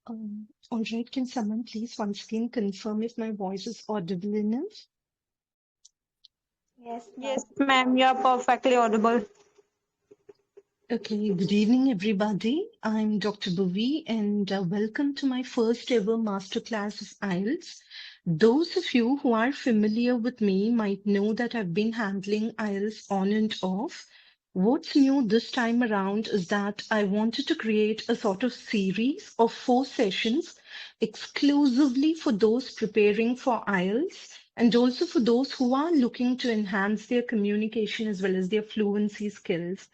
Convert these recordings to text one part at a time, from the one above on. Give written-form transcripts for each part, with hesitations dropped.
All right, can someone please once again confirm if my voice is audible enough? Yes, Yes, ma'am, you're perfectly audible. Okay, good evening, everybody. I'm Dr. Bhuvi, and welcome to my first ever masterclass of IELTS. Those of you who are familiar with me might know that I've been handling IELTS on and off. What's new this time around is that I wanted to create a sort of series of 4 sessions exclusively for those preparing for IELTS and also for those who are looking to enhance their communication as well as their fluency skills.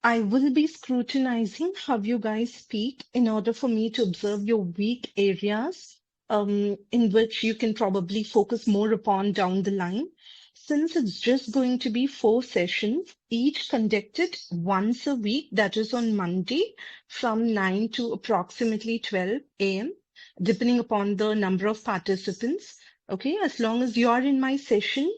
I will be scrutinizing how you guys speak in order for me to observe your weak areas, in which you can probably focus more upon down the line. Since it's just going to be 4 sessions, each conducted once a week, that is on Monday from 9 to approximately 12 a.m., depending upon the number of participants. Okay, as long as you are in my session,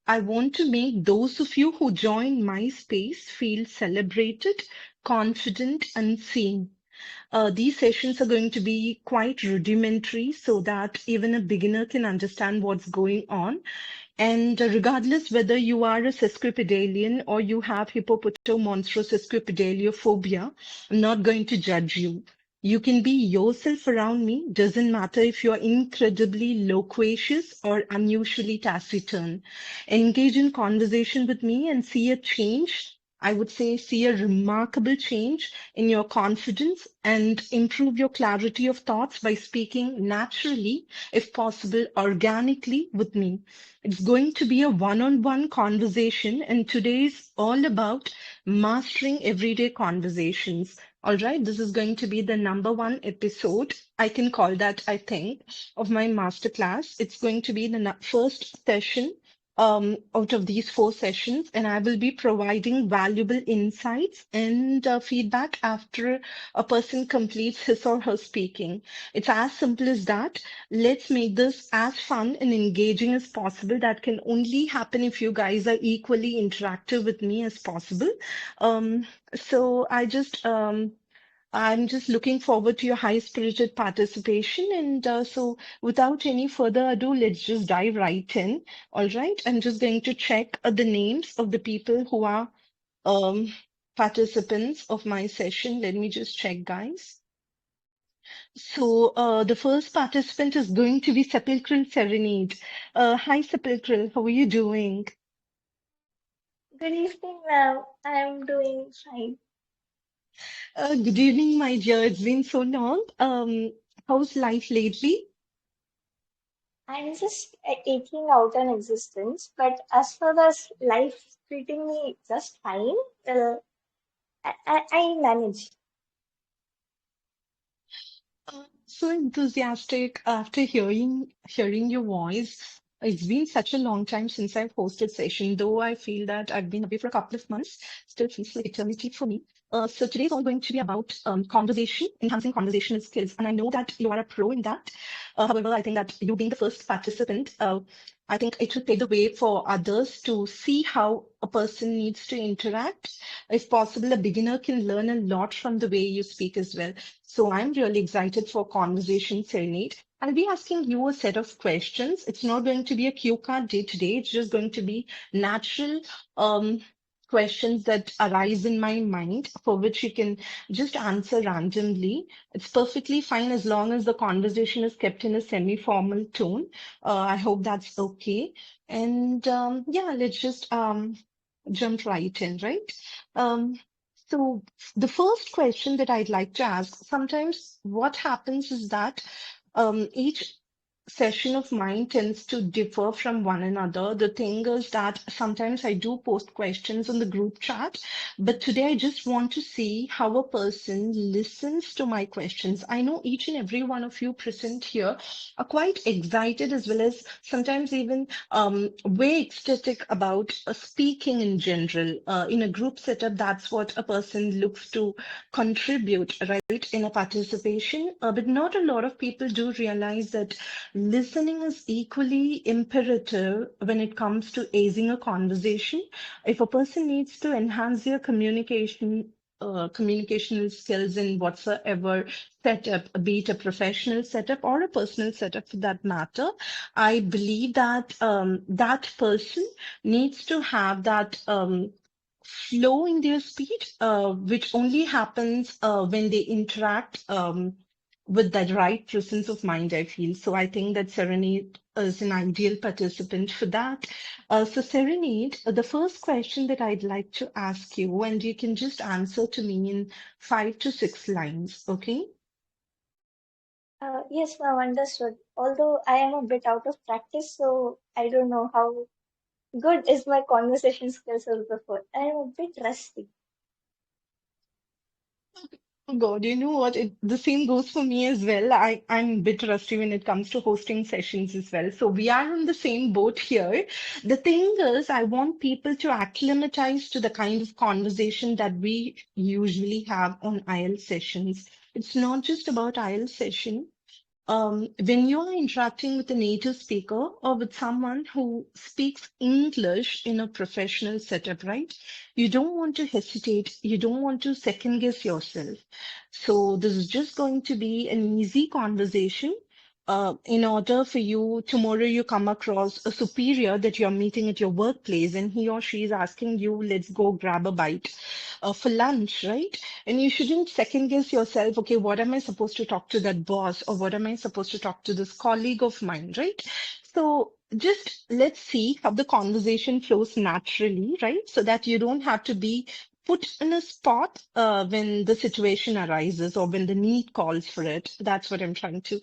I want to make those of you who join my space feel celebrated, confident, and seen. These sessions are going to be quite rudimentary so that even a beginner can understand what's going on. And regardless whether you are a sesquipedalian or you have hippopotomonstrosesquipedaliophobia, I'm not going to judge you. You can be yourself around me. Doesn't matter if you're incredibly loquacious or unusually taciturn. Engage in conversation with me and see a change. I would say see a remarkable change in your confidence and improve your clarity of thoughts by speaking naturally, if possible, organically with me. It's going to be a one-on-one conversation, and today is all about mastering everyday conversations. All right, this is going to be the number one episode. I can call that, I think, of my masterclass. It's going to be the first session out of these 4 sessions, and I will be providing valuable insights and feedback after a person completes his or her speaking. It's as simple as that. Let's make this as fun and engaging as possible. That can only happen if you guys are equally interactive with me as possible. Um, so I'm just looking forward to your high-spirited participation. And so without any further ado, let's just dive right in. All right. I'm just going to check the names of the people who are um, participants of my session. Let me just check, guys. So the first participant is going to be Sepulchral Serenade. Hi, Sepulchral. How are you doing? good evening, ma'am. I am doing fine. Good evening, my dear. It's been so long. How's life lately? I'm just aching out an existence, but as far as life is treating me just fine, I manage. So enthusiastic after hearing your voice. It's been such a long time since I've hosted session, though I feel that I've been away for a couple of months. Still feels like eternity for me. So today's all going to be about conversation, enhancing conversational skills, and I know that you are a pro in that. However, I think that you being the first participant, I think it will pave the way for others to see how a person needs to interact. If possible, a beginner can learn a lot from the way you speak as well. So I'm really excited for Conversation Serenade. I'll be asking you a set of questions. It's not going to be a cue card day today. It's just going to be natural um, questions that arise in my mind for which you can just answer randomly. It's perfectly fine as long as the conversation is kept in a semi-formal tone. I hope that's okay. And yeah, let's just jump right in, right? Um, so the first question that I'd like to ask, sometimes what happens is that each session of mine tends to differ from one another. The thing is that sometimes I do post questions on the group chat, but today I just want to see how a person listens to my questions. I know each and every one of you present here are quite excited as well as sometimes even way ecstatic about speaking in general. In a group setup, that's what a person looks to contribute, right, in a participation. But not a lot of people do realize that listening is equally imperative when it comes to acing a conversation. If a person needs to enhance their communication, communicational skills in whatsoever setup, be it a professional setup or a personal setup for that matter. I believe that that person needs to have that flow in their speech, which only happens when they interact with that right presence of mind, I feel. So I think that Serenade is an ideal participant for that. So Serenade, the first question that I'd like to ask you, and you can just answer to me in 5 to 6 lines, okay? Yes, ma'am, understood. Although I am a bit out of practice, so I don't know how good is my conversation skills as before. I am a bit rusty. Oh God, you know what? The same goes for me as well. I'm a bit rusty when it comes to hosting sessions as well. So we are on the same boat here. The thing is, I want people to acclimatize to the kind of conversation that we usually have on IELTS sessions. It's not just about IELTS session. When you are interacting with a native speaker or with someone who speaks English in a professional setup, right? You don't want to hesitate. You don't want to second guess yourself. So this is just going to be an easy conversation. In order for you, tomorrow you come across a superior that you're meeting at your workplace and he or she is asking you, let's go grab a bite for lunch, right? And you shouldn't second guess yourself, okay, what am I supposed to talk to that boss or what am I supposed to talk to this colleague of mine, right? So just let's see how the conversation flows naturally, right? So that you don't have to be put in a spot when the situation arises or when the need calls for it. That's what I'm trying to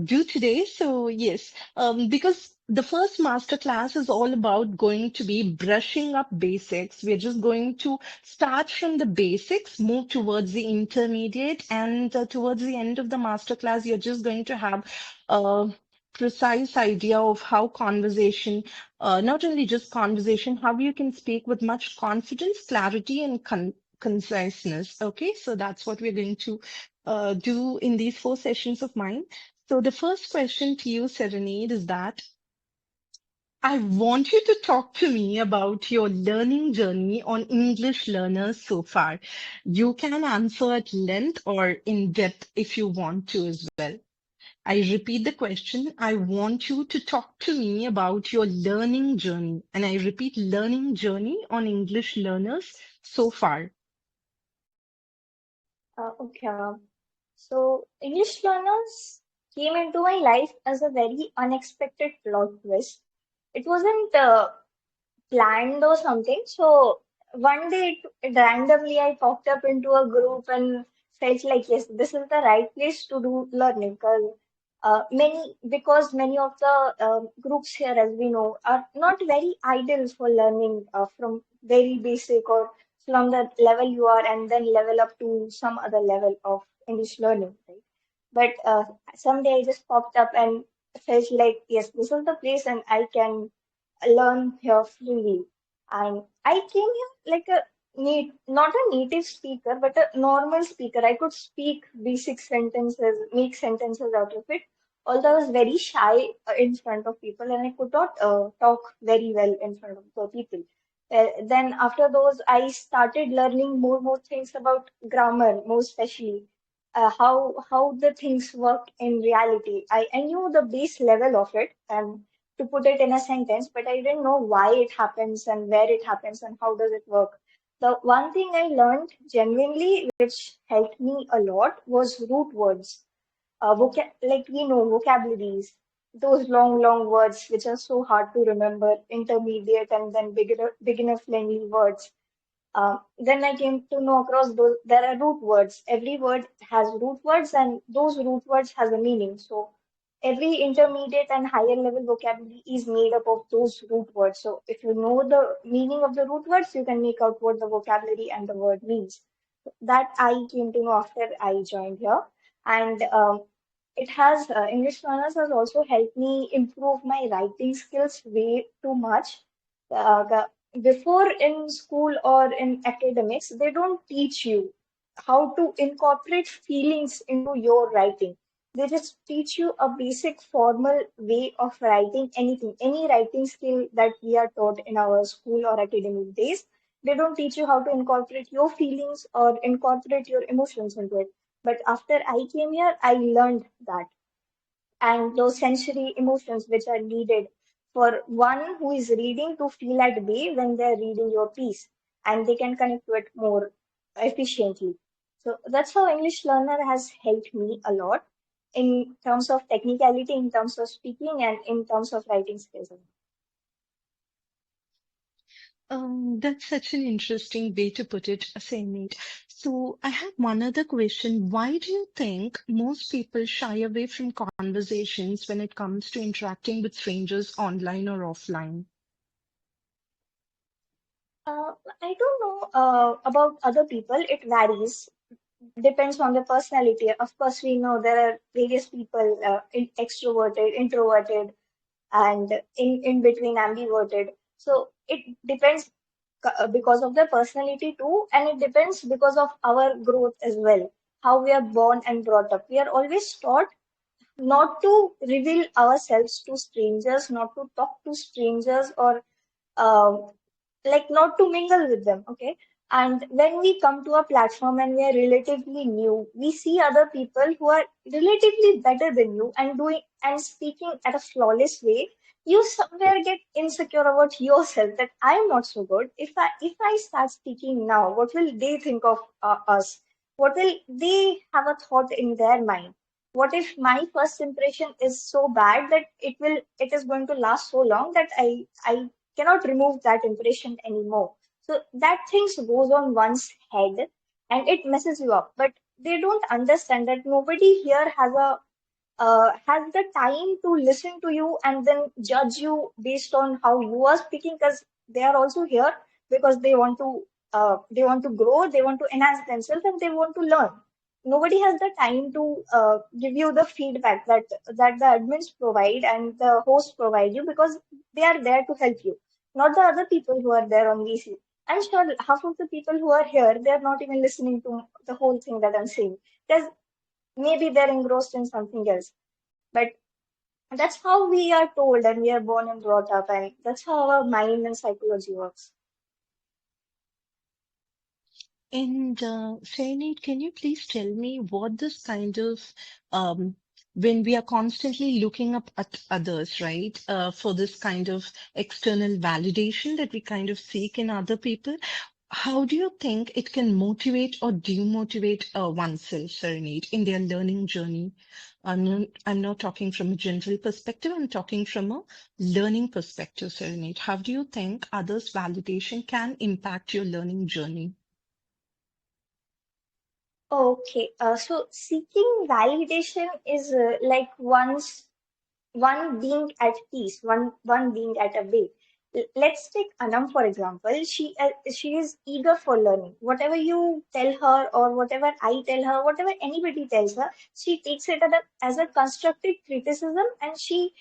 do today. So yes, because the first master class is all about going to be brushing up basics. We're just going to start from the basics, move towards the intermediate, and towards the end of the master class, you're just going to have a precise idea of how conversation, not only just conversation, how you can speak with much confidence, clarity, and conciseness. Okay, so that's what we're going to do in these 4 sessions of mine. So the first question to you, Serenade, is that I want you to talk to me about your learning journey on English learners so far. You can answer at length or in depth if you want to as well. I repeat the question. I want you to talk to me about your learning journey. And I repeat, learning journey on English learners so far. Okay. So English learners came into my life as a very unexpected plot twist. It wasn't planned or something. So one day randomly I popped up into a group and felt like yes, this is the right place to do learning because many of the groups here, as we know, are not very ideal for learning from very basic or from the level you are and then level up to some other level of English learning, right? But someday I just popped up and felt like yes, this is the place and I can learn here freely. And I came here like a not a native speaker, but a normal speaker. I could speak basic sentences, make sentences out of it. Although I was very shy in front of people and I could not talk very well in front of the people. Then after those, I started learning more things about grammar, more especially how the things work in reality. I knew the base level of it and to put it in a sentence, but I didn't know why it happens and where it happens and how does it work. The one thing I learned genuinely, which helped me a lot, was root words. Like we know, vocabularies, those long words which are so hard to remember, intermediate and then beginner friendly words. Then I came to know across those there are root words. Every word has root words, and those root words has a meaning. So every intermediate and higher level vocabulary is made up of those root words. So if you know the meaning of the root words, you can make out what the vocabulary and the word means. That I came to know after I joined here, and it has English learners has also helped me improve my writing skills way too much. Before in school or in academics, they don't teach you how to incorporate feelings into your writing. They just teach you a basic formal way of writing anything, any writing skill that we are taught in our school or academic days. They don't teach you how to incorporate your feelings or incorporate your emotions into it. But after I came here, I learned that, and those sensory emotions which are needed for one who is reading to feel at bay when they're reading your piece, and they can connect to it more efficiently. So that's how English learner has helped me a lot in terms of technicality, in terms of speaking, and in terms of writing skills. That's such an interesting way to put it, Sainit. So I have one other question. Why do you think most people shy away from conversations when it comes to interacting with strangers online or offline? I don't know about other people. It varies. Depends on the personality. Of course, we know there are various people, extroverted, introverted, and in between ambiverted. So it depends because of the personality too, and it depends because of our growth as well. How we are born and brought up. We are always taught not to reveal ourselves to strangers, not to talk to strangers, or uh, like not to mingle with them. Okay, and when we come to a platform and we are relatively new, we see other people who are relatively better than you and doing and speaking at a flawless way. You somewhere get insecure about yourself that I'm not so good. If I start speaking now, what will they think of us? What will they have a thought in their mind? What if my first impression is so bad that it is going to last so long that I cannot remove that impression anymore. So that things goes on one's head and it messes you up. But they don't understand that nobody here has the time to listen to you and then judge you based on how you are speaking, because they are also here because they want to grow, they want to enhance themselves, and they want to learn. Nobody has the time to give you the feedback that the admins provide and the hosts provide you, because they are there to help you, not the other people who are there on VC. I'm sure half of the people who are here, they're not even listening to the whole thing that I'm saying, because maybe they're engrossed in something else. But that's how we are told and we are born and brought up, and that's how our mind and psychology works. And Sainit, can you please tell me what this kind of when we are constantly looking up at others, right, for this kind of external validation that we kind of seek in other people, how do you think it can motivate or demotivate oneself, Sainit, in their learning journey? I'm not talking from a general perspective, I'm talking from a learning perspective, Sainit. How do you think others' validation can impact your learning journey? Okay, so seeking validation is like one being at peace, one being at a bay. Let's take Anam for example. She is eager for learning. Whatever you tell her or whatever I tell her, whatever anybody tells her, she takes it as a constructive criticism, and she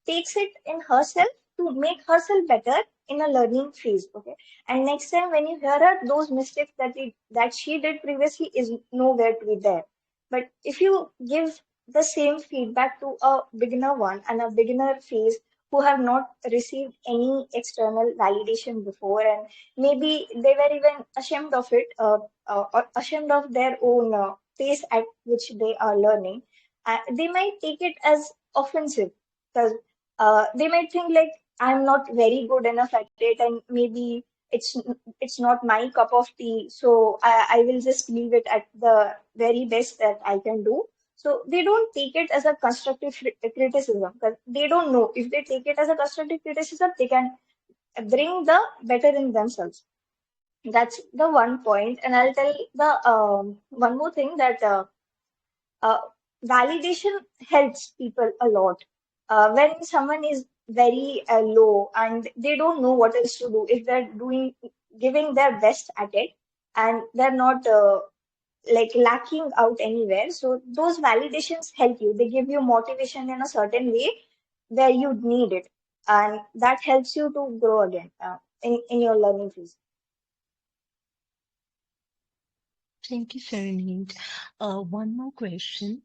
takes it in herself to make herself better in a learning phase. Okay, and next time when you hear her, those mistakes that she did previously is nowhere to be there. But if you give the same feedback to a beginner one and a beginner phase who have not received any external validation before, and maybe they were even ashamed of it, or ashamed of their own pace at which they are learning, they might take it as offensive, because they might think like I'm not very good enough at it, and maybe it's not my cup of tea, so I will just leave it at the very best that I can do. So they don't take it as a constructive criticism, because they don't know if they take it as a constructive criticism, they can bring the better in themselves. That's the one point. And I'll tell the one more thing that uh, validation helps people a lot. When someone is very low and they don't know what else to do, if they're giving their best at it and they're not like lacking out anywhere. So those validations help you. They give you motivation in a certain way where you need it. And that helps you to grow again in your learning phase. Thank you, Saranit. One more question.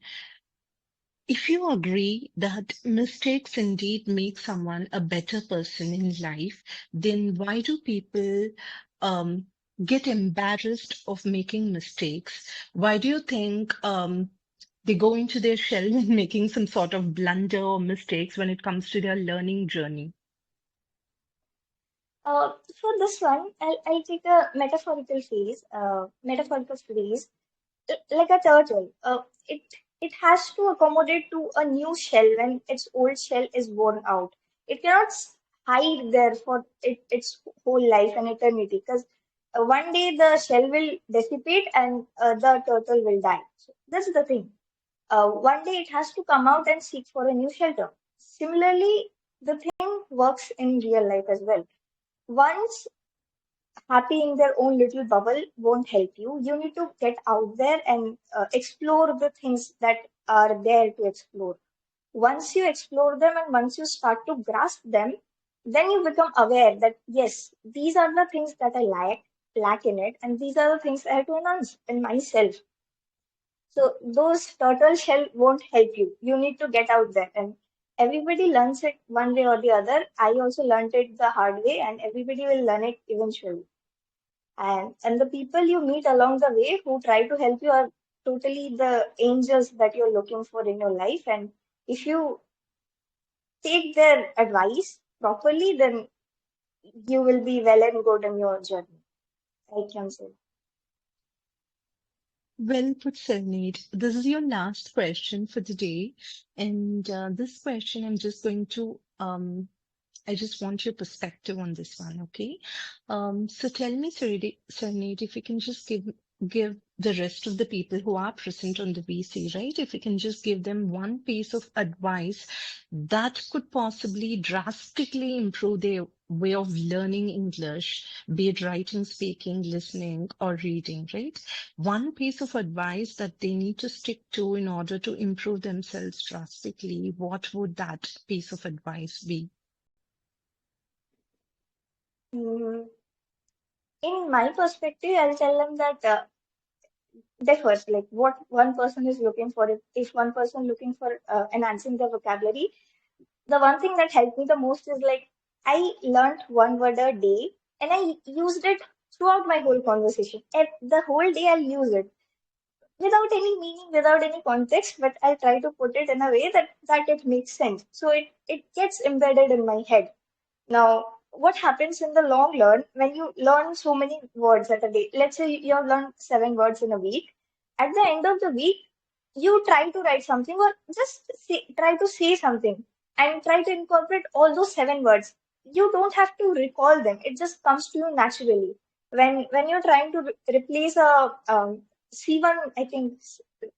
If you agree that mistakes indeed make someone a better person in life, then why do people um, get embarrassed of making mistakes? Why do you think they go into their shell and making some sort of blunder or mistakes when it comes to their learning journey? For this one, I'll take a metaphorical phrase, like a turtle. It it has to accommodate to a new shell when its old shell is worn out. It cannot hide there for its whole life and eternity, because one day the shell will dissipate and the turtle will die. So that's the thing. One day it has to come out and seek for a new shelter. Similarly, the thing works in real life as well. Once happy in their own little bubble won't help you. You need to get out there and explore the things that are there to explore. Once you explore them and once you start to grasp them, then you become aware that yes, these are the things that I lack in it, and these are the things I have to enhance in myself. So those turtle shell won't help you. You need to get out there, and everybody learns it one way or the other. I also learned it the hard way, and everybody will learn it eventually. And the people you meet along the way who try to help you are totally the angels that you're looking for in your life. And if you take their advice properly, then you will be well and good in your journey, I can say. Well put, Sarneet. This is your last question for the day. And this question, I just want your perspective on this one, okay? So tell me, Sarneet, if you can just give the rest of the people who are present on the VC, right? If you can just give them one piece of advice that could possibly drastically improve their way of learning English, be it writing, speaking, listening, or reading, right? One piece of advice that they need to stick to in order to improve themselves drastically, what would that piece of advice be? Mm, in my perspective, I'll tell them that differs, like what one person is looking for. If one person looking for enhancing their vocabulary, the one thing that helped me the most is like I learned one word a day and I used it throughout my whole conversation. And the whole day I'll use it without any meaning, without any context, but I'll try to put it in a way that it makes sense. So it gets embedded in my head. Now, what happens in the long run when you learn so many words at a day? Let's say you have learned 7 words in a week. At the end of the week, you try to write something or just try to say something and try to incorporate all those 7 words. You don't have to recall them; it just comes to you naturally. When you're trying to replace a C1, I think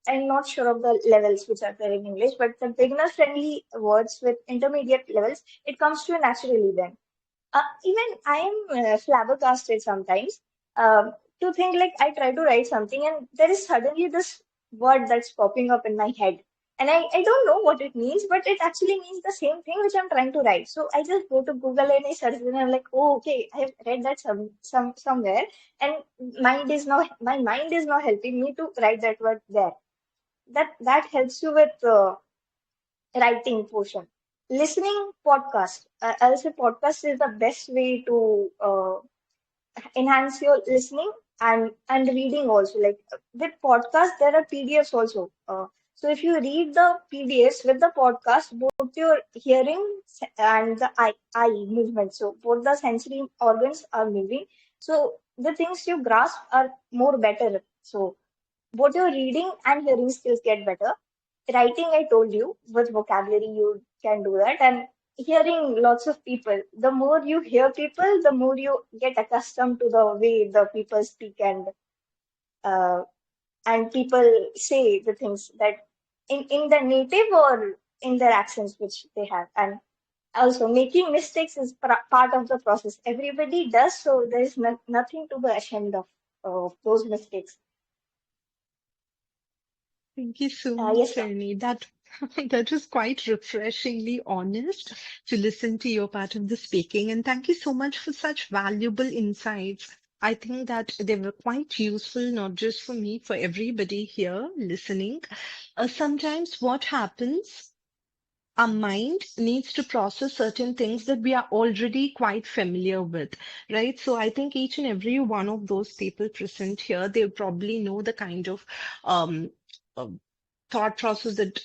I'm not sure of the levels which are there in English, but the beginner-friendly words with intermediate levels, it comes to you naturally then. Even I am flabbergasted sometimes to think like I try to write something and there is suddenly this word that's popping up in my head. And I don't know what it means, but it actually means the same thing which I'm trying to write. So I just go to Google and I search it and I'm like, oh, okay, I have read that somewhere, and my mind is now helping me to write that word there. That helps you with writing portion. Listening podcast. I'll say podcast is the best way to enhance your listening and reading also. Like with podcast, there are PDFs also. So if you read the PDFs with the podcast, both your hearing and the eye movement, so both the sensory organs are moving. So the things you grasp are more better. So both your reading and hearing skills get better. Writing, I told you, with vocabulary, you can do that. And hearing lots of people, the more you hear people, the more you get accustomed to the way the people speak uh, and people say the things that in the native or in their accents which they have. And also, making mistakes is part of the process. Everybody does, so there is nothing to be ashamed of those mistakes. Thank you so much, Yes, ma'am. Sarni. That that was quite refreshingly honest to listen to your part of the speaking. And thank you so much for such valuable insights. I think that they were quite useful, not just for me, for everybody here listening. Sometimes what happens our mind needs to process certain things that we are already quite familiar with, right? So I think each and every one of those people present here, they probably know the kind of um, uh, thought process that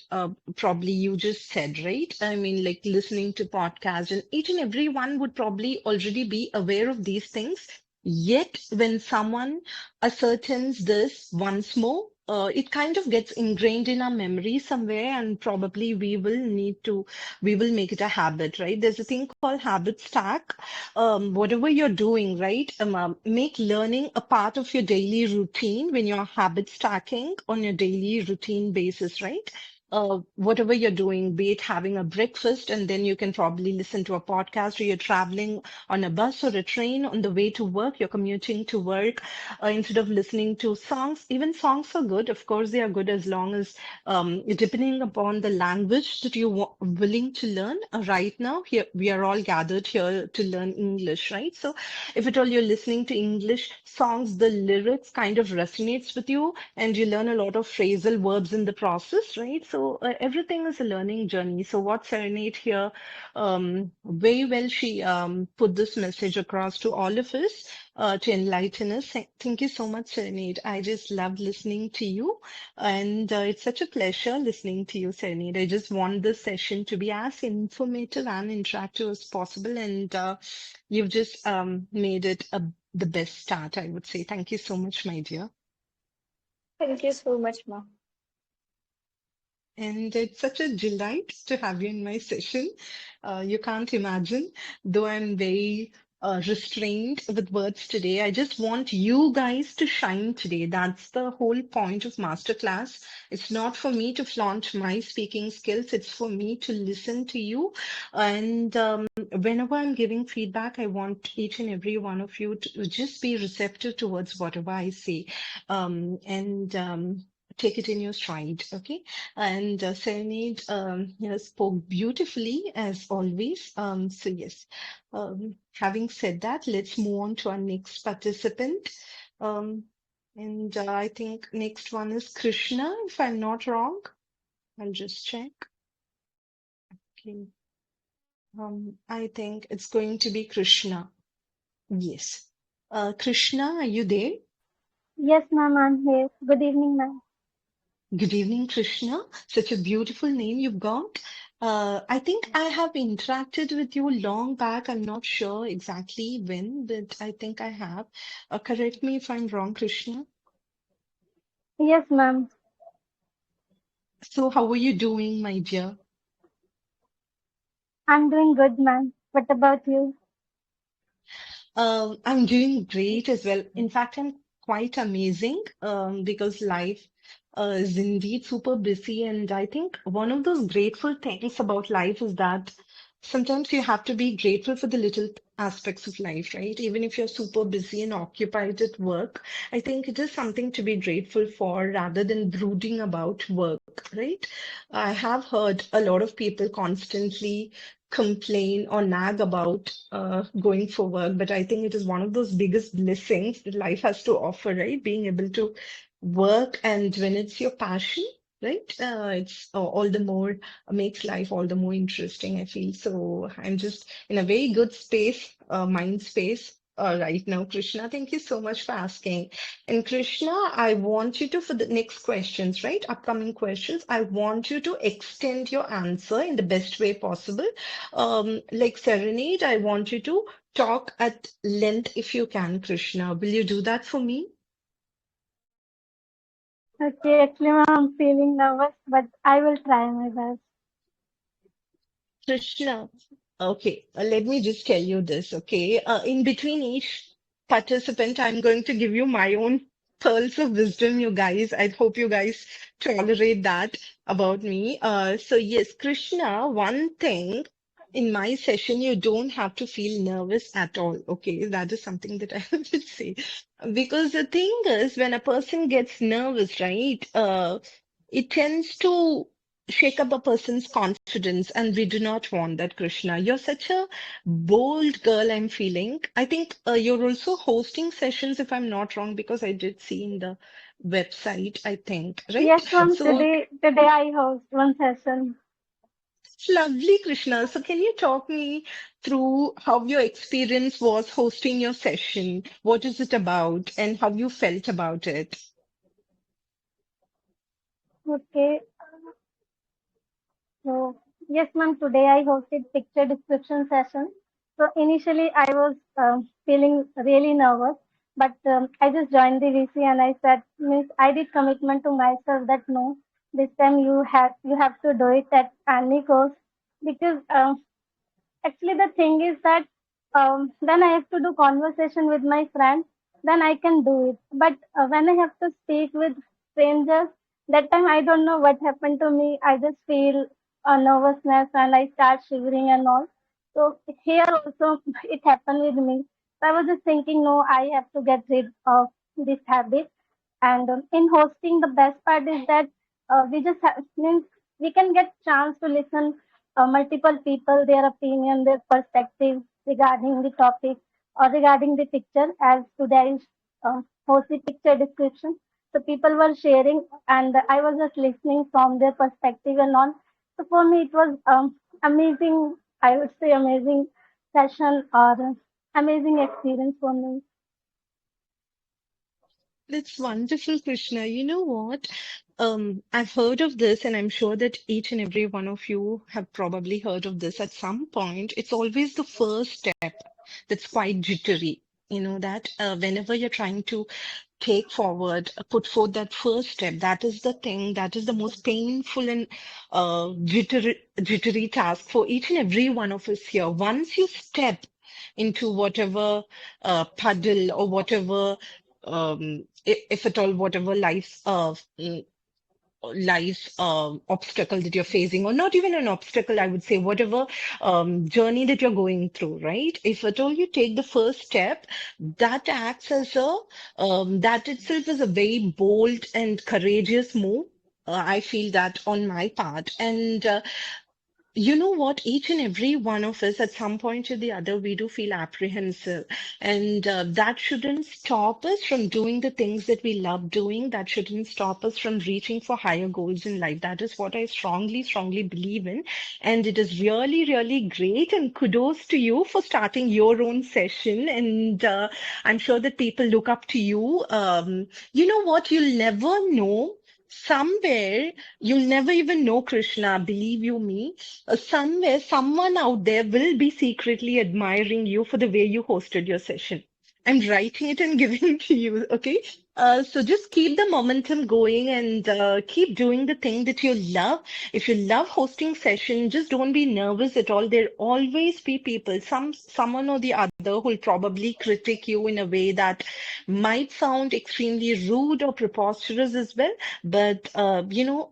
probably you just said, right? I mean, like listening to podcasts, and each and every one would probably already be aware of these things. Yet, when someone ascertains this once more, it kind of gets ingrained in our memory somewhere, and probably we will make it a habit, right? There's a thing called habit stack. Whatever you're doing, right? Make learning a part of your daily routine when you're habit stacking on your daily routine basis, right? Whatever you're doing, be it having a breakfast and then you can probably listen to a podcast, or you're traveling on a bus or a train on the way to work, you're commuting to work, instead of listening to songs. Even songs are good. Of course, they are good as long as, depending upon the language that you're willing to learn. Right now, here we are all gathered here to learn English, right? So if at all you're listening to English songs, the lyrics kind of resonates with you and you learn a lot of phrasal verbs in the process, right? So everything is a learning journey. So what Serenade here, very well she put this message across to all of us to enlighten us. Thank you so much, Serenade. I just loved listening to you, and it's such a pleasure listening to you, Serenade. I just want this session to be as informative and interactive as possible, and you've just made it the best start, I would say. Thank you so much, my dear. Thank you so much, Ma. And it's such a delight to have you in my session. You can't imagine, though I'm very restrained with words today. I just want you guys to shine today. That's the whole point of masterclass. It's not for me to flaunt my speaking skills. It's for me to listen to you. And whenever I'm giving feedback, I want each and every one of you to just be receptive towards whatever I say. And take it in your stride, okay? And Serenade, spoke beautifully as always. So yes, having said that, let's move on to our next participant. Um, and I think next one is Krishna, if I'm not wrong. I'll just check. Okay. I think it's going to be Krishna. Yes. Krishna, are you there? Yes, ma'am, I'm here. Good evening, ma'am. Good evening, Krishna. Such a beautiful name you've got. I think I have interacted with you long back. I'm not sure exactly when, but I think I have. Correct me if I'm wrong, Krishna. Yes, ma'am. So, how are you doing, my dear? I'm doing good, ma'am. What about you? I'm doing great as well. In fact, I'm quite amazing because life is indeed super busy. And I think one of those grateful things about life is that sometimes you have to be grateful for the little aspects of life, right? Even if you're super busy and occupied at work, I think it is something to be grateful for rather than brooding about work, right? I have heard a lot of people constantly complain or nag about going for work, but I think it is one of those biggest blessings that life has to offer, right? Being able to work, and when it's your passion, right? It's all the more makes life all the more interesting, I feel. So I'm just in a very good space, mind space. Right now, Krishna, thank you so much for asking. And Krishna, I want you to, for the next questions, right? Upcoming questions, I want you to extend your answer in the best way possible. Like Serenade, I want you to talk at length if you can, Krishna. Will you do that for me? Okay, actually, ma'am, I'm feeling nervous, but I will try my best. Krishna, okay, let me just tell you this, okay? In between each participant, I'm going to give you my own pearls of wisdom, you guys. I hope you guys tolerate that about me. So yes, Krishna, one thing in my session, you don't have to feel nervous at all, okay? That is something that I will say. Because the thing is, when a person gets nervous, right, it tends to shake up a person's confidence, and we do not want that, Krishna. You're such a bold girl, I'm feeling. I think you're also hosting sessions, if I'm not wrong, because I did see in the website, I think, right? Yes, ma'am. So Today I host one session. Lovely, Krishna. So can you talk me through how your experience was hosting your session? What is it about and how you felt about it? Okay, so yes, ma'am. Today I hosted picture description session. So initially I was feeling really nervous, but I just joined the VC and I said, Miss, I did commitment to myself that no, this time you have to do it at any cost because actually, the thing is that when I have to do conversation with my friends, then I can do it. But when I have to speak with strangers, that time I don't know what happened to me. I just feel nervousness and I start shivering and all. So here also it happened with me. So I was just thinking, no, I have to get rid of this habit. And in hosting, the best part is that means we can get chance to listen multiple people, their opinion, their perspective regarding the topic or regarding the picture. As today is host the picture description, so people were sharing, and I was just listening from their perspective and all. So for me, it was amazing. I would say amazing session or amazing experience for me. That's wonderful, Krishna. You know what? I've heard of this, and I'm sure that each and every one of you have probably heard of this at some point. It's always the first step that's quite jittery. You know that whenever you're trying to take forward, put forth that first step, that is the thing, that is the most painful and jittery task for each and every one of us here. Once you step into whatever puddle or whatever if at all, whatever life obstacle that you're facing, or not even an obstacle, I would say, whatever journey that you're going through, right? If at all you take the first step, that acts as that itself is a very bold and courageous move. I feel that on my part. And you know what? Each and every one of us, at some point or the other, we do feel apprehensive. And that shouldn't stop us from doing the things that we love doing. That shouldn't stop us from reaching for higher goals in life. That is what I strongly, strongly believe in. And it is really, really great. And kudos to you for starting your own session. And I'm sure that people look up to you. You know what? You'll never know. Somewhere, you'll never even know, Krishna, believe you me, somewhere, someone out there will be secretly admiring you for the way you hosted your session. I'm writing it and giving it to you, okay? So just keep the momentum going and keep doing the thing that you love. If you love hosting session, just don't be nervous at all. There always be people, someone or the other who'll probably critique you in a way that might sound extremely rude or preposterous as well. But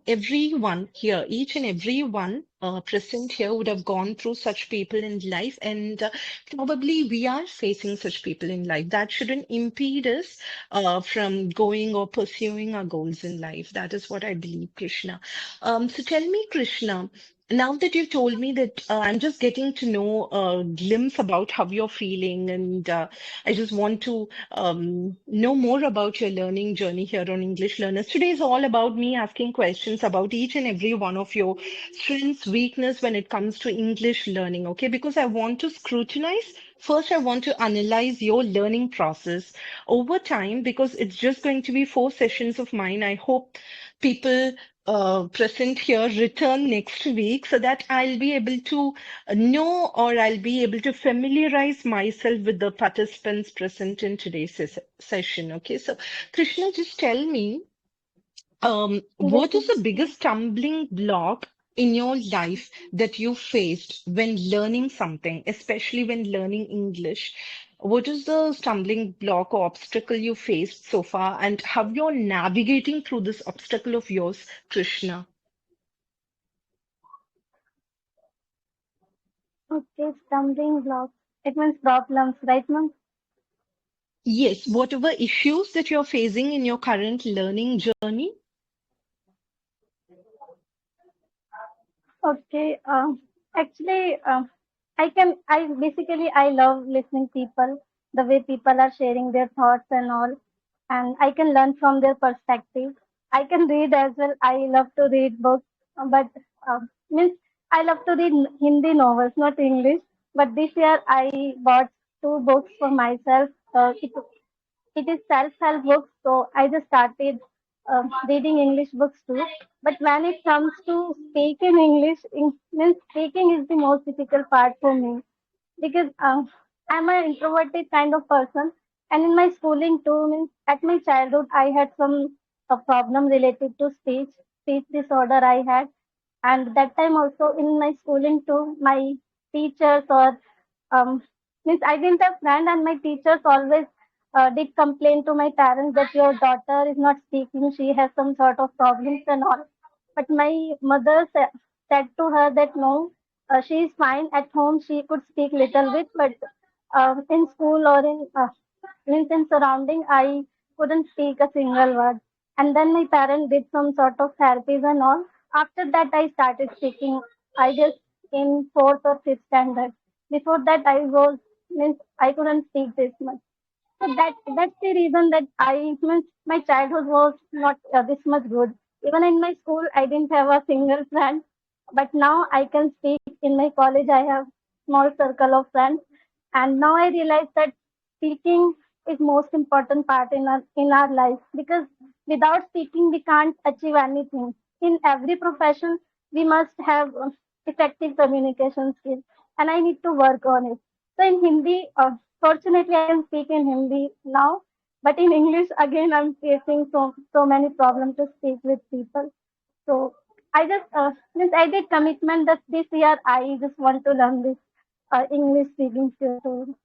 everyone here, each and every one present here would have gone through such people in life, and probably we are facing such people in life. That shouldn't impede us from going or pursuing our goals in life. That is what I believe, Krishna. So tell me, Krishna, now that you've told me that I'm just getting to know a glimpse about how you're feeling, and I just want to know more about your learning journey here on English Learners. Today is all about me asking questions about each and every one of your strengths, weakness when it comes to English learning, okay? Because I want to scrutinize. First, I want to analyze your learning process over time because it's just going to be 4 sessions of mine. I hope people present here return next week so that I'll be able to know or I'll be able to familiarize myself with the participants present in today's session. Okay, so Krishna, just tell me, Yes, what is ma'am. the biggest stumbling block in your life that you faced when learning something, especially when learning English? What is the stumbling block or obstacle you faced so far, and how you're navigating through this obstacle of yours, Krishna? Okay, stumbling blocks. It means problems, right, ma'am? Yes, whatever issues that you're facing in your current learning journey. Okay. Actually, I basically, I love listening people, the way people are sharing their thoughts and all, and I can learn from their perspective. I can read as well. I love to read books, but means I love to read Hindi novels, not English. But this year I bought two books for myself. It is self-help books, so I just started reading English books too. But when it comes to speaking English, means speaking is the most difficult part for me because I'm an introverted kind of person, and in my schooling too, means at my childhood I had some a problem related to speech disorder I had, and that time also in my schooling too, my teachers or um, means I didn't have friend, and my teachers always did complain to my parents that your daughter is not speaking, she has some sort of problems and all. But my mother said to her that no, she is fine at home. She could speak little bit, but in school or in means in surrounding, I couldn't speak a single word. And then my parents did some sort of therapies and all. After that, I started speaking. I guess in fourth or fifth standard. Before that, I was means I couldn't speak this much. So that's the reason that I means my childhood was not this much good. Even in my school, I didn't have a single friend, but now I can speak. In my college, I have small circle of friends, and now I realize that speaking is most important part in our life because without speaking, we can't achieve anything. In every profession, we must have effective communication skills, and I need to work on it. So in Hindi, fortunately, I can speak in Hindi now, but in English, again, I'm facing so many problems to speak with people. So I just since I did commitment that this year I just want to learn this English speaking skill.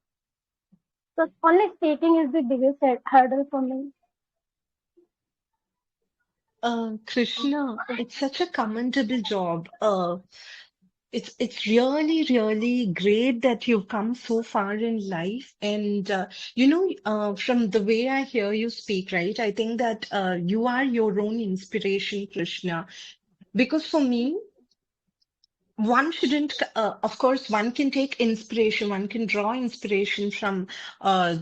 So only speaking is the biggest hurdle for me. Krishna, it's such a commendable job. It's really, really great that you've come so far in life. And from the way I hear you speak, right, I think that you are your own inspiration, Krishna. Because for me, one shouldn't, of course, one can take inspiration, one can draw inspiration from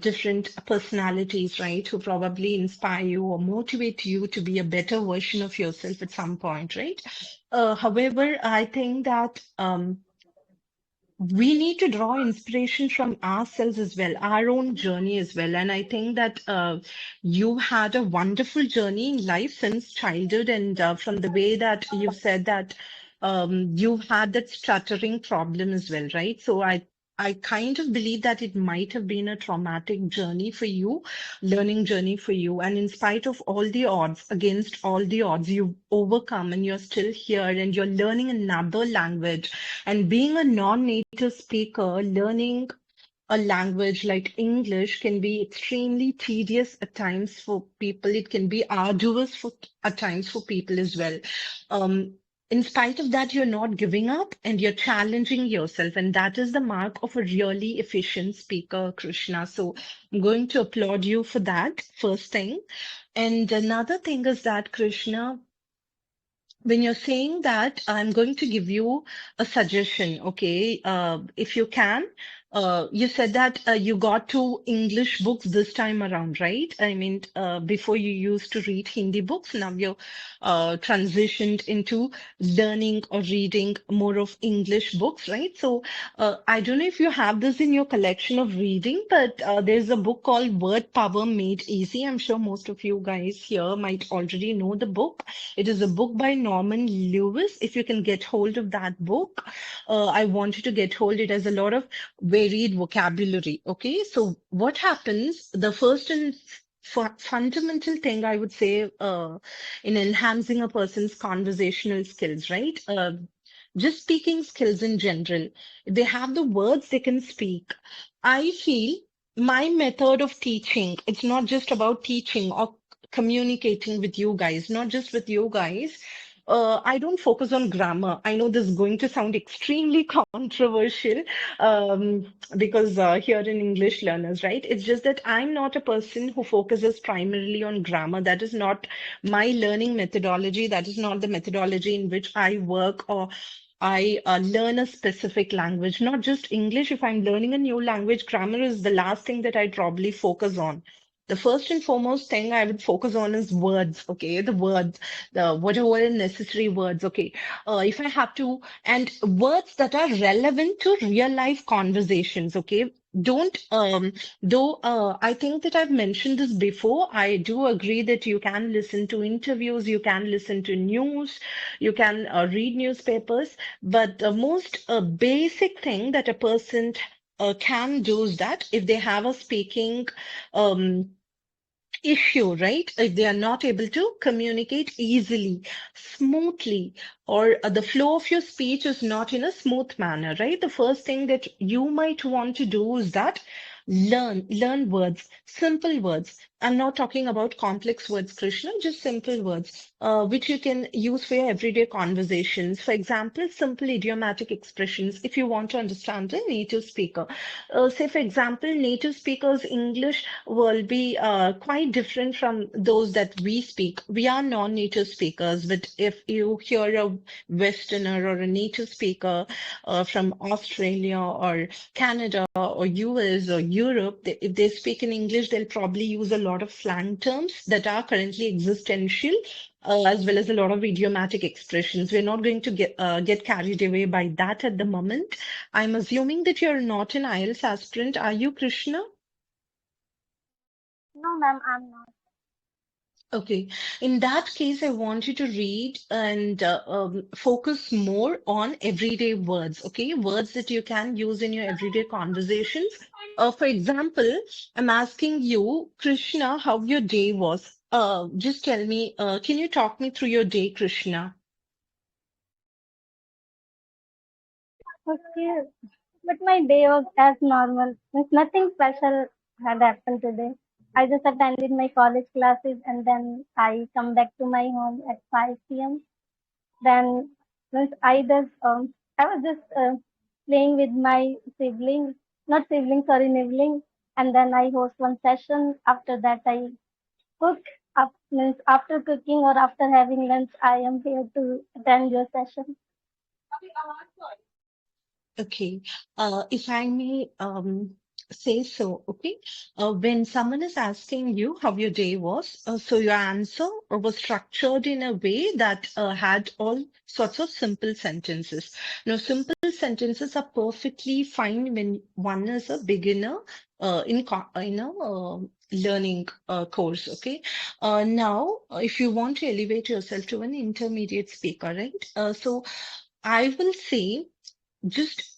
different personalities, right, who probably inspire you or motivate you to be a better version of yourself at some point, right? However, I think that we need to draw inspiration from ourselves as well, our own journey as well. And I think that you had a wonderful journey in life since childhood. And from the way that you've said that you've had that stuttering problem as well, right? So I kind of believe that it might have been a traumatic journey for you, learning journey for you. And in spite of all the odds, against all the odds, you've overcome and you're still here and you're learning another language. And being a non-native speaker, learning a language like English can be extremely tedious at times for people. It can be arduous at times for people as well. Um, in spite of that, you're not giving up and you're challenging yourself. And that is the mark of a really efficient speaker, Krishna. So I'm going to applaud you for that, first thing. And another thing is that, Krishna, when you're saying that, I'm going to give you a suggestion, okay? If you can, you said that you got to English books this time around, right? I mean, before you used to read Hindi books, now you're transitioned into learning or reading more of English books, right? So I don't know if you have this in your collection of reading, but there's a book called Word Power Made Easy. I'm sure most of you guys here might already know the book. It is a book by Norman Lewis. If you can get hold of that book, I want you to get hold. It has a lot of varied vocabulary. Okay, so what happens? The first and fundamental thing I would say in enhancing a person's conversational skills, right? Just speaking skills in general. They have the words they can speak. I feel my method of teaching, it's not just about teaching or communicating with you guys, not just with you guys. I don't focus on grammar. I know this is going to sound extremely controversial because here in English learners, right? It's just that I'm not a person who focuses primarily on grammar. That is not my learning methodology. That is not the methodology in which I work or I learn a specific language, not just English. If I'm learning a new language, grammar is the last thing that I'd probably focus on. the first and foremost thing I would focus on is words, okay? The words, the whatever necessary words, okay? If I have to, and words that are relevant to real life conversations, okay? Don't, though I think that I've mentioned this before, I do agree that you can listen to interviews, you can listen to news, you can read newspapers, but the most basic thing that a person can do is that if they have a speaking um, issue, right? If they are not able to communicate easily, smoothly, or the flow of your speech is not in a smooth manner, right? The first thing that you might want to do is that learn words, simple words. I'm not talking about complex words, Krishna, just simple words, which you can use for your everyday conversations. For example, simple idiomatic expressions, if you want to understand a native speaker. Say, for example, native speakers' English will be quite different from those that we speak. We are non-native speakers, but if you hear a Westerner or a native speaker from Australia or Canada or US or Europe, if they speak in English, they'll probably use a lot of slang terms that are currently existential. As well as a lot of idiomatic expressions. We're not going to get carried away by that at the moment. I'm assuming that you're not an IELTS aspirant, are you, Krishna? No, ma'am, I'm not. Okay. In that case, I want you to read and focus more on everyday words, okay? Words that you can use in your everyday conversations. For example, I'm asking you, Krishna, how your day was. Just tell me, can you talk me through your day, Krishna? Okay, but my day was as normal. Means nothing special had happened today. I just attended my college classes and then I come back to my home at 5 p.m. Then means I was just playing with my siblings, not siblings, sorry, nibbling. And then I host one session. After that, I cook. Means after cooking or after having lunch, I am here to attend your session. Okay. If I may say so, okay. When someone is asking you how your day was, so your answer was structured in a way that had all sorts of simple sentences. Now, simple sentences are perfectly fine when one is a beginner in a learning course, okay. Now, if you want to elevate yourself to an intermediate speaker, right? So I will say just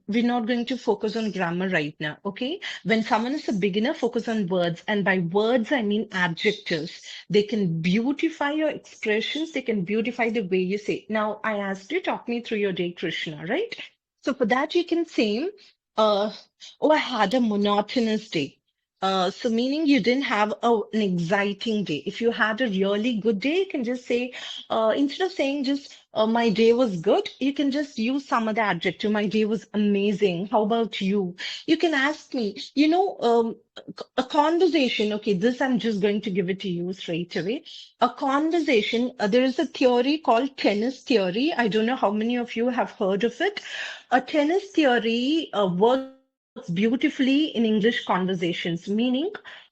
we're not going to focus on grammar right now, okay? When someone is a beginner, focus on words. And by words, I mean adjectives. They can beautify your expressions, they can beautify the way you say. Now, I asked you, talk me through your day, Krishna, right? So for that, you can say, uh, oh, I had a monotonous day. So meaning you didn't have an exciting day. If you had a really good day, you can just say, instead of saying just my day was good, you can just use some other adjective. My day was amazing. How about you? You can ask me, a conversation. Okay, this I'm just going to give it to you straight away. A conversation, there is a theory called tennis theory. I don't know how many of you have heard of it. A tennis theory works beautifully in English conversations, meaning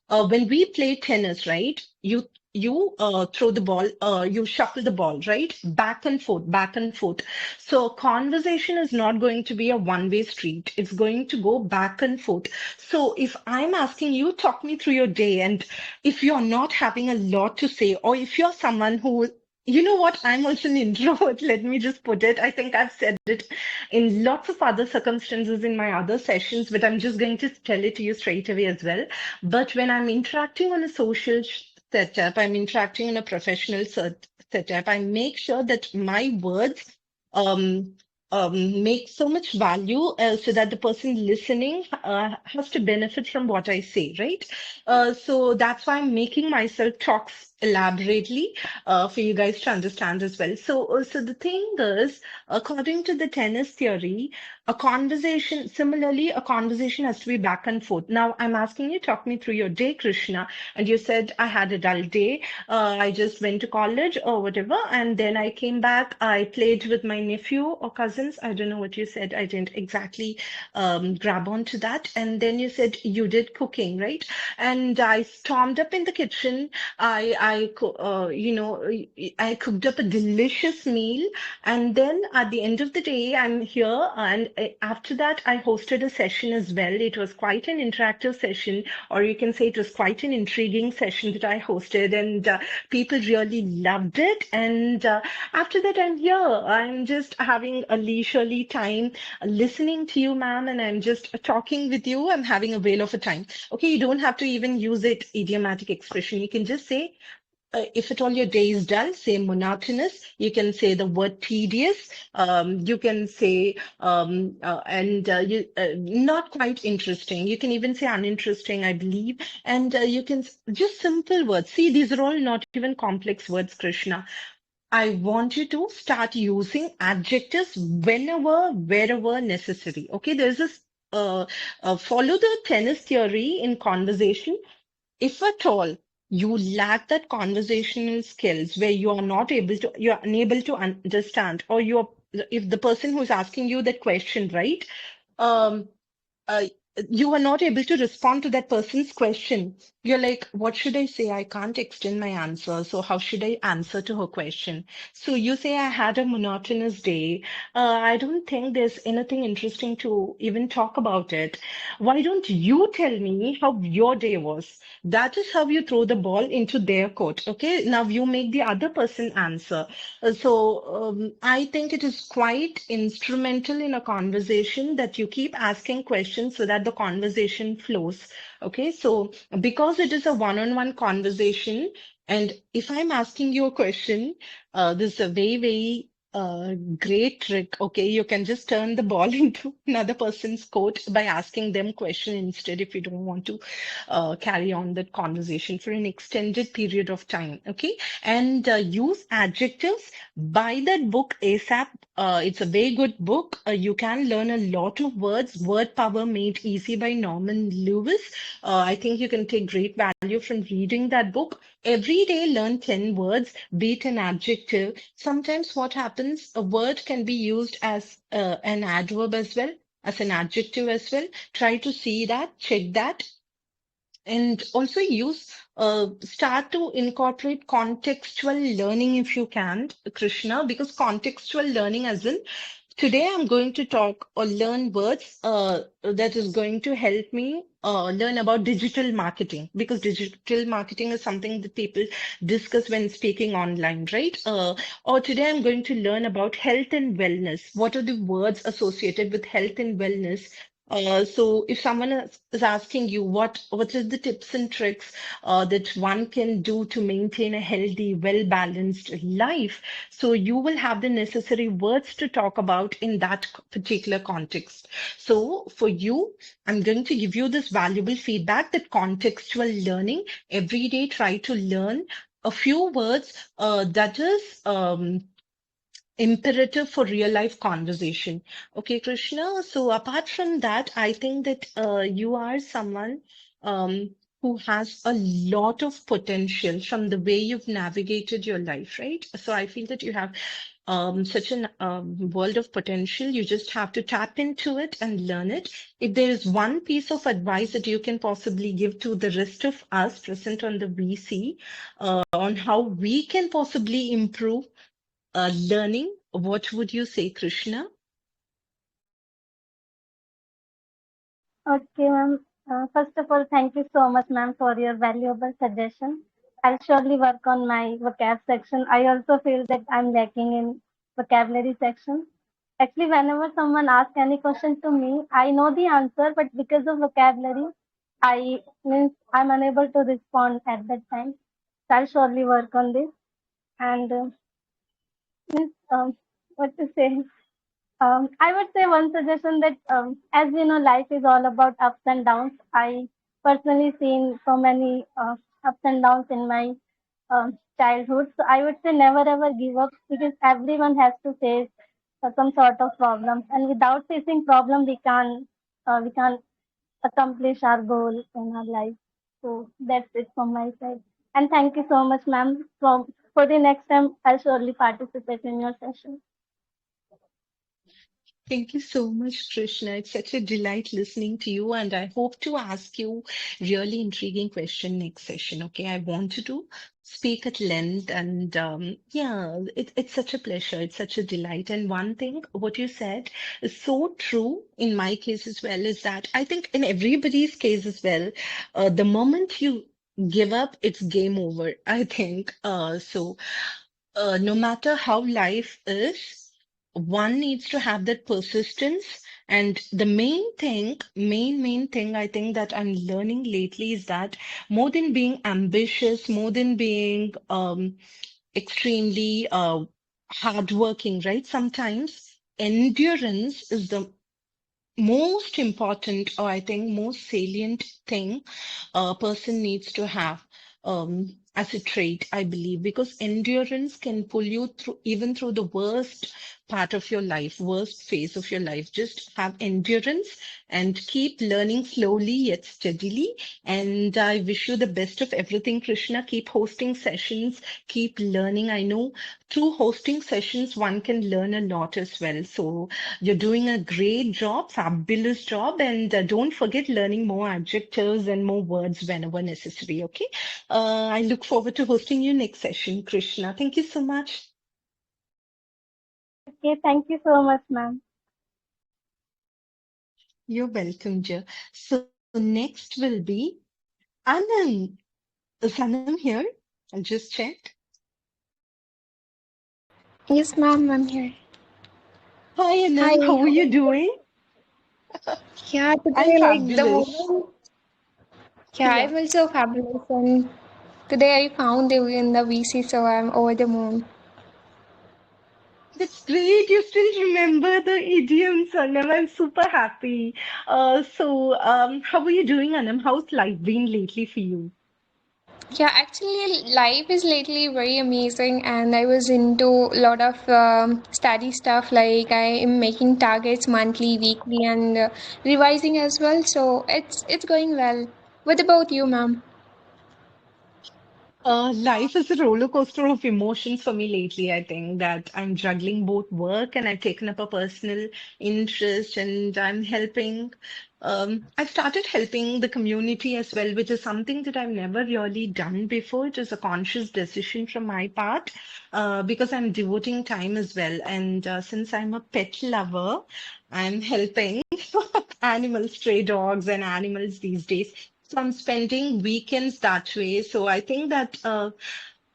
when we play tennis, right? You throw the ball, you shuffle the ball, right? Back and forth, back and forth. So conversation is not going to be a one-way street. It's going to go back and forth. So if I'm asking you, talk me through your day, and if you're not having a lot to say, or if you're someone who you know what? I'm also an introvert. Let me just put it. I think I've said it in lots of other circumstances in my other sessions, but I'm just going to tell it to you straight away as well. But when I'm interacting on a social setup, I'm interacting in a professional setup, I make sure that my words um, make so much value so that the person listening has to benefit from what I say, right? So that's why I'm making myself talk elaborately for you guys to understand as well. So the thing is, according to the tennis theory, a conversation has to be back and forth. Now, I'm asking you, talk me through your day, Krishna, and you said I had a dull day. I just went to college or whatever, and then I came back. I played with my nephew or cousins. I don't know what you said. I didn't exactly grab onto that. And then you said you did cooking, right? And I stormed up in the kitchen. I cooked up a delicious meal, and then at the end of the day, I'm here, and after that, I hosted a session as well. It was quite an interactive session, or you can say it was quite an intriguing session that I hosted, and people really loved it. And after that, I'm here. I'm just having a leisurely time listening to you, ma'am, and I'm just talking with you. I'm having a whale of a time. Okay, you don't have to even use it idiomatic expression. You can just say, if at all your day is dull, say monotonous. You can say the word tedious. You can say not quite interesting. You can even say uninteresting, I believe. And you can just simple words. See, these are all not even complex words, Krishna. I want you to start using adjectives whenever, wherever necessary. Okay, there's this follow the tennis theory in conversation. If at all you lack that conversational skills where you're unable to understand, or if the person who's asking you that question, right? Um, uh, you are not able to respond to that person's question. You're like, what should I say? I can't extend my answer. So how should I answer to her question? So you say, I had a monotonous day. I don't think there's anything interesting to even talk about it. Why don't you tell me how your day was? That is how you throw the ball into their court. Okay. Now you make the other person answer. I think it is quite instrumental in a conversation that you keep asking questions so that the conversation flows. Okay, so because it is a one-on-one conversation, and if I'm asking you a question, this is a very great trick. Okay, you can just turn the ball into another person's court by asking them question instead if you don't want to carry on that conversation for an extended period of time. Okay, and use adjectives. Buy that book ASAP. It's a very good book. You can learn a lot of words. Word Power Made Easy by Norman Lewis. I think you can take great value from reading that book. Every day, learn 10 words, be it an adjective. Sometimes what happens, a word can be used as an adverb as well, as an adjective as well. Try to see that, check that, and also start to incorporate contextual learning if you can, Krishna, because contextual learning as in today I'm going to talk or learn words that is going to help me learn about digital marketing, because digital marketing is something that people discuss when speaking online, right? Or today I'm going to learn about health and wellness. What are the words associated with health and wellness? So if someone is asking you what is the tips and tricks that one can do to maintain a healthy, well-balanced life, so you will have the necessary words to talk about in that particular context. So for you, I'm going to give you this valuable feedback that contextual learning, every day try to learn a few words that is imperative for real life conversation. Okay, Krishna. So apart from that, I think that you are someone who has a lot of potential from the way you've navigated your life, right? So I feel that you have such an world of potential. You just have to tap into it and learn it. If there is one piece of advice that you can possibly give to the rest of us present on the VC on how we can possibly improve learning, what would you say, Krishna? Okay, ma'am. First of all, thank you so much, ma'am, for your valuable suggestion. I'll surely work on my vocab section. I also feel that I'm lacking in vocabulary section. Actually, whenever someone asks any question to me, I know the answer, but because of vocabulary, I means I'm unable to respond at that time. So I'll surely work on this. And means, what to say? I would say one suggestion that, as you know, life is all about ups and downs. I personally seen so many ups and downs in my childhood. So I would say never ever give up because everyone has to face some sort of problems, and without facing problem, we can't accomplish our goal in our life. So that's it from my side. And thank you so much, ma'am. For the next time, I'll surely participate in your session. Thank you so much, Krishna. It's such a delight listening to you, and I hope to ask you really intriguing question next session. Okay, I wanted to speak at length, and yeah, it's such a pleasure. It's such a delight. And one thing, what you said is so true in my case as well, is that I think in everybody's case as well, the moment you give up, it's game over. I think no matter how life is, one needs to have that persistence. And the main thing I think that I'm learning lately is that more than being ambitious, more than being extremely hardworking, right? Sometimes endurance is the most important, or I think most salient thing a person needs to have as a trait, I believe, because endurance can pull you through even through the worst part of your life, worst phase of your life. Just have endurance and keep learning slowly yet steadily. And I wish you the best of everything, Krishna. Keep hosting sessions, keep learning. I know through hosting sessions, one can learn a lot as well. So you're doing a great job, fabulous job, and don't forget learning more adjectives and more words whenever necessary. Okay. I look forward to hosting you next session, Krishna. Thank you so much. Okay, thank you so much, ma'am. You're welcome, dear. So next will be Anand. Is Anand here? I'll just check. Yes, ma'am, I'm here. Hi, Hi, Anand. How are how are you you? doing? Yeah, I'm today, like the fabulous. moment, yeah, Yeah. I'm also fabulous. And today I found you in the VC, so I'm over the moon. That's great. You still remember the idioms, Anam. I'm super happy. How are you doing, Anam? How's life been lately for you? Yeah, actually, life is lately very amazing, and I was into a lot of study stuff. Like I am making targets monthly, weekly, and revising as well. So it's going well. What about you, ma'am? Life is a roller coaster of emotions for me lately. I think that I'm juggling both work and I've taken up a personal interest and I'm helping. I've started helping the community as well, which is something that I've never really done before. It is a conscious decision from my part, because I'm devoting time as well. And since I'm a pet lover, I'm helping animals, stray dogs, and animals these days. So I'm spending weekends that way. So I think that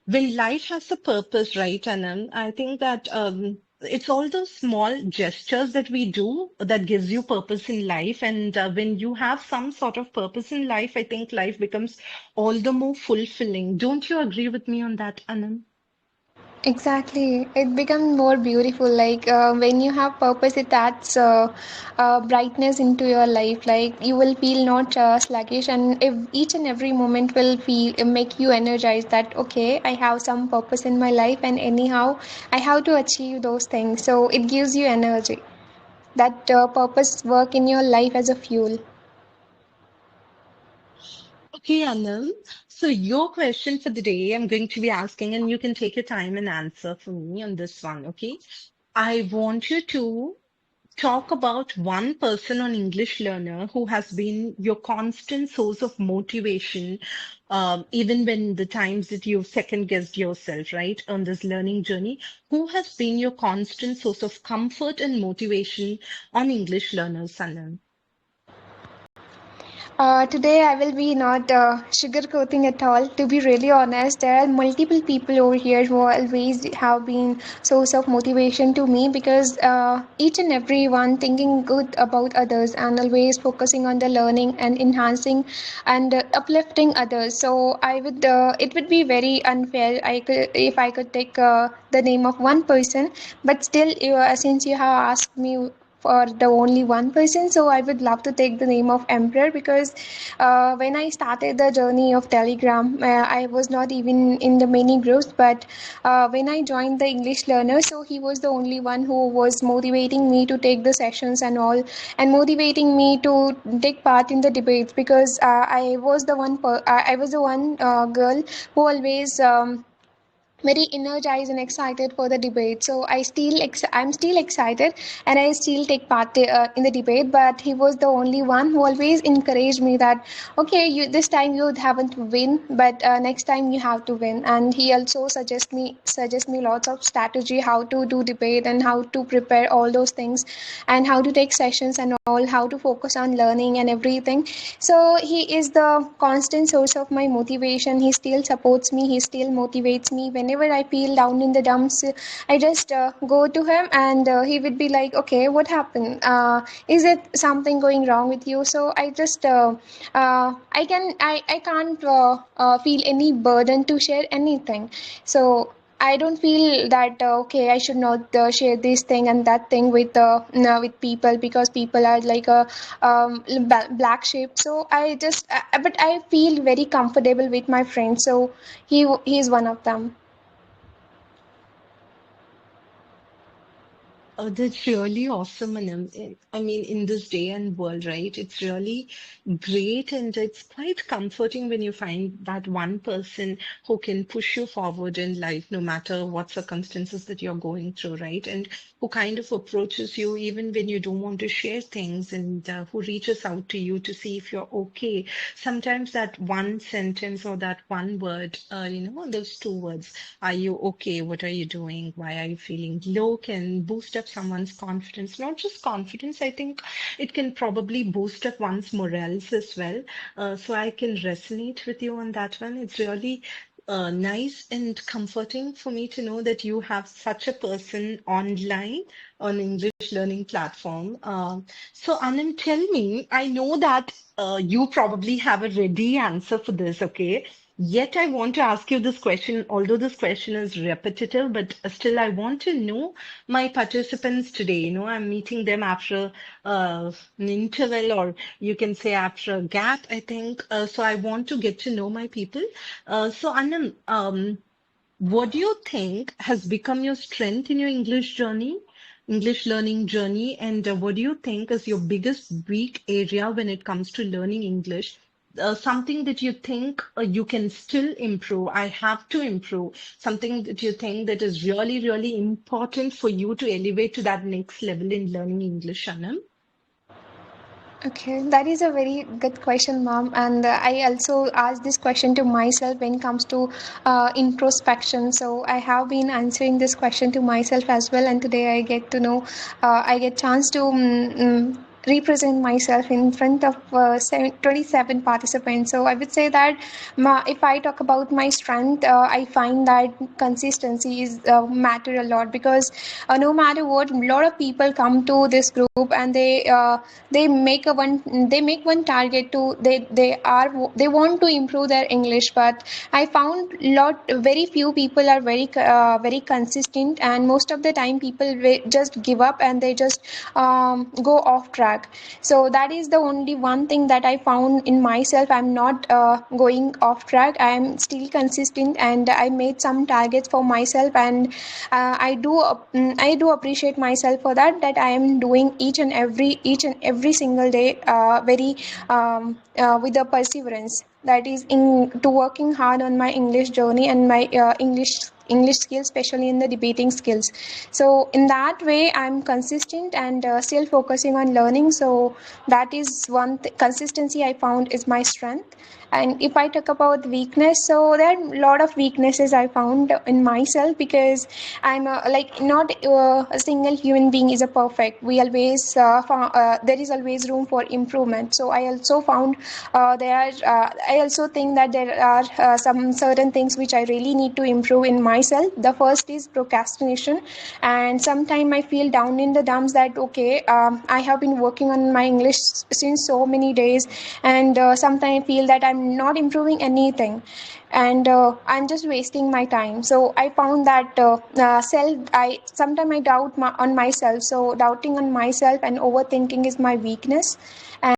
when life has a purpose, right, Anand, I think that it's all those small gestures that we do that gives you purpose in life. And when you have some sort of purpose in life, I think life becomes all the more fulfilling. Don't you agree with me on that, Anand? Exactly. It becomes more beautiful. Like when you have purpose, it adds brightness into your life. Like you will feel not sluggish, and if each and every moment will feel make you energized. That okay, I have some purpose in my life, and anyhow, I have to achieve those things. So it gives you energy. That purpose work in your life as a fuel. Okay, Anand. So your question for the day, I'm going to be asking, and you can take your time and answer for me on this one, okay? I want you to talk about one person on English Learner who has been your constant source of motivation, even when the times that you've second guessed yourself, right, on this learning journey. Who has been your constant source of comfort and motivation on English Learner, Sanam? Today I will be not sugarcoating at all. To be really honest, there are multiple people over here who always have been source of motivation to me because each and every one thinking good about others and always focusing on the learning and enhancing and uplifting others. So I would it would be very unfair I could if I could take the name of one person, but still since you have asked me for the only one person. So I would love to take the name of Emperor, because when I started the journey of Telegram, I was not even in the many groups. But when I joined the English learner, so he was the only one who was motivating me to take the sessions and all, and motivating me to take part in the debates, because I was the one girl who always very energized and excited for the debate. So I'm still excited, and I still take part in the debate. But he was the only one who always encouraged me that, okay, you this time you haven't win, but next time you have to win. And he also suggest me lots of strategy, how to do debate and how to prepare all those things, and how to take sessions and all, how to focus on learning and everything. So he is the constant source of my motivation. He still supports me, he still motivates me. Whenever I feel down in the dumps, I just go to him, and he would be like, okay, what happened, is it something going wrong with you? So I just I can't feel any burden to share anything. So I don't feel that okay, I should not share this thing and that thing with people, because people are like a black sheep. So but I feel very comfortable with my friends. So he is one of them. Oh, that's really awesome, Anam. I mean, in this day and world, right? It's really great, and it's quite comforting when you find that one person who can push you forward in life, no matter what circumstances that you're going through, right? And who kind of approaches you even when you don't want to share things, and who reaches out to you to see if you're okay. Sometimes that one sentence or that one word, those two words, are you okay? What are you doing? Why are you feeling low? Can boost up someone's confidence. Not just confidence, I think it can probably boost up one's morals as well. So I can resonate with you on that one. It's really nice and comforting for me to know that you have such a person online on English learning platform. So Anand, tell me, I know that you probably have a ready answer for this, okay? Yet I want to ask you this question, although this question is repetitive, but still I want to know my participants today. I'm meeting them after an interval, or you can say after a gap, I think. So I want to get to know my people. So Anand, what do you think has become your strength in your English journey, English learning journey, and what do you think is your biggest weak area when it comes to learning English? Something that you think you can still improve, I have to improve, something that you think that is really, really important for you to elevate to that next level in learning English, Anam? Okay, that is a very good question, ma'am. And I also ask this question to myself when it comes to introspection. So I have been answering this question to myself as well. And today I get to know, I get chance to represent myself in front of 27 participants. So I would say that if I talk about my strength, I find that consistency is matter a lot, because no matter what, a lot of people come to this group, and they make one target to they want to improve their English. But I found very few people are very consistent, and most of the time people just give up, and they just go off track. So that is the only one thing that I found in myself. I'm not going off track, I am still consistent, and I made some targets for myself. And I do appreciate myself for that I am doing each and every single day, very with the perseverance that is in to working hard on my English journey and my English skills, especially in the debating skills. So in that way, I'm consistent and still focusing on learning. So that is consistency I found is my strength. And if I talk about weakness, so there are a lot of weaknesses I found in myself, because I'm like not a single human being is a perfect. We always there is always room for improvement. So I also found I also think that there are some certain things which I really need to improve in myself. The first is procrastination, and sometimes I feel down in the dumps that okay, I have been working on my English since so many days, and sometimes I feel that I'm not improving anything. and I'm just wasting my time. So I found that I sometimes I doubt on myself. So doubting on myself and overthinking is my weakness.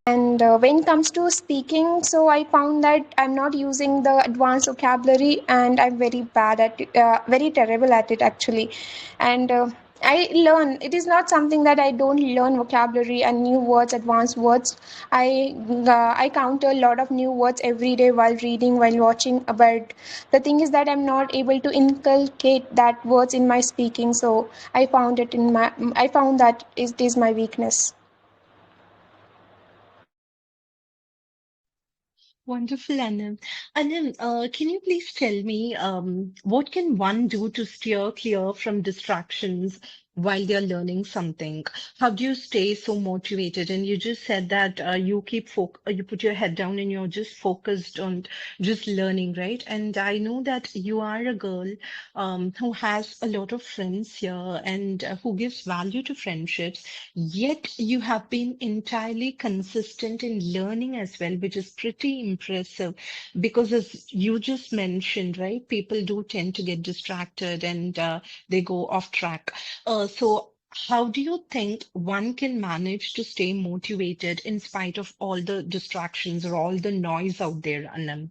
And when it comes to speaking, so I found that I'm not using the advanced vocabulary, and I'm very bad at it, very terrible at it actually. And I learn. It is not something that I don't learn vocabulary and new words, advanced words. I counter a lot of new words every day while reading, while watching. But the thing is that I'm not able to inculcate that words in my speaking. So I found that it is my weakness. Wonderful, Anand. Anand, can you please tell me what can one do to steer clear from distractions while they're learning something? How do you stay so motivated? And you just said that you put your head down and you're just focused on just learning, right? And I know that you are a girl who has a lot of friends here and who gives value to friendships. Yet you have been entirely consistent in learning as well, which is pretty impressive because, as you just mentioned, right, people do tend to get distracted and they go off track. So, how do you think one can manage to stay motivated in spite of all the distractions or all the noise out there, Anand?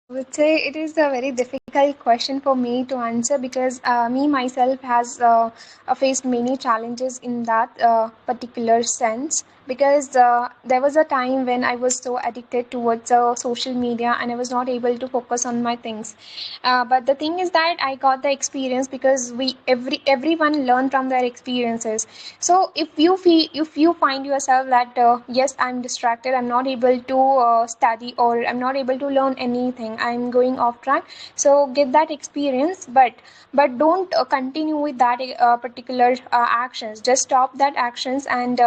I would say it is a very difficult question for me to answer because me myself has faced many challenges in that particular sense. Because there was a time when I was so addicted towards social media and I was not able to focus on my things. But the thing is that I got the experience because everyone learn from their experiences. So if you find yourself that yes, I'm distracted, I'm not able to study, or I'm not able to learn anything, I'm going off track. So get that experience, but don't continue with that particular actions. Just stop that actions and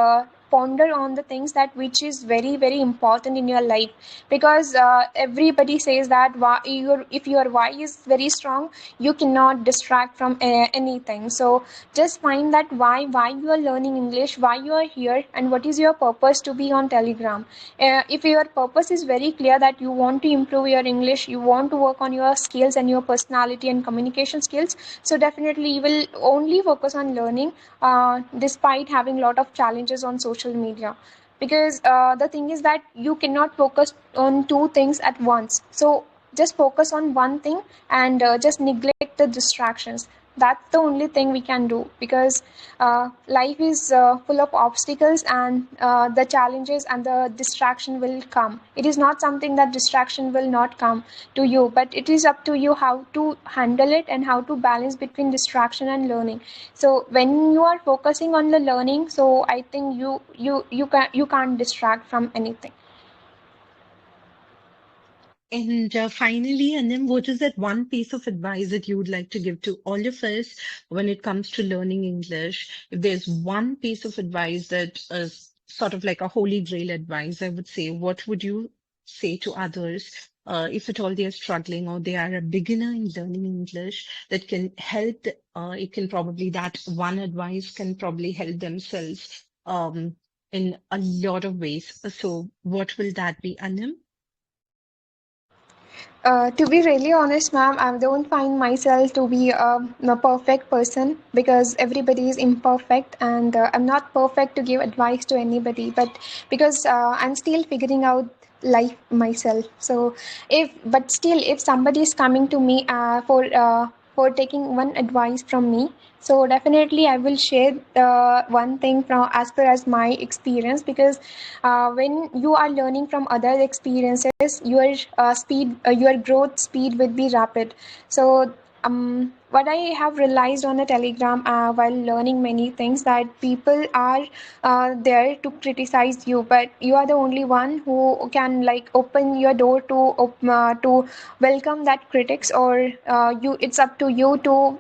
ponder on the things that which is very very important in your life. Because everybody says that if your why is very strong, you cannot distract from anything. So just find that why you are learning English, why you are here, and what is your purpose to be on Telegram. If your purpose is very clear that you want to improve your English, you want to work on your skills and your personality and communication skills, so definitely you will only focus on learning despite having a lot of challenges on social media. Because the thing is that you cannot focus on two things at once. So just focus on one thing and just neglect the distractions. That's the only thing we can do. Because life is full of obstacles, and the challenges and the distraction will come. It is not something that distraction will not come to you, but it is up to you how to handle it and how to balance between distraction and learning. So when you are focusing on the learning, so I think you can't distract from anything. And finally, Anand, what is that one piece of advice that you would like to give to all of us when it comes to learning English? If there's one piece of advice that is sort of like a holy grail advice, I would say, what would you say to others if at all they are struggling or they are a beginner in learning English that can help? It can probably, that one advice can probably help themselves in a lot of ways. So, what will that be, Anand? To be really honest, ma'am, I don't find myself to be a perfect person, because everybody is imperfect, and I'm not perfect to give advice to anybody. But because I'm still figuring out life myself. So but still, if somebody is coming to me for taking one advice from me, so definitely I will share one thing from as per as my experience. Because when you are learning from other experiences, your growth speed will be rapid. So what I have realized on a Telegram while learning many things, that people are there to criticize you, but you are the only one who can like open your door to welcome that critics, or you it's up to you to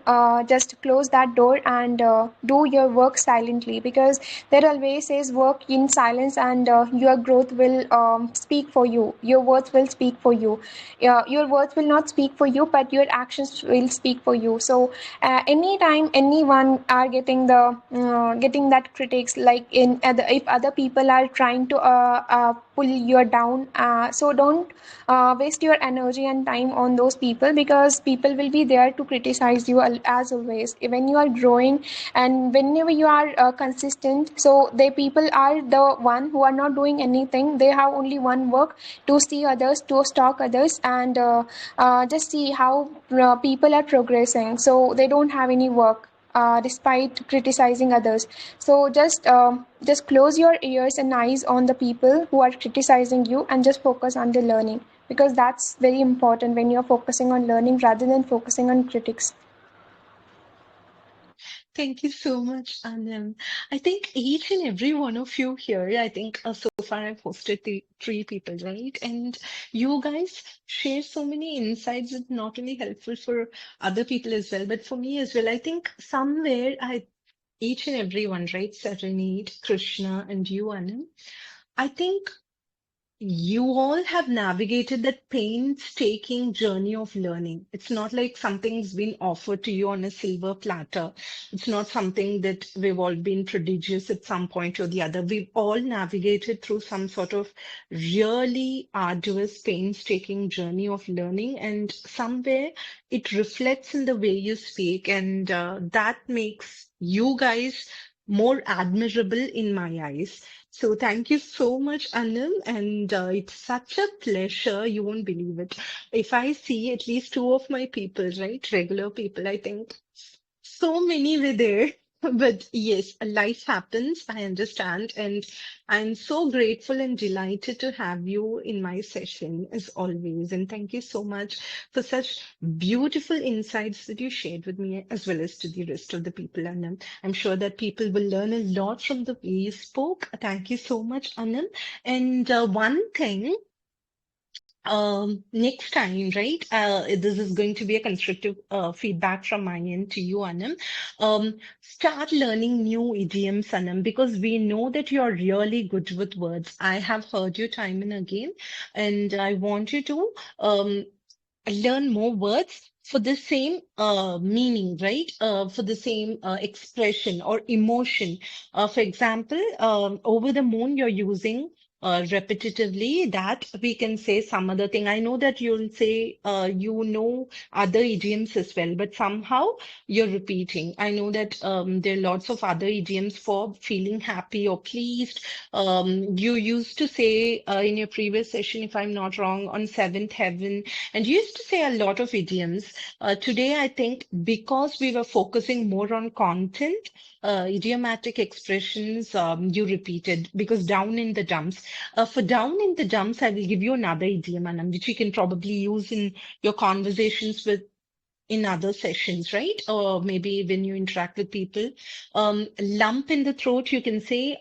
just close that door and do your work silently. Because there always says work in silence, and your growth will speak for you, your words will speak for you. Your words will not speak for you, but your actions will speak for you. So anytime anyone are getting that critics, like if other people are trying to pull you down, so don't waste your energy and time on those people, because people will be there to criticize you as always. When you are growing and whenever you are consistent, so the people are the one who are not doing anything. They have only one work: to see others, to stalk others, and just see how people are progressing. So they don't have any work despite criticizing others. So just close your ears and eyes on the people who are criticizing you, and just focus on the learning, because that's very important when you're focusing on learning rather than focusing on critics. Thank you so much, Anand. I think each and every one of you here, I think so far I've hosted the three people, right? And you guys share so many insights that not only helpful for other people as well, but for me as well. I think somewhere each and every one, right? Serenade, Krishna, and you, Anand. I think you all have navigated that painstaking journey of learning. It's not like something's been offered to you on a silver platter. It's not something that we've all been prodigious at some point or the other. We've all navigated through some sort of really arduous, painstaking journey of learning, and somewhere it reflects in the way you speak, and that makes you guys more admirable in my eyes. So thank you so much, Anil, and it's such a pleasure. You won't believe it. If I see at least two of my people, right, regular people, I think so many were there. But yes, life happens. I understand. And I'm so grateful and delighted to have you in my session as always. And thank you so much for such beautiful insights that you shared with me, as well as to the rest of the people. And I'm sure that people will learn a lot from the way you spoke. Thank you so much, Anil. And one thing, next time, right? This is going to be a constructive feedback from my end to you, Anam. Start learning new idioms, Anam, because we know that you're really good with words. I have heard you time and again, and I want you to learn more words for the same meaning, right? For the same expression or emotion. For example, over the moon, you're using repetitively, that we can say some other thing. I know that you'll say you know other idioms as well, but somehow you're repeating. I know that there are lots of other idioms for feeling happy or pleased. You used to say in your previous session, if I'm not wrong, on seventh heaven, and you used to say a lot of idioms. Today, I think because we were focusing more on content, idiomatic expressions you repeated, because down in the dumps. For down in the dumps, I will give you another idiom, Anam, which you can probably use in your conversations with in other sessions, right? Or maybe when you interact with people. Lump in the throat, you can say,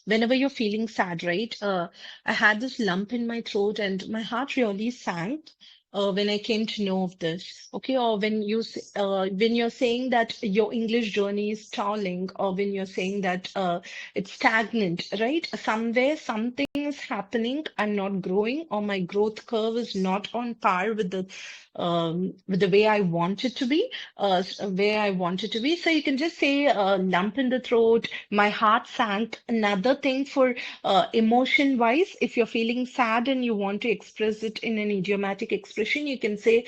whenever you're feeling sad, right? I had this lump in my throat and my heart really sank. When I came to know of this, okay, or when you're saying that your English journey is stalling, or when you're saying that it's stagnant, right? Somewhere something is happening. I'm not growing, or my growth curve is not on par with the way I want it to be, where I want it to be. So you can just say lump in the throat, my heart sank. Another thing for emotion wise, if you're feeling sad and you want to express it in an idiomatic expression, you can say,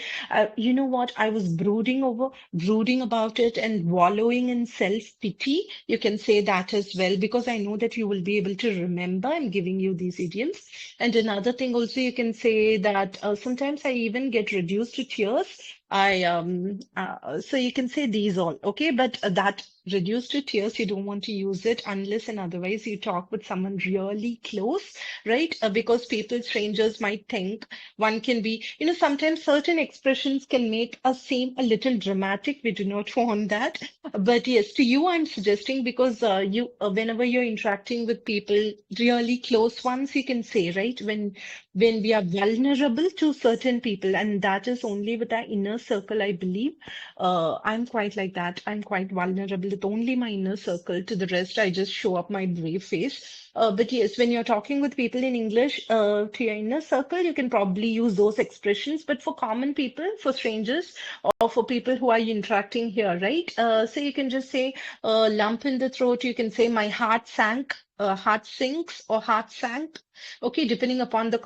you know what, I was brooding about it and wallowing in self-pity. You can say that as well, because I know that you will be able to remember. I'm giving you these idioms. And another thing also, you can say that sometimes I even get reduced to tears. So you can say these all, okay? But that reduced to tears, you don't want to use it unless and otherwise you talk with someone really close, right? Because people, strangers might think one can be, sometimes certain expressions can make us seem a little dramatic. We do not want that. But yes, to you, I'm suggesting, because whenever you're interacting with people, really close ones, you can say, right? When when we are vulnerable to certain people, and that is only with our inner circle, I believe. I'm quite like that. I'm quite vulnerable with only my inner circle. To the rest, I just show up my brave face. But yes, when you're talking with people in English, to your inner circle, you can probably use those expressions. But for common people, for strangers, or for people who are interacting here, right? So you can just say lump in the throat. You can say my heart sank, heart sinks, or heart sank. Okay, depending upon the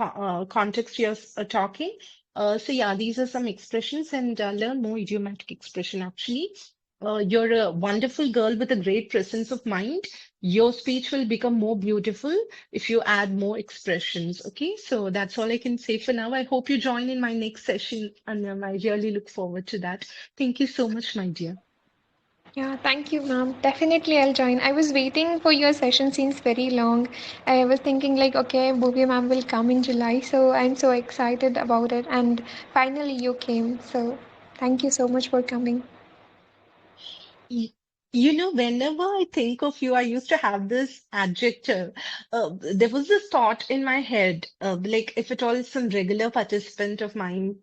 context you're talking. So yeah, these are some expressions, and learn more idiomatic expression actually. You're a wonderful girl with a great presence of mind. Your speech will become more beautiful if you add more expressions. Okay, so that's all I can say for now. I hope you join in my next session, and I really look forward to that. Thank you so much, my dear. Yeah, thank you, ma'am. Definitely, I'll join. I was waiting for your session since very long. I was thinking like, okay, Bhuvi ma'am will come in July, so I'm so excited about it. And finally, you came. So thank you so much for coming. Y- You know, whenever I think of you, I used to have this adjective. There was this thought in my head, like if at all some regular participant of mine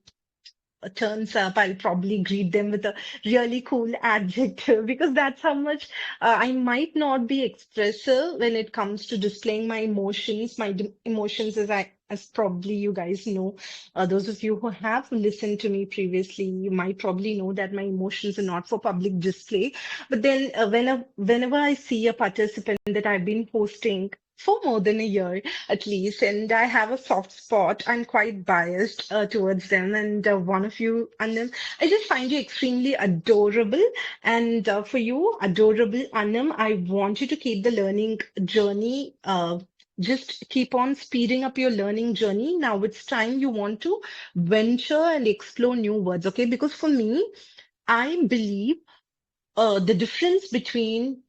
turns up, I'll probably greet them with a really cool adjective because that's how much I might not be expressive when it comes to displaying my emotions. My emotions, as probably you guys know, those of you who have listened to me previously, you might probably know that my emotions are not for public display. But then, whenever I see a participant that I've been hosting for more than a year, at least, and I have a soft spot. I'm quite biased towards them, and one of you, Anam, I just find you extremely adorable. And for you, adorable Anam, I want you to keep the learning journey. Just keep on speeding up your learning journey. Now it's time you want to venture and explore new words, okay? Because for me, I believe the difference between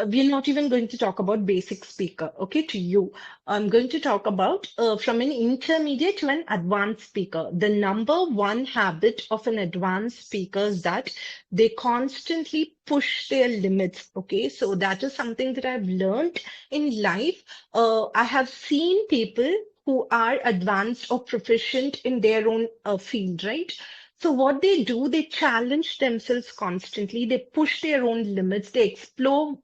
we're not even going to talk about basic speaker, okay, to you. I'm going to talk about from an intermediate to an advanced speaker. The number one habit of an advanced speaker is that they constantly push their limits, okay? So that is something that I've learned in life. I have seen people who are advanced or proficient in their own field, right? So what they do, they challenge themselves constantly. They push their own limits. They explore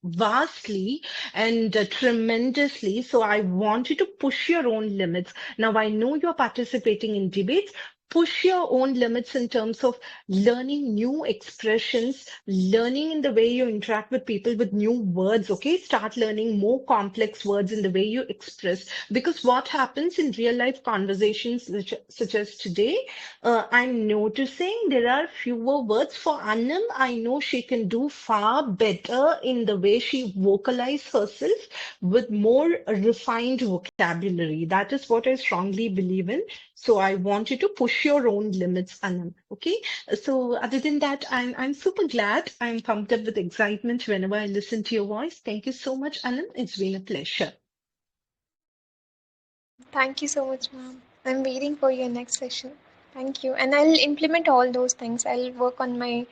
vastly and tremendously. So I want you to push your own limits. Now I know you're participating in debates. Push your own limits in terms of learning new expressions, learning in the way you interact with people with new words. Okay, start learning more complex words in the way you express. Because what happens in real life conversations, such as today, I'm noticing there are fewer words for Anam. I know she can do far better in the way she vocalizes herself with more refined vocabulary. That is what I strongly believe in. So I want you to push your own limits, Anam. Okay. So other than that, I'm super glad. I'm pumped up with excitement whenever I listen to your voice. Thank you so much, Anam. It's been a pleasure. Thank you so much, ma'am. I'm waiting for your next session. Thank you. And I'll implement all those things. I'll work on my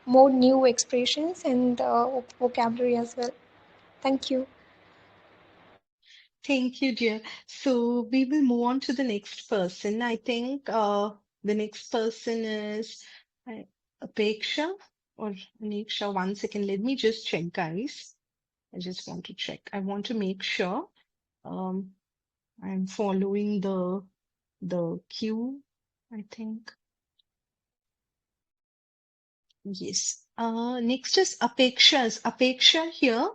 more new expressions and vocabulary as well. Thank you. Thank you, dear. So we will move on to the next person. I think the next person is uh, Apeksha or Aniksha. One second, let me just check, guys. I just want to check. I want to make sure um, I'm following the queue, I think. Yes. Next is Apeksha. Is Apeksha here?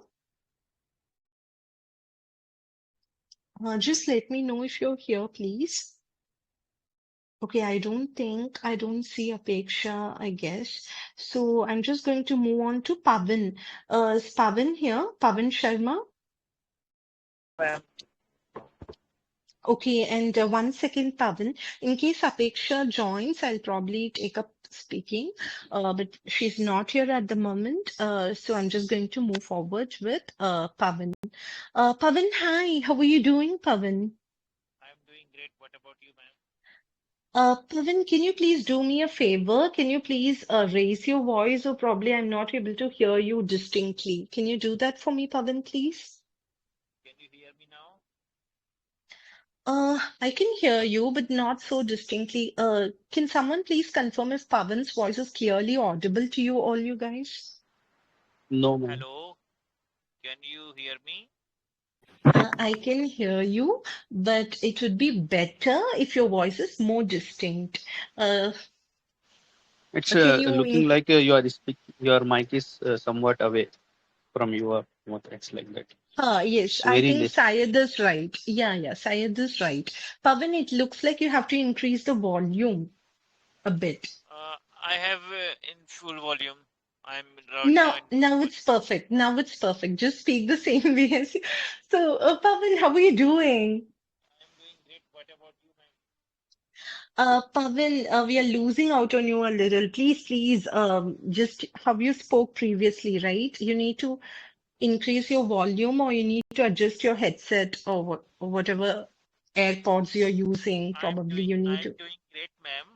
Just let me know if you're here, please. Okay, I don't see Apeksha, I guess. So I'm just going to move on to Pavan. Is Pavan here? Pavan Sharma? Okay, and one second, Pavan. In case Apeksha joins, I'll probably take up speaking, but she's not here at the moment. So I'm just going to move forward with Pavan. Pavan, hi. How are you doing, Pavan? I'm doing great. What about you, ma'am? Pavan, can you please do me a favor? Can you please raise your voice, or probably I'm not able to hear you distinctly. Can you do that for me, Pavan, please? Can you hear me now? I can hear you, but not so distinctly. Can someone please confirm if Pavan's voice is clearly audible to you, all you guys? No, ma'am. Hello, can you hear me? I can hear you, but it would be better if your voice is more distinct. Uh, It's can you looking like your mic is somewhat away from your mouth. It's like that. Yes, It's I very think less. Syed is right. Yeah, Syed is right. Pavan, it looks like you have to increase the volume a bit. I have in full volume. I'm right now Now, in full now volume. it's perfect. Now it's perfect. Just speak the same way as you. So, Pavan, how are you doing? I'm doing great. What about you, ma'am? Pavan, we are losing out on you a little. Please, just how you spoke previously, right? You need to increase your volume or you need to adjust your headset or whatever AirPods you're using. Probably you need I'm to. doing great, ma'am.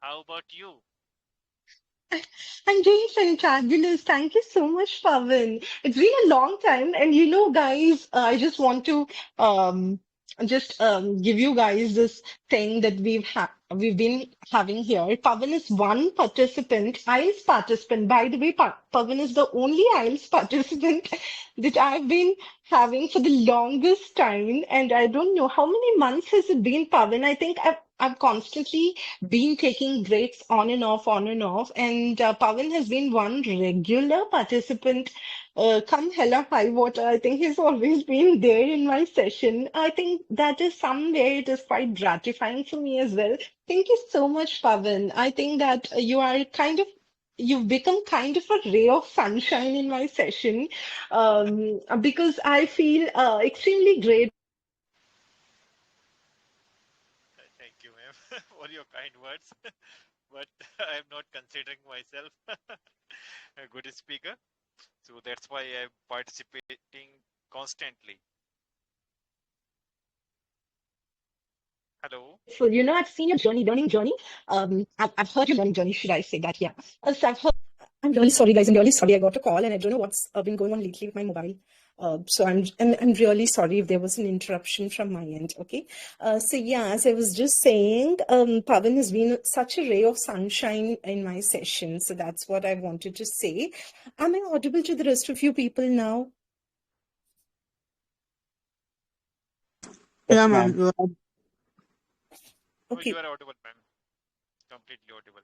How about you? I'm doing fantabulous. Thank you so much, Pavan. It's been a long time, and guys, I just want to um just give you guys this thing that we've been having here. Pavan is one participant, IELTS participant. By the way, Pavan is the only IELTS participant that I've been having for the longest time, and I don't know how many months has it been, Pavan. I think I've constantly been taking breaks on and off, on and off. And Pavan has been one regular participant. Come hell or high water, I think he's always been there in my session. I think that is somewhere it is quite gratifying for me as well. Thank you so much, Pavan. I think that you've become kind of a ray of sunshine in my session because I feel extremely great. Thank you, ma'am, for your kind words. But I'm not considering myself a good speaker, so that's why I'm participating constantly. Hello. So, I've seen your learning journey. I've heard your learning journey, should I say that? Yeah. So I've heard. I'm really sorry, guys. I'm really sorry. I got a call, and I don't know what's been going on lately with my mobile. So I'm really sorry if there was an interruption from my end. Okay. So yeah, as I was just saying, Pavan has been such a ray of sunshine in my session. So that's what I wanted to say. Am I audible to the rest of you people now? Yes, Yeah, ma'am. ma'am. You are Oh, you Okay. are audible, ma'am. Completely audible.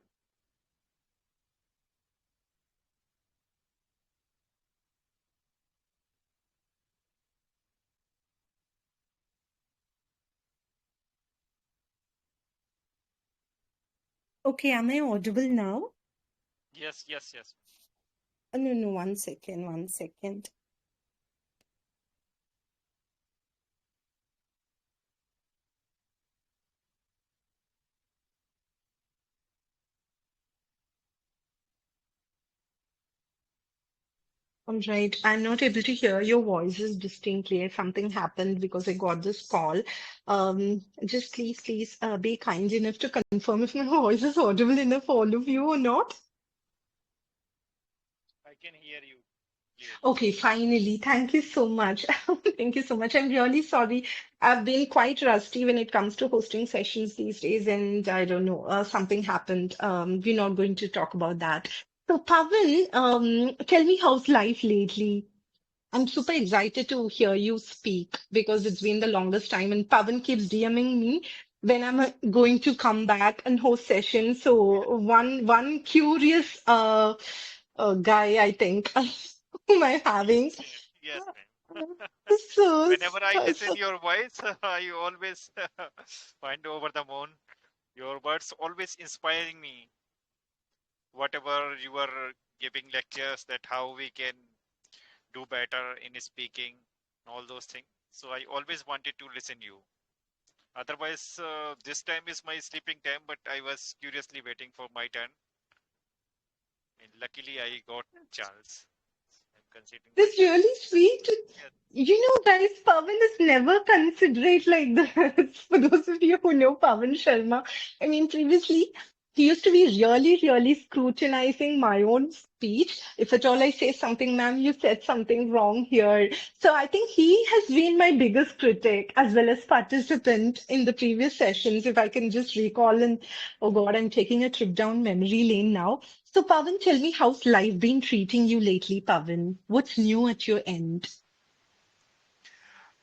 Okay. Am I audible now? Yes, yes, yes. No. 1 second. 1 second. All right. I'm not able to hear your voices distinctly. Something happened because I got this call. Just please, be kind enough to confirm if my voice is audible enough for all of you or not. I can hear you clearly. Okay, finally. Thank you so much. Thank you so much. I'm really sorry. I've been quite rusty when it comes to hosting sessions these days, and I don't know, something happened. We're not going to talk about that. So, Pavan, tell me how's life lately? I'm super excited to hear you speak because it's been the longest time, and Pavan keeps DMing me when I'm going to come back and host sessions. So one curious guy, I think, whom I'm having. Yes, ma'am. Yes, ma'am. So, Whenever I listen so your voice, I always find over the moon. Your words always inspiring me. Whatever you are giving lectures, that how we can do better in speaking, all those things. So I always wanted to listen you. Otherwise, this time is my sleeping time, but I was curiously waiting for my turn, and luckily I got chance. I'm considering that's myself. really sweet. Yes, Guys, Pavan is never considerate like this. For those of you who know Pavan Sharma, I mean, previously. He used to be really, really scrutinizing my own speech. If at all I say something, ma'am, you said something wrong here. So I think he has been my biggest critic as well as participant in the previous sessions. If I can just recall, and oh God, I'm taking a trip down memory lane now. So Pavan, tell me, how's life been treating you lately, Pavan? What's new at your end?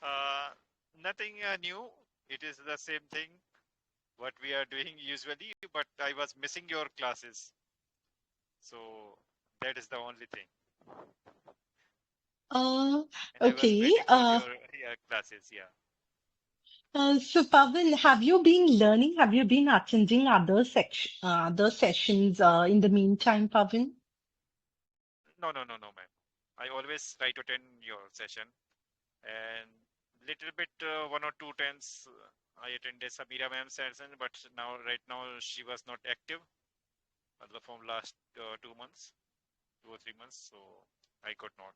Uh, Nothing new. It is the same thing what we are doing usually, but I was missing your classes. So that is the only thing. Uh, And I was okay. waiting for your classes. Yeah. So Pavan, have you been learning? Have you been attending other sessions in the meantime, Pavan? No, no, no, no, ma'am. I always try to attend your session, and little bit one or two times I attended Samira ma'am session, but right now she was not active from last 2 months, 2 or 3 months, so I could not.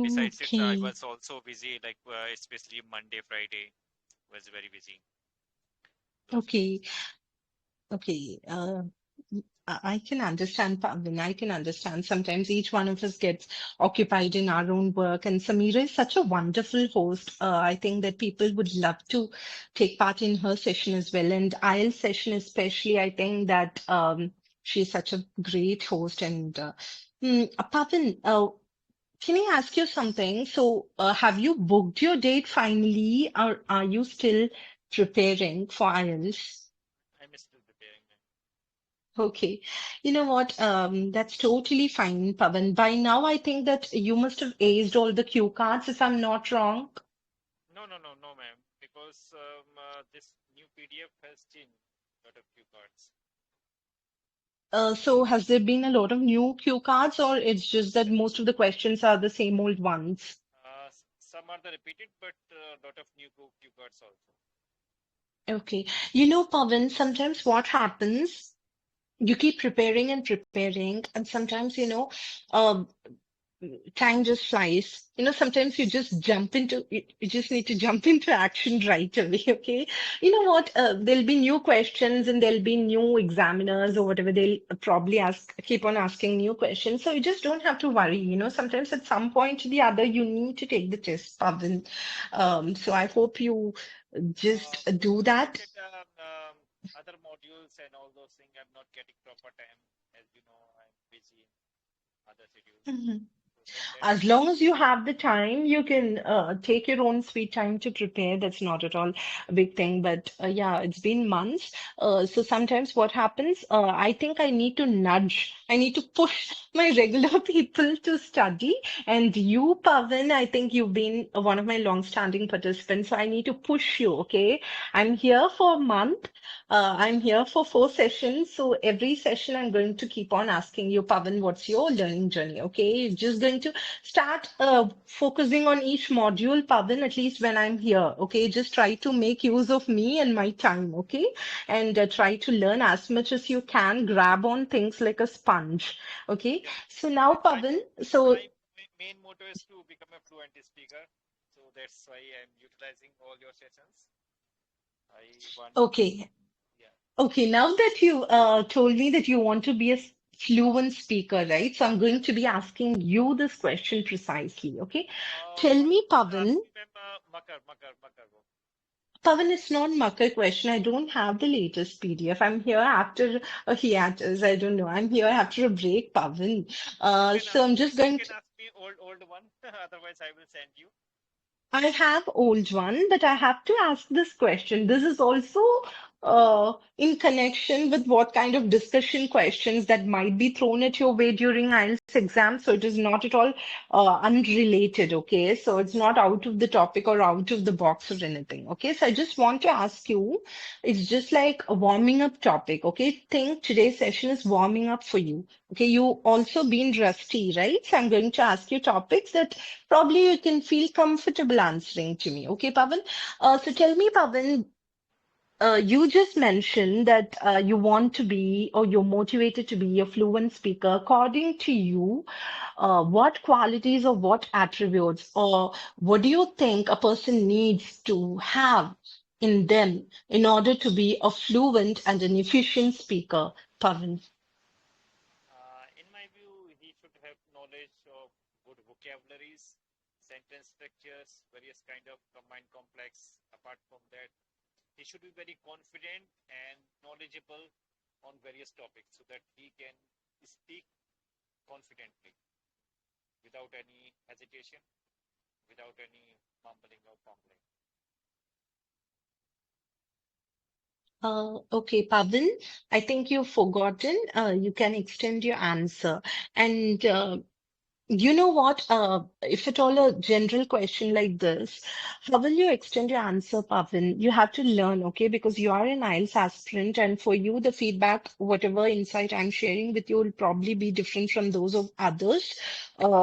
Besides it, I Okay, was also busy, like especially Monday, Friday was very busy those okay, days. okay. I can understand, Pavan. I can understand. Sometimes each one of us gets occupied in our own work, and Samira is such a wonderful host. I think that people would love to take part in her session as well, and IELTS session especially. I think that she's such a great host. And Pavan, can I ask you something? So, have you booked your date finally, or are you still preparing for IELTS? I'm still preparing, ma'am. Okay. You know what? That's totally fine, Pavan. By now, I think that you must have aced all the cue cards, if I'm not wrong. No, no, no, no, ma'am, because this new PDF has changed a lot of few cards. So, has there been a lot of new cue cards, or it's just that most of the questions are the same old ones? Some are the repeated, but a lot of new cue cards also. Okay. You know, Pavan, sometimes what happens, you keep preparing and preparing, and sometimes, uh, time just flies. Sometimes you just need to jump into action right away, okay? You know what? There'll be new questions and there'll be new examiners or whatever. They'll probably keep on asking new questions. So you just don't have to worry. Sometimes at some point or the other, you need to take the test, Pavan. So I hope you Uh, just do it's just that. that other modules and all those things I'm not getting proper time. As you know, I'm busy in other schedules. So that's the As reason. long as you have the time, you can take your own sweet time to prepare. That's not at all a big thing. But yeah, it's been months. So sometimes what happens, I think I need to nudge, I need to push my regular people to study. And you, Pavan, I think you've been one of my long-standing participants. So I need to push you, okay? I'm here for a month. I'm here for 4 sessions. So every session, I'm going to keep on asking you, Pavan, what's your learning journey? Okay, you're just going to start focusing on each module, Pavan, at least when I'm here. Okay, just try to make use of me and my time. Okay, and try to learn as much as you can. Grab on things like a sponge. Okay, Yeah, so now, that's my Pavan. So my main motto is to become a fluent speaker. So that's why I'm utilizing all your sessions. I want, okay, yeah. okay. Now that you told me that you want to be a fluent speaker, right? So I'm going to be asking you this question precisely. Okay, tell What me, you ask Pavan. me, ma'am? Makar. Pavan, it's not Makar question. I don't have the latest PDF. I'm here after a hiatus. I don't know. I'm here after a break, Pavan. So I'm just You going can to. ask me old one. Otherwise, I will send you. I have old one, but I have to ask this question. This is also in connection with what kind of discussion questions that might be thrown at your way during IELTS exam. So it is not at all unrelated. Okay, so it's not out of the topic or out of the box or anything. Okay, so I just want to ask you. It's just like a warming up topic. Okay, think today's session is warming up for you. Okay, you also been rusty, right? So I'm going to ask you topics that probably you can feel comfortable answering to me. Okay, Pavan? So tell me, Pavan, you just mentioned that you want to be or you're motivated to be a fluent speaker. According to you, what qualities or what attributes or what do you think a person needs to have? in them in order to be a fluent and an efficient speaker, Pavan? In my view, he should have knowledge of good vocabularies, sentence structures, various kind of combined complex. Apart from that, he should be very confident and knowledgeable on various topics so that he can speak confidently without any hesitation, without any mumbling or fumbling. Okay, Pavan, I think you've forgotten. You can extend your answer. And you know what? If at all a general question like this, how will you extend your answer, Pavan? You have to learn, okay? Because you are an IELTS aspirant, and for you, the feedback, whatever insight I'm sharing with you, will probably be different from those of others.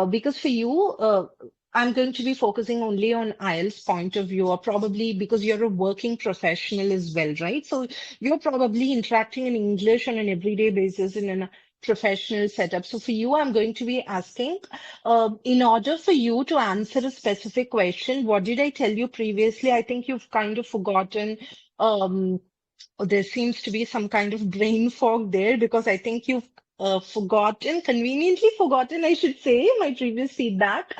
Because for you, I'm going to be focusing only on IELTS point of view, or probably because you're a working professional as well, right? So you're probably interacting in English on an everyday basis in a professional setup. So for you, I'm going to be asking, in order for you to answer a specific question, what did I tell you previously? I think you've kind of forgotten. Um, there seems to be some kind of brain fog there because I think you've forgotten, conveniently forgotten, I should say, my previous feedback.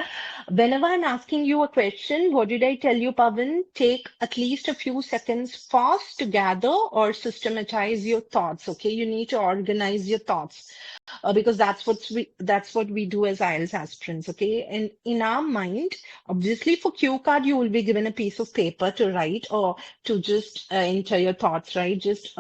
Whenever I'm asking you a question, what did I tell you, Pavan? Take at least a few seconds pause to gather or systematize your thoughts. Okay, you need to organize your thoughts because that's what we do as IELTS aspirants. Okay, and in our mind, obviously for Q card you will be given a piece of paper to write or to just enter your thoughts, right? Just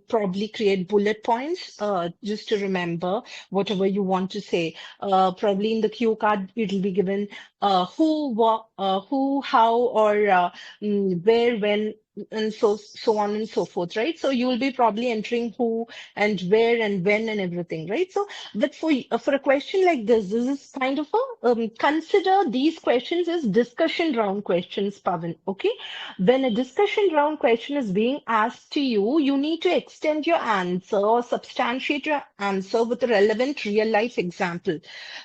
probably create bullet points just to remember whatever you want to say. Probably in the Q card it'll be given who, what, who, how, or where, when, and so on and so forth, right? So you will be probably entering who and where and when and everything, right? So, but for a question like this is kind of a consider these questions as discussion round questions, Pavan. Okay, when a discussion round question is being asked to you, you need to extend your answer or substantiate your answer with a relevant real life example.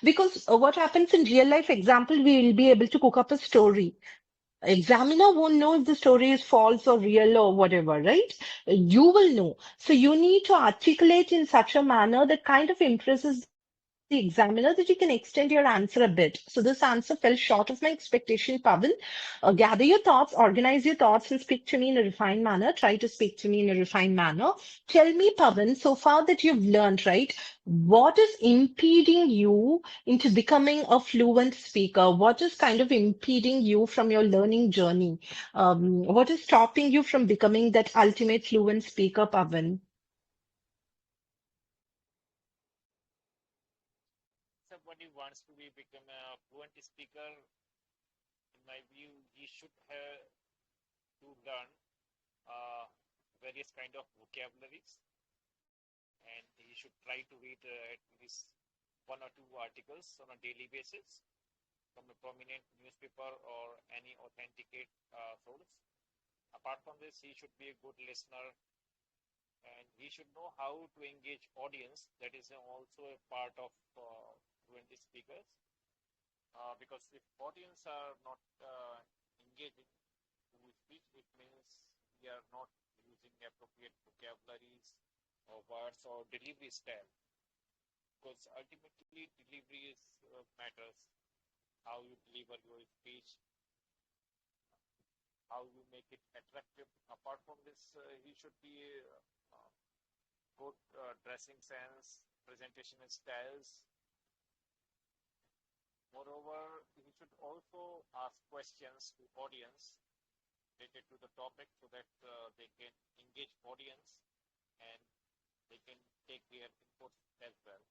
Because what happens in real life example, we will be able to cook up a story. Examiner won't know if the story is false or real or whatever, right? You will know. So you need to articulate in such a manner that kind of impresses the examiner that you can extend your answer a bit. So this answer fell short of my expectation, Pavan. Gather your thoughts, organize your thoughts, and speak to me in a refined manner. Try to speak to me in a refined manner. Tell me, Pavan, so far that you've learned, right? What is impeding you into becoming a fluent speaker? What is kind of impeding you from your learning journey? What is stopping you from becoming that ultimate fluent speaker, Pavan? Somebody wants to be become a fluent speaker. In my view, he should have to learn uh, various kind of vocabularies, and he should try to read at least one or two articles on a daily basis from a prominent newspaper or any authenticate source. Apart from this, he should be a good listener and he should know how to engage audience. That is also a part of fluent speakers. Because if audience are not engaging to speak, it means we are not using appropriate vocabularies or words or delivery style. Because ultimately, delivery is matters. How you deliver your speech, how you make it attractive. Apart from this, he should be good dressing sense, presentation styles. Moreover, he should also ask questions to audience related to the topic so that they can engage audience and they can take their inputs as well.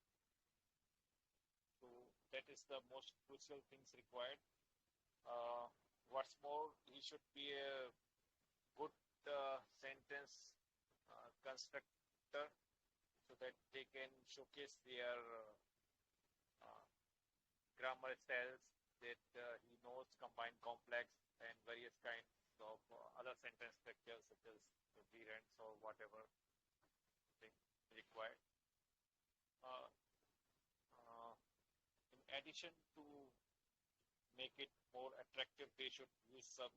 So that is the most crucial things required. What's more, he should be a good sentence constructor so that they can showcase their uh, grammar styles that he knows combined complex and various kinds of other sentence structures such as the gerunds or whatever thing required. Uh, uh, in addition to make it more attractive, they should use some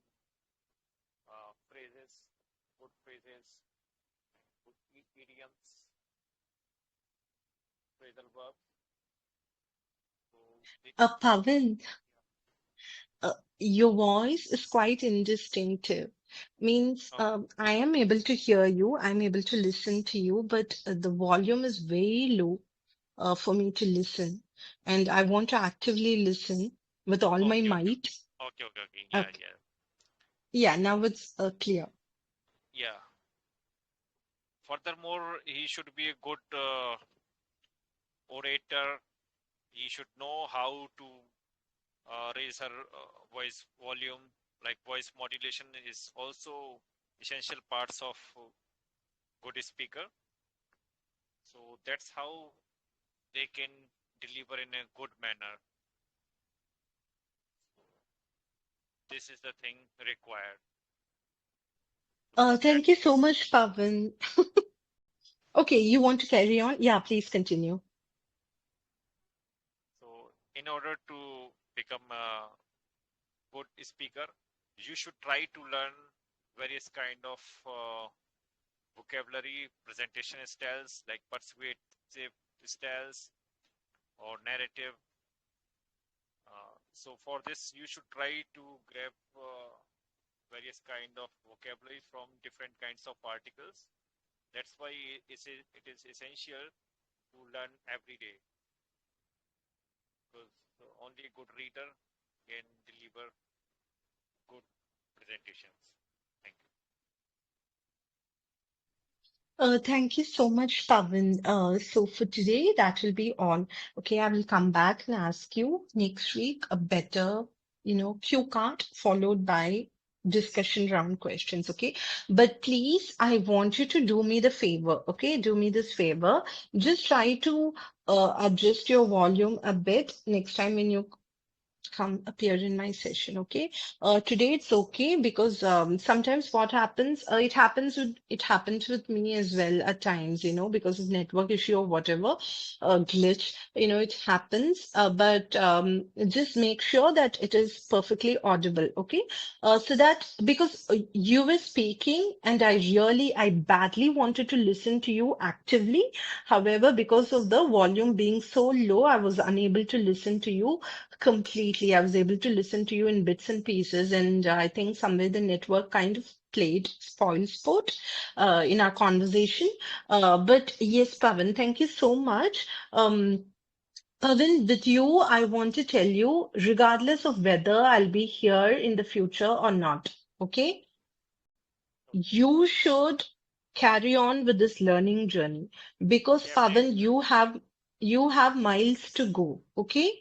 phrases, good phrases, good idioms, phrasal verbs. So which Pavan, your voice is quite indistinctive. Means okay, I am able to hear you, I'm able to listen to you, but the volume is very low for me to listen. And I want to actively listen with all my okay, okay, might. okay, okay, okay. Yeah, Okay. yeah, Yeah, now it's clear. yeah. Furthermore, he should be a good orator. He should know how to raise her voice volume. Like voice modulation is also essential parts of good speaker. So that's how they can deliver in a good manner. This is the thing required to perfect. Thank you so much, Pavan. Okay, you want to carry on? Yeah, please continue. So in order to become a good speaker, you should try to learn various kind of vocabulary, presentation styles like persuasive styles or narrative. So for this, you should try to grab various kind of vocabulary from different kinds of articles. That's why it is essential to learn every day because only a good reader can deliver good presentations. Thank you. Thank you so much, Pavan. So for today, that will be all. Okay, I will come back and ask you next week a better, cue card followed by discussion round questions. Okay, but please, I want you to do me the favor. Okay, do me this favor. Just try to adjust your volume a bit next time when you come appear in my session. Okay, today it's okay because sometimes what happens, it happens with me as well at times, because of network issue or whatever glitch, it happens, but just make sure that it is perfectly audible. Okay, so that because you were speaking and I badly wanted to listen to you actively. However, because of the volume being so low, I was unable to listen to you completely. I was able to listen to you in bits and pieces, and I think somewhere the network kind of played spoil sport in our conversation. But yes, Pavan, thank you so much. Pavan, with you, I want to tell you, regardless of whether I'll be here in the future or not, okay? You should carry on with this learning journey because Pavan, Definitely. you have miles to go. Okay,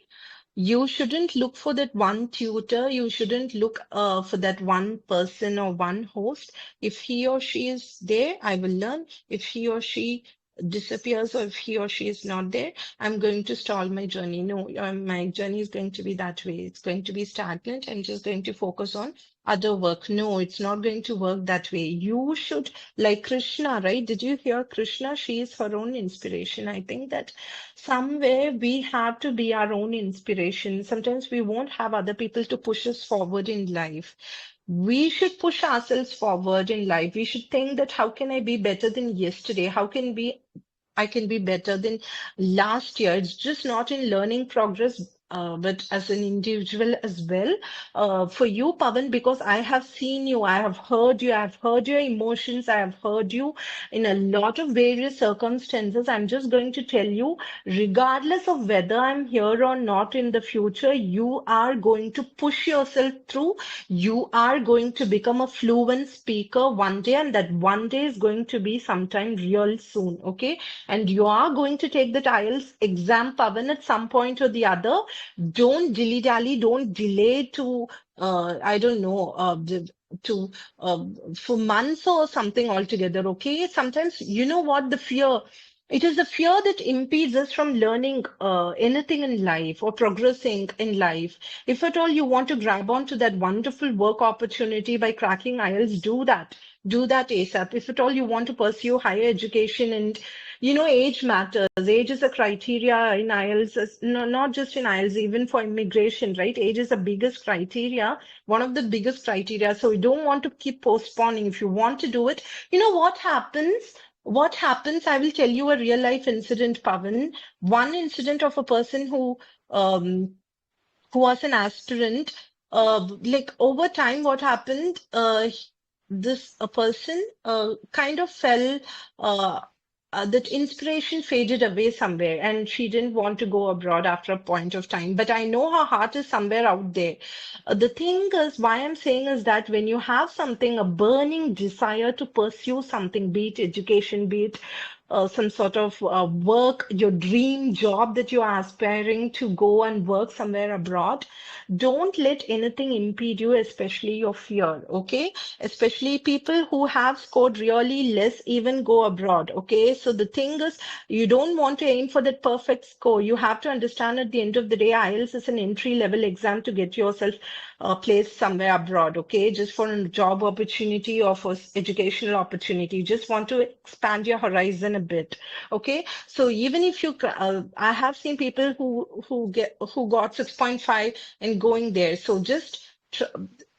you shouldn't look for that one tutor. You shouldn't look for that one person or one host. If he or she is there, I will learn. If he or she disappears or if he or she is not there, I'm going to stall my journey. No, my journey is going to be that way. It's going to be stagnant. I'm just going to focus on other work. No, it's not going to work that way. You should, like Krishna, right? Did you hear Krishna? She is her own inspiration. I think that somewhere we have to be our own inspiration. Sometimes we won't have other people to push us forward in life. We should push ourselves forward in life. We should think that how can I be better than yesterday? I can be better than last year. It's just not in learning progress, but as an individual as well. For you, Pavan, because I have seen you, I have heard you, I have heard your emotions, I have heard you in a lot of various circumstances. I'm just going to tell you, regardless of whether I'm here or not in the future, you are going to push yourself through. You are going to become a fluent speaker one day, and that one day is going to be sometime real soon. Okay, and you are going to take that IELTS exam, Pavan, at some point or the other. Don't dilly-dally, don't delay to, I don't know, to for months or something altogether, okay? Sometimes, you know what, the fear, it is the fear that impedes us from learning anything in life or progressing in life. If at all you want to grab onto that wonderful work opportunity by cracking IELTS, do that. Do that ASAP. If at all you want to pursue higher education and Age matters. Age is a criteria in IELTS, no, not just in IELTS, even for immigration, right? Age is the biggest criteria, one of the biggest criteria. So we don't want to keep postponing. If you want to do it, what happens? What happens? I will tell you a real life incident, Pavan. One incident of a person um, who was an aspirant. Like over time, what happened? This a person kind of fell. That inspiration faded away somewhere, and she didn't want to go abroad after a point of time. But I know her heart is somewhere out there. The thing is, why I'm saying is that when you have something, a burning desire to pursue something, be it education, be it some sort of work, your dream job that you are aspiring to go and work somewhere abroad, don't let anything impede you, especially your fear, okay? Especially people who have scored really less even go abroad, okay? So the thing is, you don't want to aim for that perfect score. You have to understand at the end of the day, IELTS is an entry level exam to get yourself placed somewhere abroad, okay? Just for a job opportunity or for educational opportunity. You just want to expand your horizon a bit, okay? So even if I have seen people who got 6.5 and going there. So just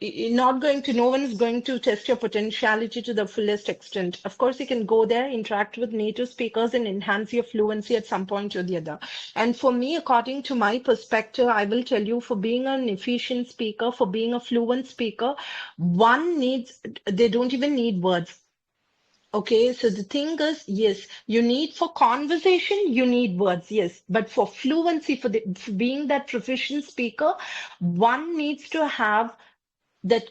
not going to, no one is going to test your potentiality to the fullest extent. Of course, you can go there, interact with native speakers, and enhance your fluency at some point or the other. And for me, according to my perspective, I will tell you, for being an efficient speaker, for being a fluent speaker, they don't even need words. Okay, so the thing is, yes, you need for conversation, you need words, yes. But for fluency, for being that proficient speaker, one needs to have that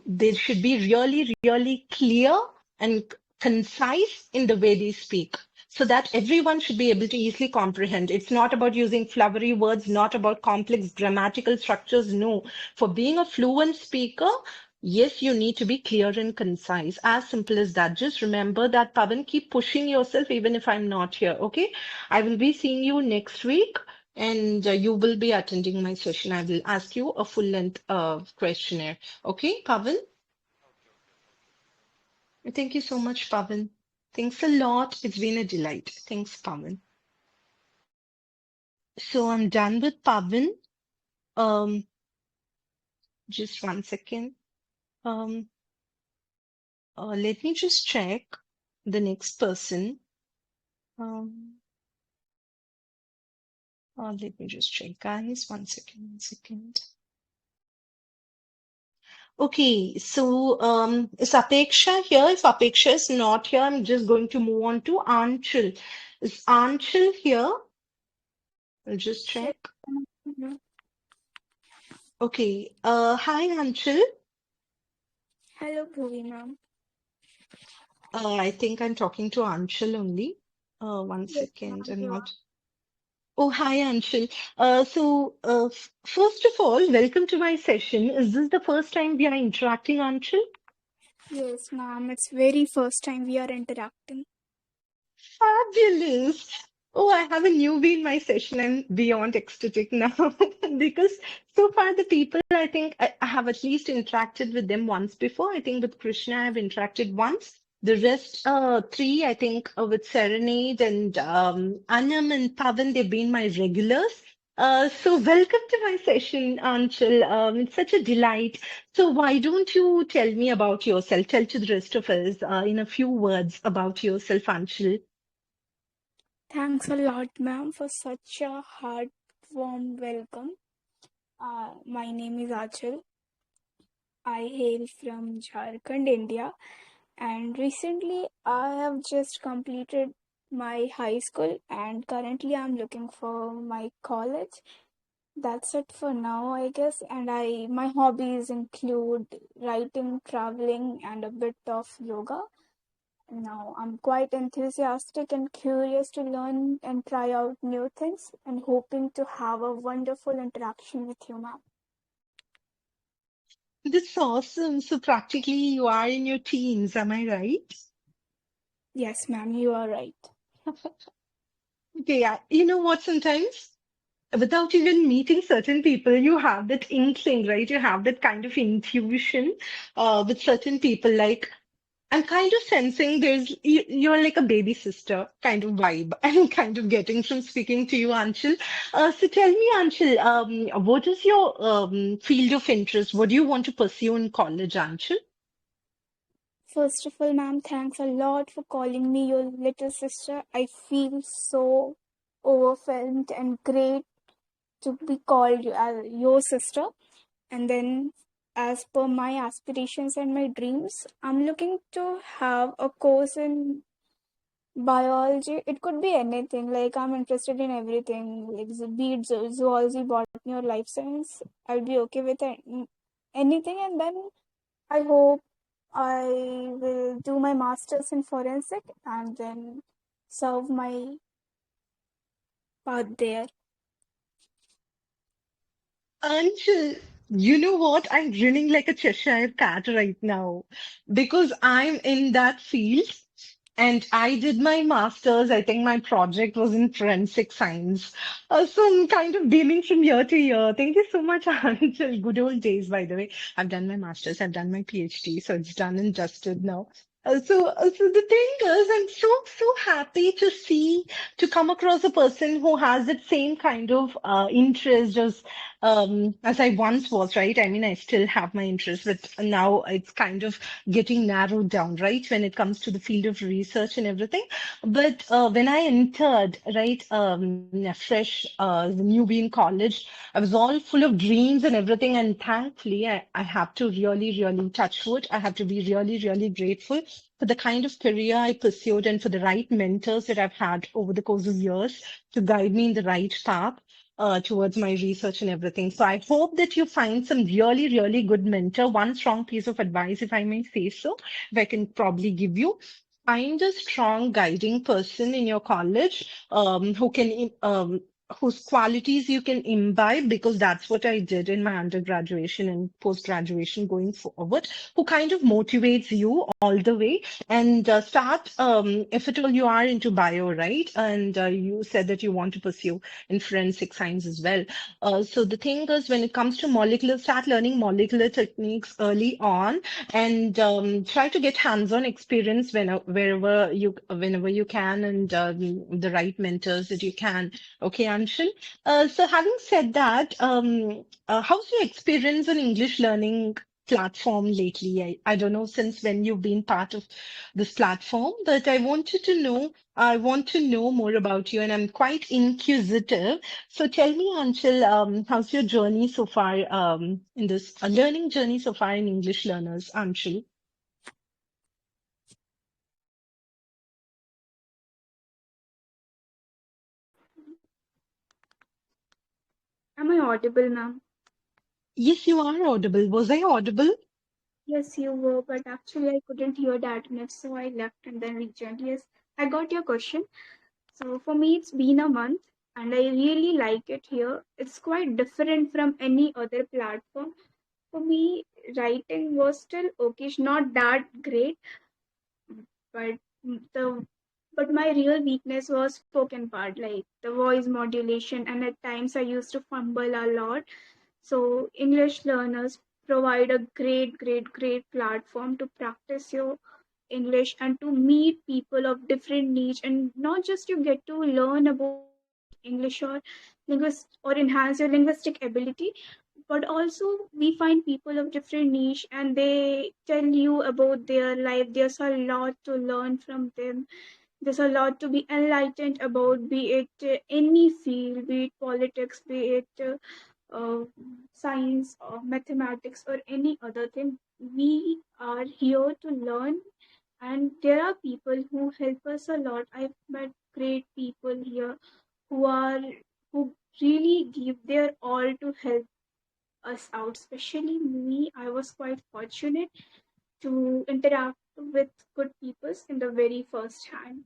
they should be really, really clear and concise in the way they speak, so that everyone should be able to easily comprehend. It's not about using flowery words, not about complex grammatical structures. No, for being a fluent speaker, yes, you need to be clear and concise. As simple as that. Just remember that, Pavan. Keep pushing yourself, even if I'm not here. Okay, I will be seeing you next week. And you will be attending my session. I will ask you a full-length questionnaire. Okay, Pavan? Thank you so much, Pavan. Thanks a lot. It's been a delight. Thanks, Pavan. So I'm done with Pavan. Um, just one second. Um, let me just check the next person. Um, let me just check, guys. One second, one second. Okay, so is Apeksha here? If Apeksha is not here, I'm just going to move on to Anshul. Is Anshul here? I'll just check. Okay. Hi, Anshul. Hello, Bhuvi Ma'am. I think I'm talking to Anshul only. One Yes, second. ma'am, I'm you not. are. Oh, hi, Anshul. First of all, welcome to my session. Is this the first time we are interacting, Anshul? Yes, ma'am. It's very first time we are interacting. Fabulous. Oh, I have a newbie in my session. I'm beyond ecstatic now because so far the people, I think I have at least interacted with them once before. I think with Krishna, I've interacted once. The rest, three, I think with Serenade and Anam and Pavan, they've been my regulars. So welcome to my session, Anshul. It's such a delight. So why don't you tell me about yourself? Tell to the rest of us in a few words about yourself, Anshul. Thanks a lot, ma'am, for such a heart warm welcome. My name is Achal. I hail from Jharkhand, India, and recently I have just completed my high school and currently I'm looking for my college. That's it for now, I guess. And my hobbies include writing, traveling, and a bit of yoga. Now, I'm quite enthusiastic and curious to learn and try out new things and hoping to have a wonderful interaction with you, ma'am. That's awesome. So practically you are in your teens, am I right? Yes, ma'am, you are right. Okay, yeah. You know what, sometimes without even meeting certain people, you have that inkling, right? You have that kind of intuition with certain people. Like I'm kind of sensing you're like a baby sister kind of vibe. I'm kind of getting from speaking to you, Anshul. So tell me, Anshul, what is your field of interest? What do you want to pursue in college, Anshul? First of all, ma'am, thanks a lot for calling me your little sister. I feel so overwhelmed and great to be called your sister. And then, as per my aspirations and my dreams, I'm looking to have a course in biology. It could be anything. Like, I'm interested in everything, like be it zoology, botany, or life science. I'll be okay with anything. And then I hope I will do my master's in forensic and then serve my path there. Anshul, you know what? I'm grinning like a Cheshire cat right now because I'm in that field and I did my master's. I think my project was in forensic science. So I'm kind of beaming from year to year. Thank you so much, Anshul. Good old days, by the way. I've done my master's, I've done my PhD, so it's done and dusted now. So the thing is, I'm so happy to come across a person who has that same kind of interest as I once was, right? I mean, I still have my interest, but now it's kind of getting narrowed down, right? When it comes to the field of research and everything. But when I entered, right, fresh, as a newbie in college, I was all full of dreams and everything. And thankfully, I have to really touch wood. I have to be really grateful for the kind of career I pursued and for the right mentors that I've had over the course of years to guide me in the right path towards my research and everything. So I hope that you find some really good mentor. One strong piece of advice, if I may say so, if I can probably give you. Find a strong guiding person in your college who can whose qualities you can imbibe, because that's what I did in my undergraduation and post graduation going forward, who kind of motivates you all the way and start if at all you are into bio, right? And you said that you want to pursue in forensic science as well. So the thing is, when it comes to molecular, start learning molecular techniques early on, and try to get hands-on experience whenever you can, and the right mentors that you can. Okay, Anshul. So having said that, how's your experience on English learning platform lately? I don't know since when you've been part of this platform, but I want to know more about you, and I'm quite inquisitive. So tell me, Anshul, how's your journey so far in this learning journey so far in English learners, Anshul? Am I audible, ma'am? Yes, you are audible. Was I audible? Yes, you were, but actually I couldn't hear that much, so I left and then rejoined. Yes, I got your question. So for me, it's been a month and I really like it here. It's quite different from any other platform. For me, writing was still okay, not that great, but the but my real weakness was spoken part, like the voice modulation, and at times I used to fumble a lot. So English learners provide a great platform to practice your English and to meet people of different niche, and not just you get to learn about English or enhance your linguistic ability, but also we find people of different niche and they tell you about their life. There's a lot to learn from them. There's a lot to be enlightened about, be it any field, be it politics, be it science or mathematics or any other thing. We are here to learn, and there are people who help us a lot. I've met great people here who are who really give their all to help us out. Especially me, I was quite fortunate to interact with good people in the very first hand.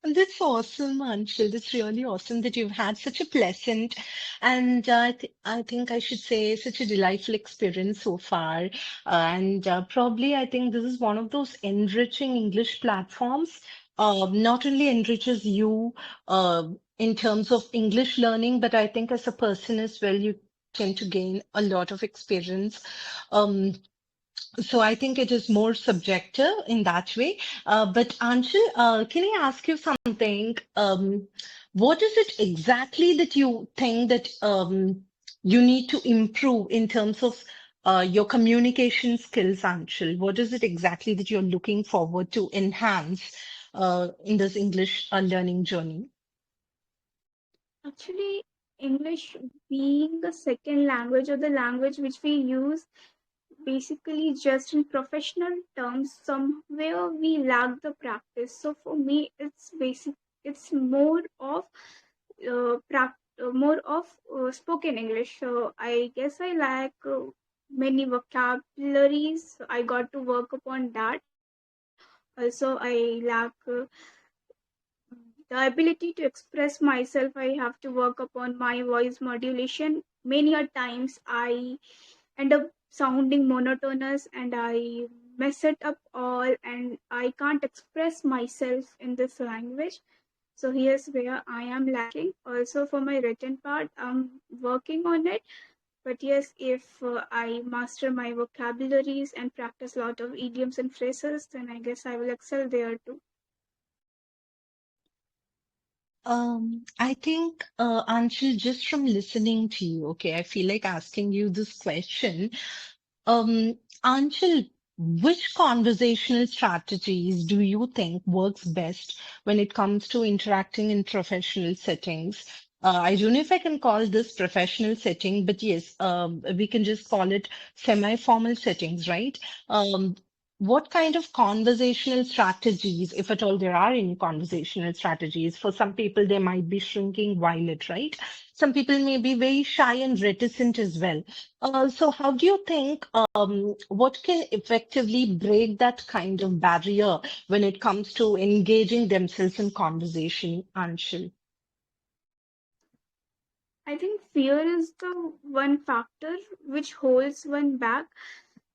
And that's awesome, Anshul. That's really awesome that you've had such a pleasant and I think I should say such a delightful experience so far. And probably I think this is one of those enriching English platforms. Not only enriches you in terms of English learning, but I think as a person as well, you tend to gain a lot of experience. Um, So I think it is more subjective in that way. But Anshul, can I ask you something? What is it exactly that you think that you need to improve in terms of your communication skills, Anshul? What is it exactly that you're looking forward to enhance in this English learning journey? Actually, English being the second language or the language which we use basically just in professional terms, somewhere we lack the practice. So for me, it's more of more of spoken English. So I guess I lack many vocabularies. I got to work upon that. Also, I lack the ability to express myself. I have to work upon my voice modulation. Many a times I end up sounding monotonous and I mess it up all and I can't express myself in this language. So here's where I am lacking. Also for my written part, I'm working on it. But yes, if I master my vocabularies and practice a lot of idioms and phrases, then I guess I will excel there too. I think, Anshul, just from listening to you, okay, I feel like asking you this question. Anshul, which conversational strategies do you think works best when it comes to interacting in professional settings? I don't know if I can call this professional setting, but yes, we can just call it semi-formal settings, right? What kind of conversational strategies, if at all there are any conversational strategies? For some people, they might be shrinking violet, right? Some people may be very shy and reticent as well. So how do you think what can effectively break that kind of barrier when it comes to engaging themselves in conversation, Anshul? I think fear is the one factor which holds one back.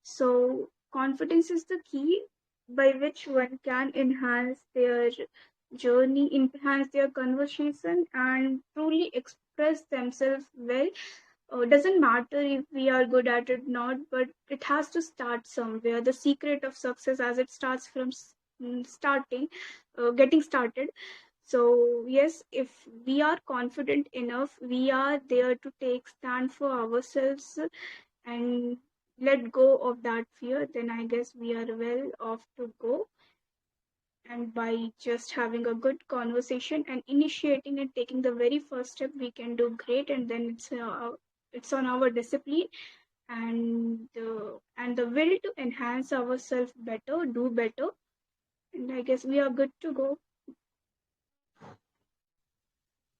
So, confidence is the key by which one can enhance their journey, enhance their conversation, and truly express themselves well. Doesn't matter if we are good at it or not, but it has to start somewhere. The secret of success, as it starts from starting, getting started. So yes, if we are confident enough, we are there to take stand for ourselves and let go of that fear, then I guess we are well off to go. And by just having a good conversation and initiating and taking the very first step, we can do great. And then it's on our discipline and the will to enhance ourselves better, do better. And I guess we are good to go.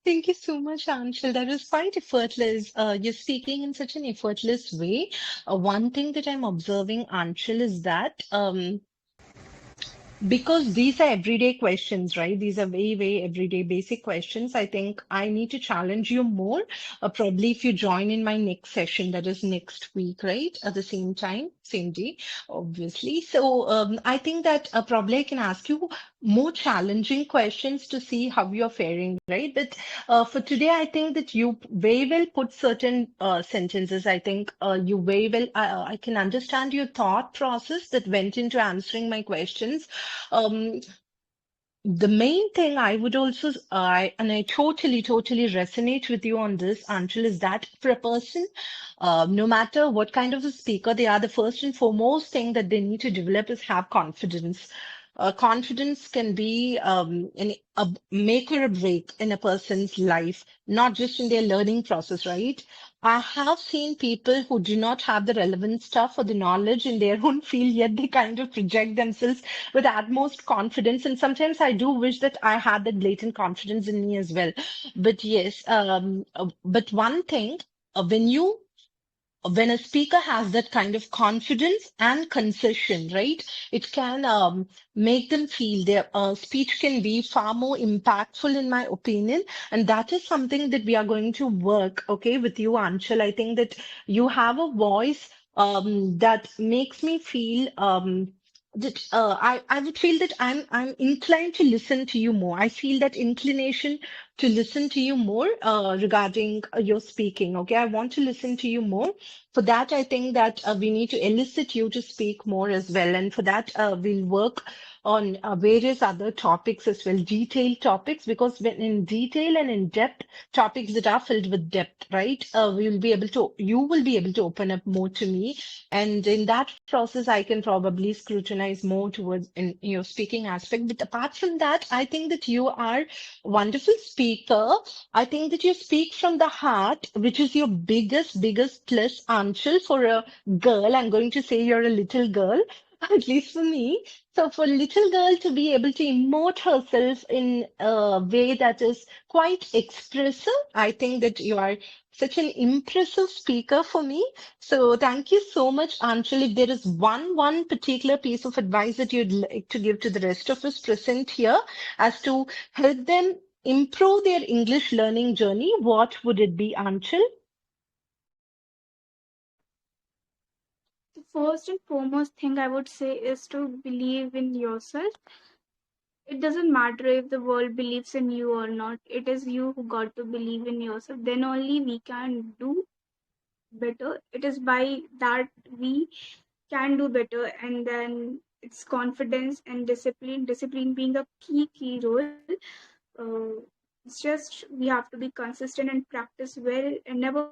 Thank you so much, Anshul. That was quite effortless. You're speaking in such an effortless way. One thing that I'm observing, Anshul, is that because these are everyday questions, right? These are very, very everyday basic questions. I think I need to challenge you more. Probably if you join in my next session, that is next week, right? At the same time, same day, obviously. So I think that probably I can ask you more challenging questions to see how you're faring, right? But for today, I think that you very well put certain sentences. I think you very well, I can understand your thought process that went into answering my questions. Um, the main thing I would also, and I totally, totally resonate with you on this, Anshul, is that for a person, no matter what kind of a speaker they are, the first and foremost thing that they need to develop is have confidence. Confidence can be a make or a break in a person's life, not just in their learning process, right? I have seen people who do not have the relevant stuff or the knowledge in their own field, yet they kind of project themselves with utmost confidence. And sometimes I do wish that I had that blatant confidence in me as well. But yes, but one thing, when you when a speaker has that kind of confidence and concession, right, it can make them feel their speech can be far more impactful, in my opinion. And that is something that we are going to work, okay, with you, Anshul. I think that you have a voice that makes me feel that I would feel that I'm inclined to listen to you more. I feel that inclination to listen to you more regarding your speaking. Okay, I want to listen to you more. For that, I think that we need to elicit you to speak more as well, and for that, we'll work on various other topics as well, detailed topics, because when in detail and in depth topics that are filled with depth, right? You will be able to open up more to me, and in that process, I can probably scrutinize more towards in your speaking aspect. But apart from that, I think that you are a wonderful speaker. I think that you speak from the heart, which is your biggest plus, Anshul, for a girl. I'm going to say you're a little girl, at least for me. So for a little girl to be able to emote herself in a way that is quite expressive, I think that you are such an impressive speaker for me. So thank you so much, Anshul. If there is one particular piece of advice that you'd like to give to the rest of us present here as to help them improve their English learning journey, what would it be, Anshul? The first and foremost thing I would say is to believe in yourself. It doesn't matter if the world believes in you or not. It is you who got to believe in yourself. Then only we can do better. It is by that we can do better, and then it's confidence and discipline. Discipline being a key role. Uh, it's just we have to be consistent and practice well and never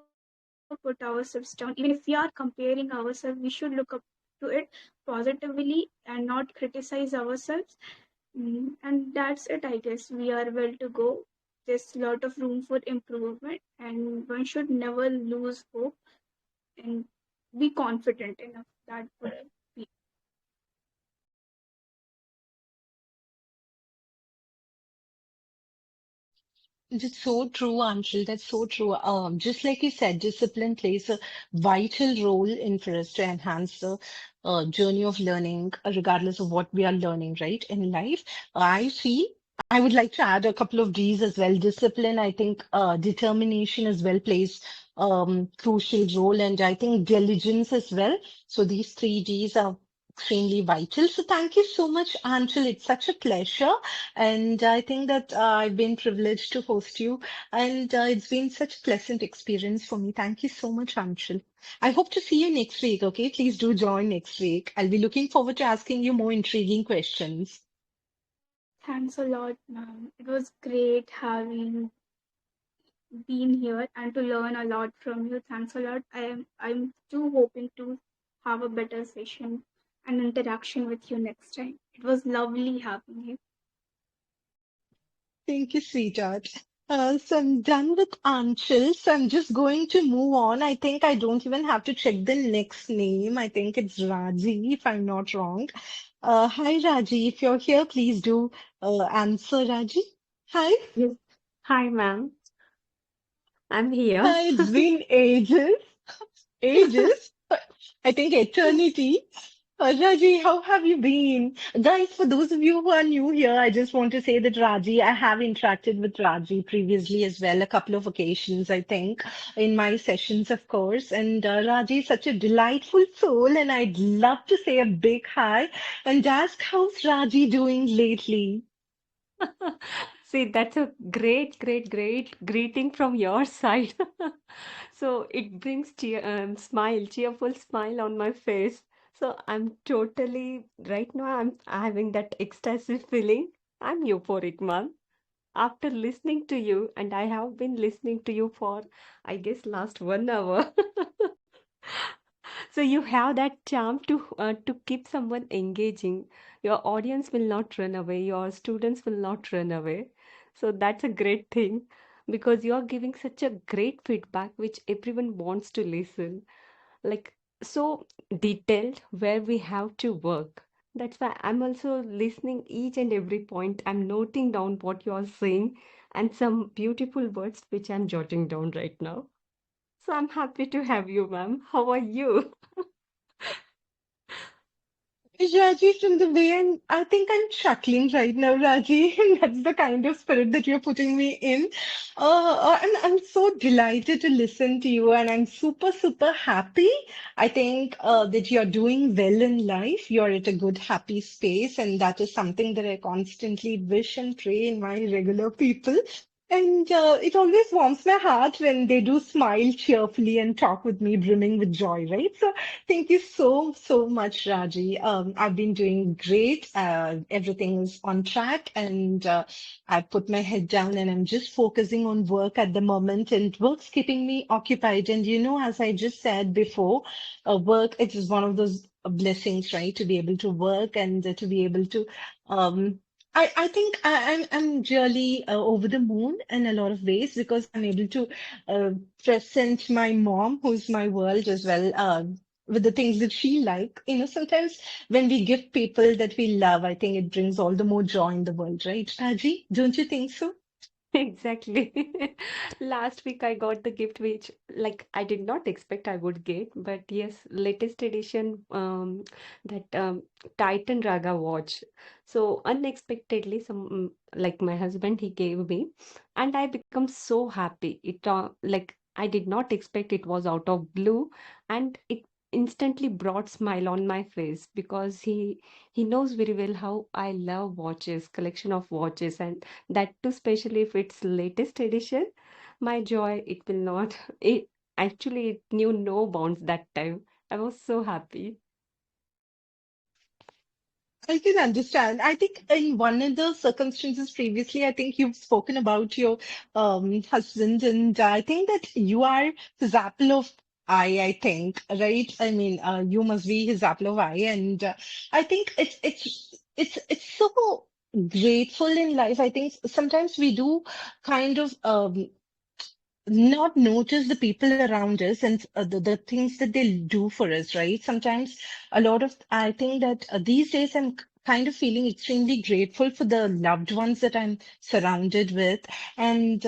put ourselves down. Even if we are comparing ourselves, we should look up to it positively and not criticize ourselves. And that's it, I guess. We are well to go. There's a lot of room for improvement, and one should never lose hope and be confident enough. That would be. That's so true, Anshul. That's so true. Just like you said, discipline plays a vital role in for us to enhance the journey of learning, regardless of what we are learning, right, in life. I feel I would like to add a couple of D's as well. Discipline, I think, determination as well plays crucial role, and I think diligence as well. So these three D's are extremely vital. So thank you so much, Anshul. It's such a pleasure. And I think that I've been privileged to host you, and it's been such a pleasant experience for me. Thank you so much, Anshul. I hope to see you next week, okay? Please do join next week. I'll be looking forward to asking you more intriguing questions. Thanks a lot, ma'am. It was great having been here and to learn a lot from you. Thanks a lot. I'm too hoping to have a better session and interaction with you next time. It was lovely having you. Thank you, sweetheart. So I'm done with Anshul, so I'm just going to move on. I think I don't even have to check the next name. I think it's Raji, if I'm not wrong. Hi, Raji. If you're here, please do answer, Raji. Hi. Yes. Hi, ma'am. I'm here. Hi, it's been ages, ages. I think eternity. Raji, how have you been? Guys, for those of you who are new here, I just want to say that Raji, I have interacted with Raji previously as well, a couple of occasions, I think, in my sessions, of course. And Raji is such a delightful soul, and I'd love to say a big hi and ask how's Raji doing lately? See, that's a great greeting from your side. So it brings cheerful smile on my face. So I'm totally, right now, I'm having that ecstasy feeling. I'm euphoric, ma'am. After listening to you, and I have been listening to you for, I guess, last 1 hour. So you have that charm to keep someone engaging. Your audience will not run away. Your students will not run away. So that's a great thing because you are giving such a great feedback which everyone wants to listen. Like so detailed where we have to work. That's why I'm also listening each and every point. I'm noting down what you are saying and some beautiful words which I'm jotting down right now. So I'm happy to have you, ma'am. How are you? Raji, from the way I think I'm chuckling right now, Raji. That's the kind of spirit that you're putting me in. And I'm so delighted to listen to you, and I'm super, super happy. I think that you're doing well in life. You're at a good, happy space, and that is something that I constantly wish and pray in my regular people. And it always warms my heart when they do smile cheerfully and talk with me, brimming with joy, right? So thank you so, so much, Raji. I've been doing great. Everything is on track, and I put my head down and I'm just focusing on work at the moment, and work's keeping me occupied. And as I just said before, work it is one of those blessings, right? To be able to work and to be able to um, I think I'm really over the moon in a lot of ways because I'm able to uh, present my mom, who's my world as well, with the things that she like. Sometimes when we give people that we love, I think it brings all the more joy in the world, right, Raji? Don't you think so? Exactly. Last week I got the gift which like I did not expect I would get, but yes, latest edition that Titan Raga watch. So unexpectedly like my husband he gave me and I become so happy. It like I did not expect it was out of blue and it instantly brought smile on my face because he knows very well how I love watches, collection of watches and that too, especially if it's latest edition, my joy, it will not, it actually it knew no bounds that time. I was so happy. I can understand. I think in one of the circumstances previously, I think you've spoken about your husband, and I think that you are his apple of eye, I think, right? I mean, you must be his apple of eye, and I think it's so grateful in life. I think sometimes we do kind of not notice the people around us and the things that they do for us, right? Sometimes I think that these days kind of feeling extremely grateful for the loved ones that I'm surrounded with. And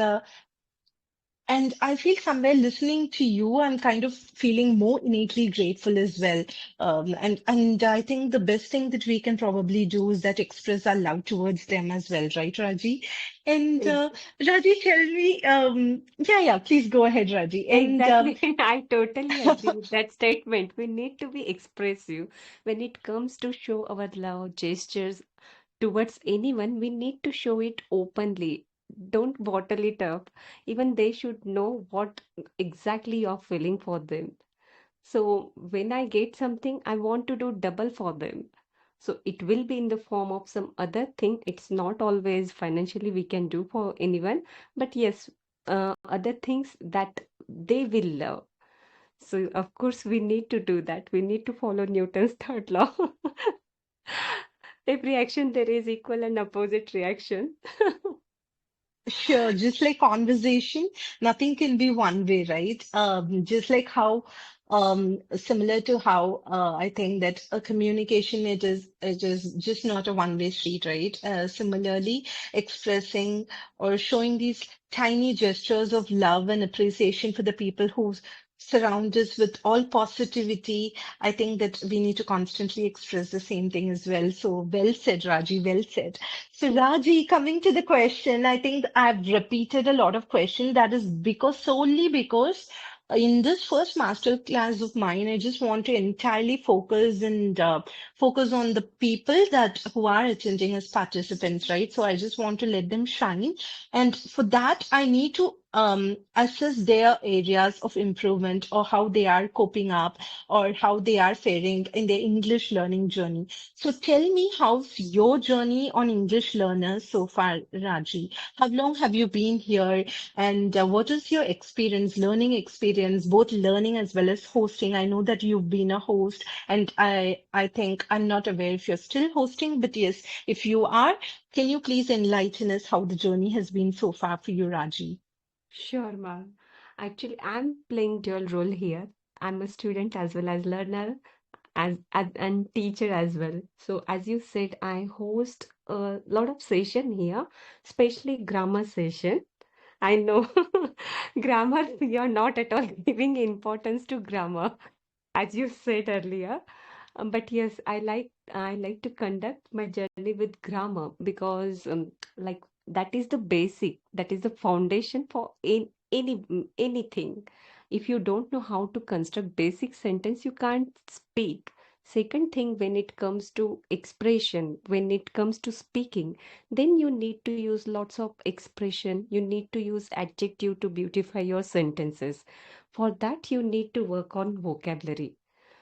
and I feel somewhere listening to you, I'm kind of feeling more innately grateful as well. And I think the best thing that we can probably do is that express our love towards them as well, right, Raji? And Raji, tell me, yeah, please go ahead, Raji. And Exactly. I totally agree with that statement. We need to be expressive when it comes to show our love gestures towards anyone. We need to show it openly. Don't bottle it up. Even they should know what exactly you're feeling for them. So when I get something, I want to do double for them. So it will be in the form of some other thing. It's not always financially we can do for anyone, but yes, other things that they will love. So of course we need to do that. We need to follow Newton's third law. Every action there is equal and opposite reaction. sure, just like conversation, nothing can be one way, right? Just like how, similar to how I think that a communication it is just not a one-way street, right? Similarly, expressing or showing these tiny gestures of love and appreciation for the people who surround us with all positivity. I think that we need to constantly express the same thing as well. So well said, Raji, well said. So, Raji, coming to the question, I think I've repeated a lot of questions. That is solely because in this first master class of mine, I just want to entirely focus and focus on the people that who are attending as participants, right? So I just want to let them shine. And for that, I need to assess their areas of improvement or how they are coping up or how they are faring in their English learning journey. So tell me, how's your journey on English learners so far, Raji? How long have you been here? And what is your experience, learning experience, both learning as well as hosting? I know that you've been a host, and I think I'm not aware if you're still hosting, but yes, if you are, can you please enlighten us how the journey has been so far for you, Raji? Sure, ma'am. Actually, I'm playing dual role here. I'm a student as well as learner, as and teacher as well. So as you said, I host a lot of session here, especially grammar session. I know grammar, you're not at all giving importance to grammar, as you said earlier. But yes, I like to conduct my journey with grammar because like that is the basic, that is the foundation for anything. If you don't know how to construct basic sentence, you can't speak. Second thing, when it comes to expression, when it comes to speaking, then you need to use lots of expression. You need to use adjective to beautify your sentences. For that, you need to work on vocabulary.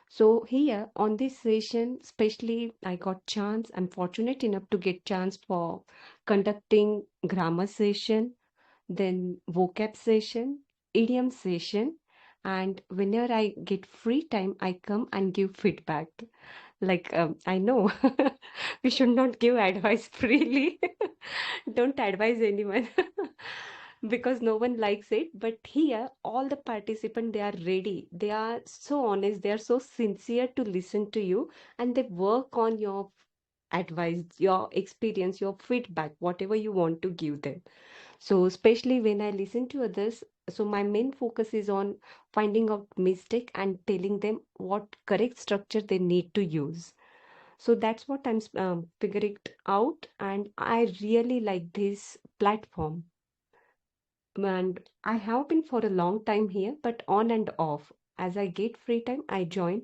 So here on this session, especially I got chance, I'm fortunate enough to get chance for conducting grammar session, then vocab session, idiom session, and whenever I get free time, I come and give feedback. Like, I know we should not give advice freely. Don't advise anyone because no one likes it. But here, all the participants, they are ready. They are so honest. They are so sincere to listen to you, and they work on your advice, your experience, your feedback, whatever you want to give them. So, especially when I listen to others, so my main focus is on finding out mistake and telling them what correct structure they need to use. So that's what I'm figuring out, and I really like this platform. And I have been for a long time here, but on and off. As I get free time, I join.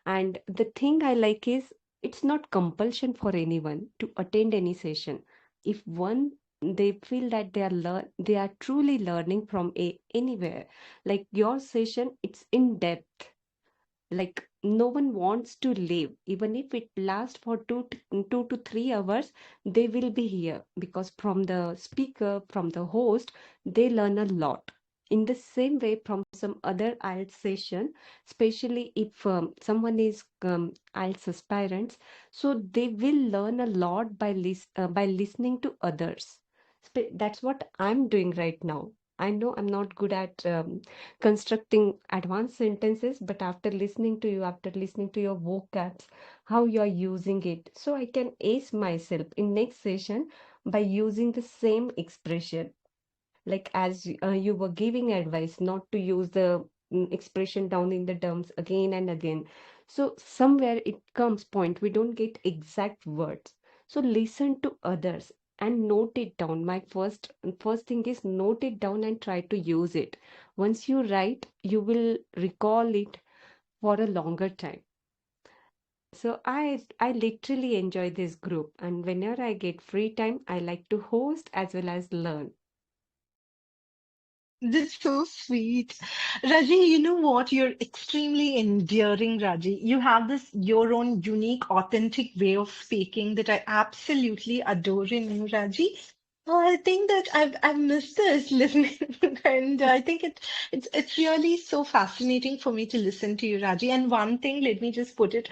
And the thing I like is it's not compulsion for anyone to attend any session. If one they feel that they are truly learning from anywhere, like your session, it's in depth, like no one wants to leave even if it lasts for 2 to 3 hours. They will be here because from the speaker, from the host, they learn a lot. In the same way from some other IELTS session, especially if someone is IELTS aspirants, so they will learn a lot by listening to others. That's what I'm doing right now. I know I'm not good at constructing advanced sentences, but after listening to you, after listening to your vocabs, how you're using it, so I can ace myself in next session by using the same expression. Like as you were giving advice not to use the expression down in the terms again and again. So somewhere it comes point we don't get exact words. So listen to others and note it down. My first thing is note it down and try to use it. Once you write, you will recall it for a longer time. So I literally enjoy this group, and whenever I get free time, I like to host as well as learn. That's so sweet. Raji, you know what? You're extremely endearing, Raji. You have this your own unique, authentic way of speaking that I absolutely adore in you, Raji. I think that I've missed this listening, and I think it's really so fascinating for me to listen to you, Raji. And one thing, let me just put it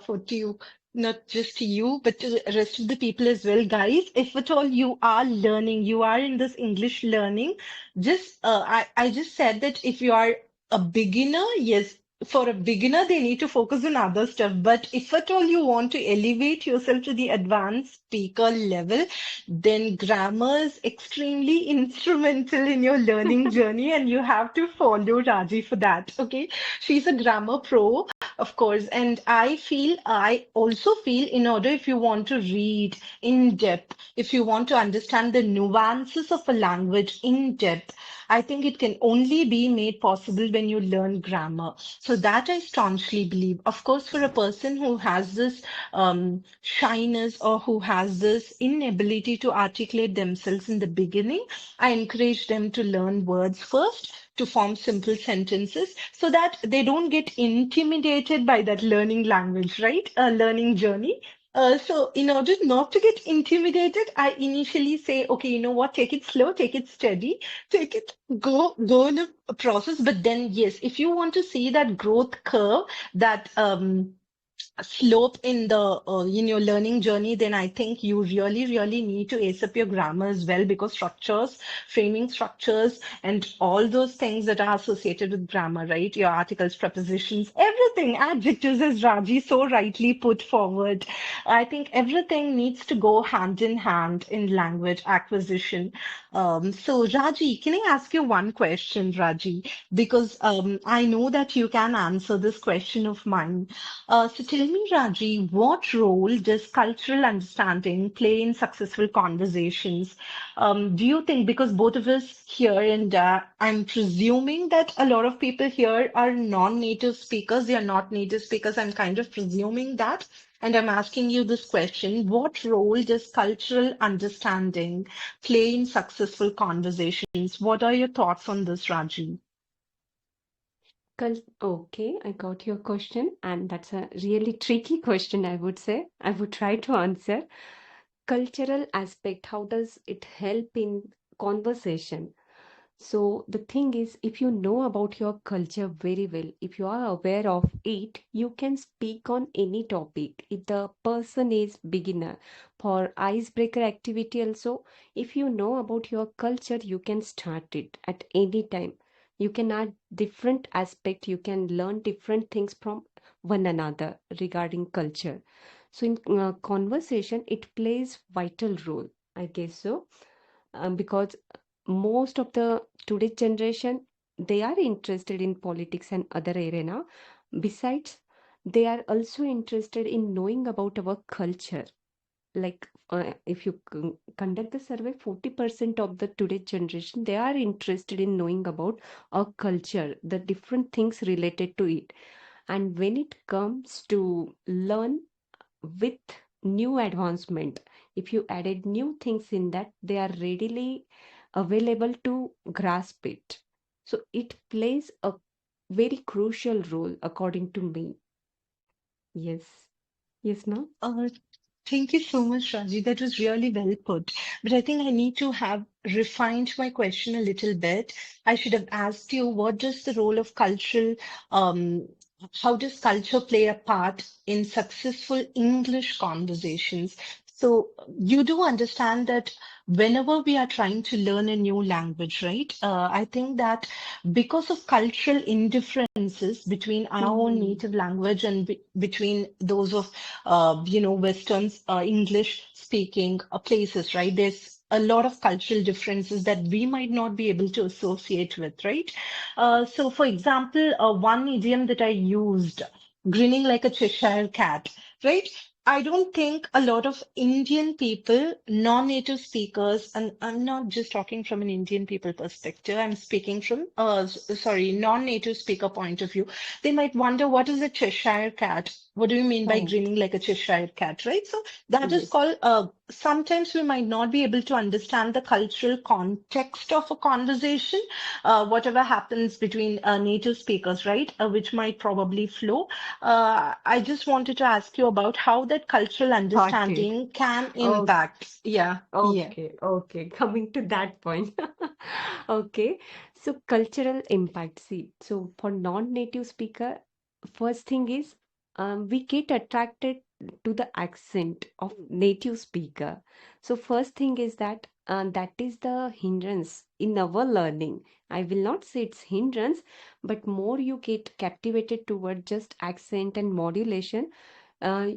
for to you, not just to you, but to the rest of the people as well, guys. If at all you are learning, you are in this English learning, just I just said that if you are a beginner, yes, for a beginner they need to focus on other stuff. But if at all you want to elevate yourself to the advanced speaker level, then grammar is extremely instrumental in your learning journey, and you have to follow Raji for that. Okay, she's a grammar pro, of course, and I also feel in order if you want to read in depth, if you want to understand the nuances of a language in depth, I think it can only be made possible when you learn grammar. So that I staunchly believe. Of course, for a person who has this shyness or who has this inability to articulate themselves in the beginning, I encourage them to learn words first, to form simple sentences so that they don't get intimidated by that learning language, right? A learning journey. So in order not to get intimidated, I initially say, okay, you know what, take it slow, take it steady, take it, go in a process. But then, yes, if you want to see that growth curve, that slope in your learning journey, then I think you really need to ace up your grammar as well, because structures, framing structures, and all those things that are associated with grammar, right? Your articles, prepositions, everything, adjectives, as Raji so rightly put forward. I think everything needs to go hand in hand in language acquisition. So Raji, can I ask you one question, Raji? Because I know that you can answer this question of mine. So tell me, Raji, what role does cultural understanding play in successful conversations? Do you think, because both of us here, and I'm presuming that a lot of people here are non-native speakers, they are not native speakers, I'm kind of presuming that. And I'm asking you this question, what role does cultural understanding play in successful conversations? What are your thoughts on this, Raji? Okay, I got your question, and that's a really tricky question, I would say. I would try to answer. Cultural aspect, how does it help in conversation? So the thing is, if you know about your culture very well, if you are aware of it, you can speak on any topic. If the person is beginner for icebreaker activity also, if you know about your culture, you can start it at any time. You can add different aspect, you can learn different things from one another regarding culture. So in conversation, it plays vital role, I guess so, because most of the today's generation, they are interested in politics and other arena. Besides, they are also interested in knowing about our culture. Like if you conduct the survey, 40% of the today's generation, they are interested in knowing about our culture, the different things related to it. And when it comes to learn with new advancement, if you added new things in that, they are readily available to grasp it. So it plays a very crucial role according to me. Yes. Yes, ma'am. Uh, Thank you so much, Raji. That was really well put. But I think I need to have refined my question a little bit. I should have asked you, what does the role of um, how does culture play a part in successful English conversations? So you do understand that whenever we are trying to learn a new language, right? I think that because of cultural indifferences between our own Hmm. native language and between those of Western English speaking places, right? There's a lot of cultural differences that we might not be able to associate with, right? So, for example, one idiom that I used, grinning like a Cheshire cat, right? I don't think a lot of Indian people, non-native speakers, and I'm not just talking from an Indian people perspective, I'm speaking from, non-native speaker point of view. They might wonder, what is a Cheshire cat? What do you mean by Oh, grinning like a Cheshire cat, right? So that is yes. called, sometimes we might not be able to understand the cultural context of a conversation, whatever happens between native speakers, right? Which might probably flow. I just wanted to ask you about how that cultural Got it. understanding can Oh, impact. Yeah, yeah. okay. Coming to that point. Okay. So cultural impact. See, so for non-native speaker, first thing is we get attracted to the accent of native speaker. So first thing is that that is the hindrance in our learning. I will not say it's hindrance, but more you get captivated toward just accent and modulation, uh,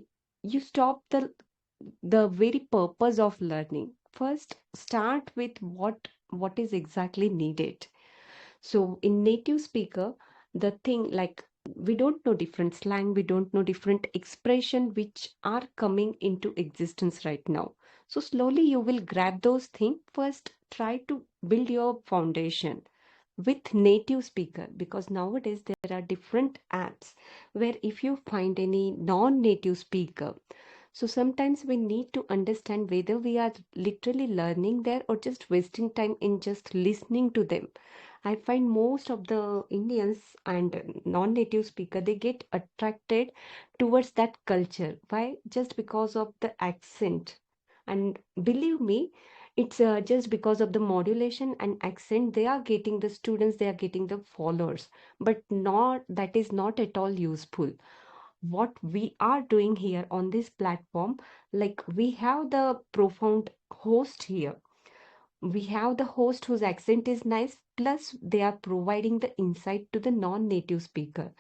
you stop the very purpose of learning. First, start with what is exactly needed. So in native speaker, the thing like we don't know different slang, we don't know different expression which are coming into existence right now. So slowly you will grab those things. First, try to build your foundation with native speaker, because nowadays there are different apps where if you find any non-native speaker, so sometimes we need to understand whether we are literally learning there or just wasting time in just listening to them. I find most of the Indians and non-native speaker, they get attracted towards that culture. Why? Just because of the accent. And believe me, it's just because of the modulation and accent, they are getting the students, they are getting the followers. But not that is not at all useful. What we are doing here on this platform, like we have the profound host here, we have the host whose accent is nice, plus they are providing the insight to the non-native speaker.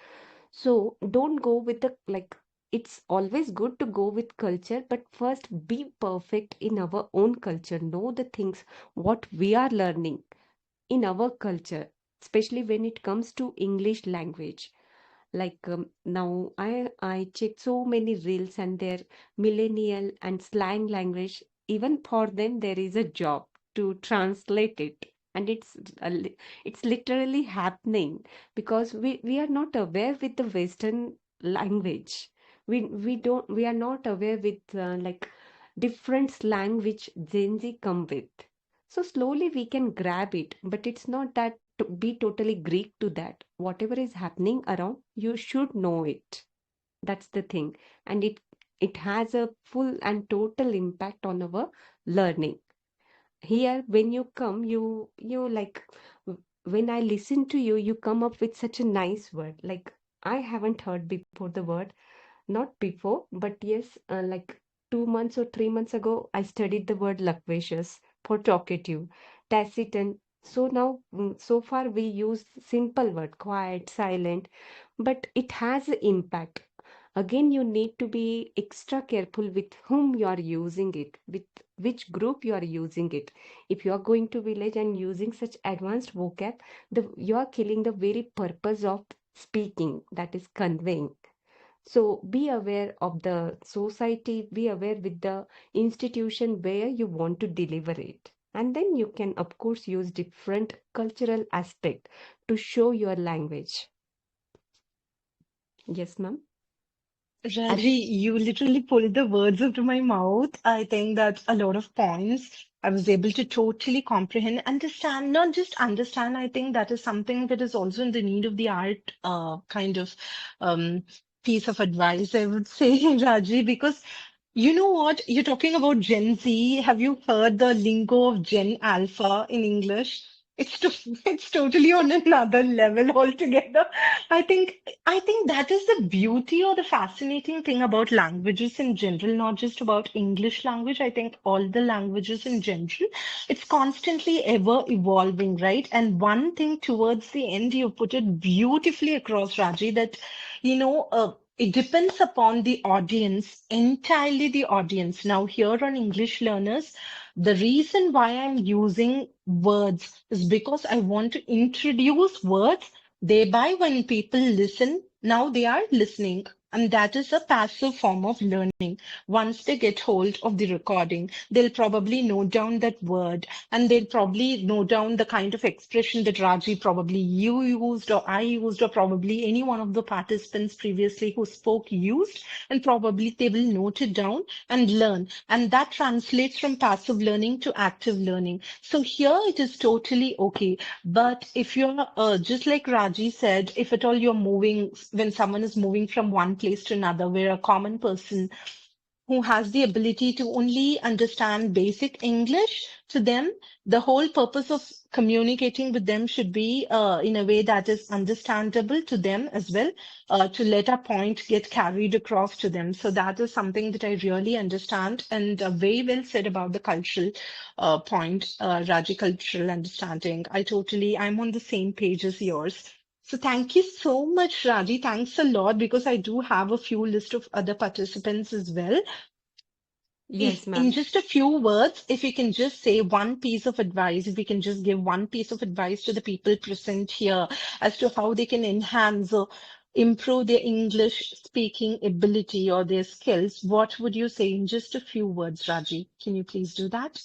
So don't go with the like, it's always good to go with culture, but first be perfect in our own culture, know the things what we are learning in our culture, especially when it comes to English language. Like now I check so many reels and their millennial and slang language. Even for them, there is a job to translate it, and it's literally happening because we are not aware with the Western language. We are not aware with like different slang which Gen Z come with. So slowly we can grab it, but it's not that to be totally Greek to that. Whatever is happening around, you should know it. That's the thing. And it has a full and total impact on our learning. Here, when you come, you like when I listen to you, you come up with such a nice word. Like I haven't heard before the word, not before, but yes, like 2 months or 3 months ago, I studied the word loquacious for talkative, taciturn. So now, so far, we use simple word, quiet, silent, but it has an impact. Again, you need to be extra careful with whom you are using it, with which group you are using it. If you are going to village and using such advanced vocab, you are killing the very purpose of speaking, that is conveying. So be aware of the society, be aware with the institution where you want to deliver it. And then you can, of course, use different cultural aspect to show your language. Yes, ma'am. Raji, you literally pulled the words out of my mouth. I think that a lot of points I was able to totally comprehend, understand, not just understand. I think that is something that is also in the need of the art, kind of um, piece of advice, I would say, Raji, because you know what? You're talking about Gen Z. Have you heard the lingo of Gen Alpha in English? It's totally on another level altogether. I think that is the beauty or the fascinating thing about languages in general, not just about English language. I think all the languages in general, it's constantly ever evolving, right? And one thing towards the end, you put it beautifully across, Raji, that it depends upon the audience, entirely the audience. Now, here on English learners, the reason why I'm using words is because I want to introduce words, thereby when people listen, now they are listening. And that is a passive form of learning. Once they get hold of the recording, they'll probably note down that word and they'll probably note down the kind of expression that Raji probably you used or I used or probably any one of the participants previously who spoke used, and probably they will note it down and learn. And that translates from passive learning to active learning. So here it is totally okay. But if you're just like Raji said, if at all you're moving, when someone is moving from one place to another, where a common person who has the ability to only understand basic English, to them, the whole purpose of communicating with them should be in a way that is understandable to them as well, to let our point get carried across to them. So that is something that I really understand, and very well said about the cultural point, Raji, cultural understanding. I'm on the same page as yours. So thank you so much, Raji. Thanks a lot because I do have a few list of other participants as well. If Yes, in ma'am. just a few words, if you can just say one piece of advice, if we can just give one piece of advice to the people present here as to how they can enhance or improve their English speaking ability or their skills, what would you say in just a few words, Raji? Can you please do that?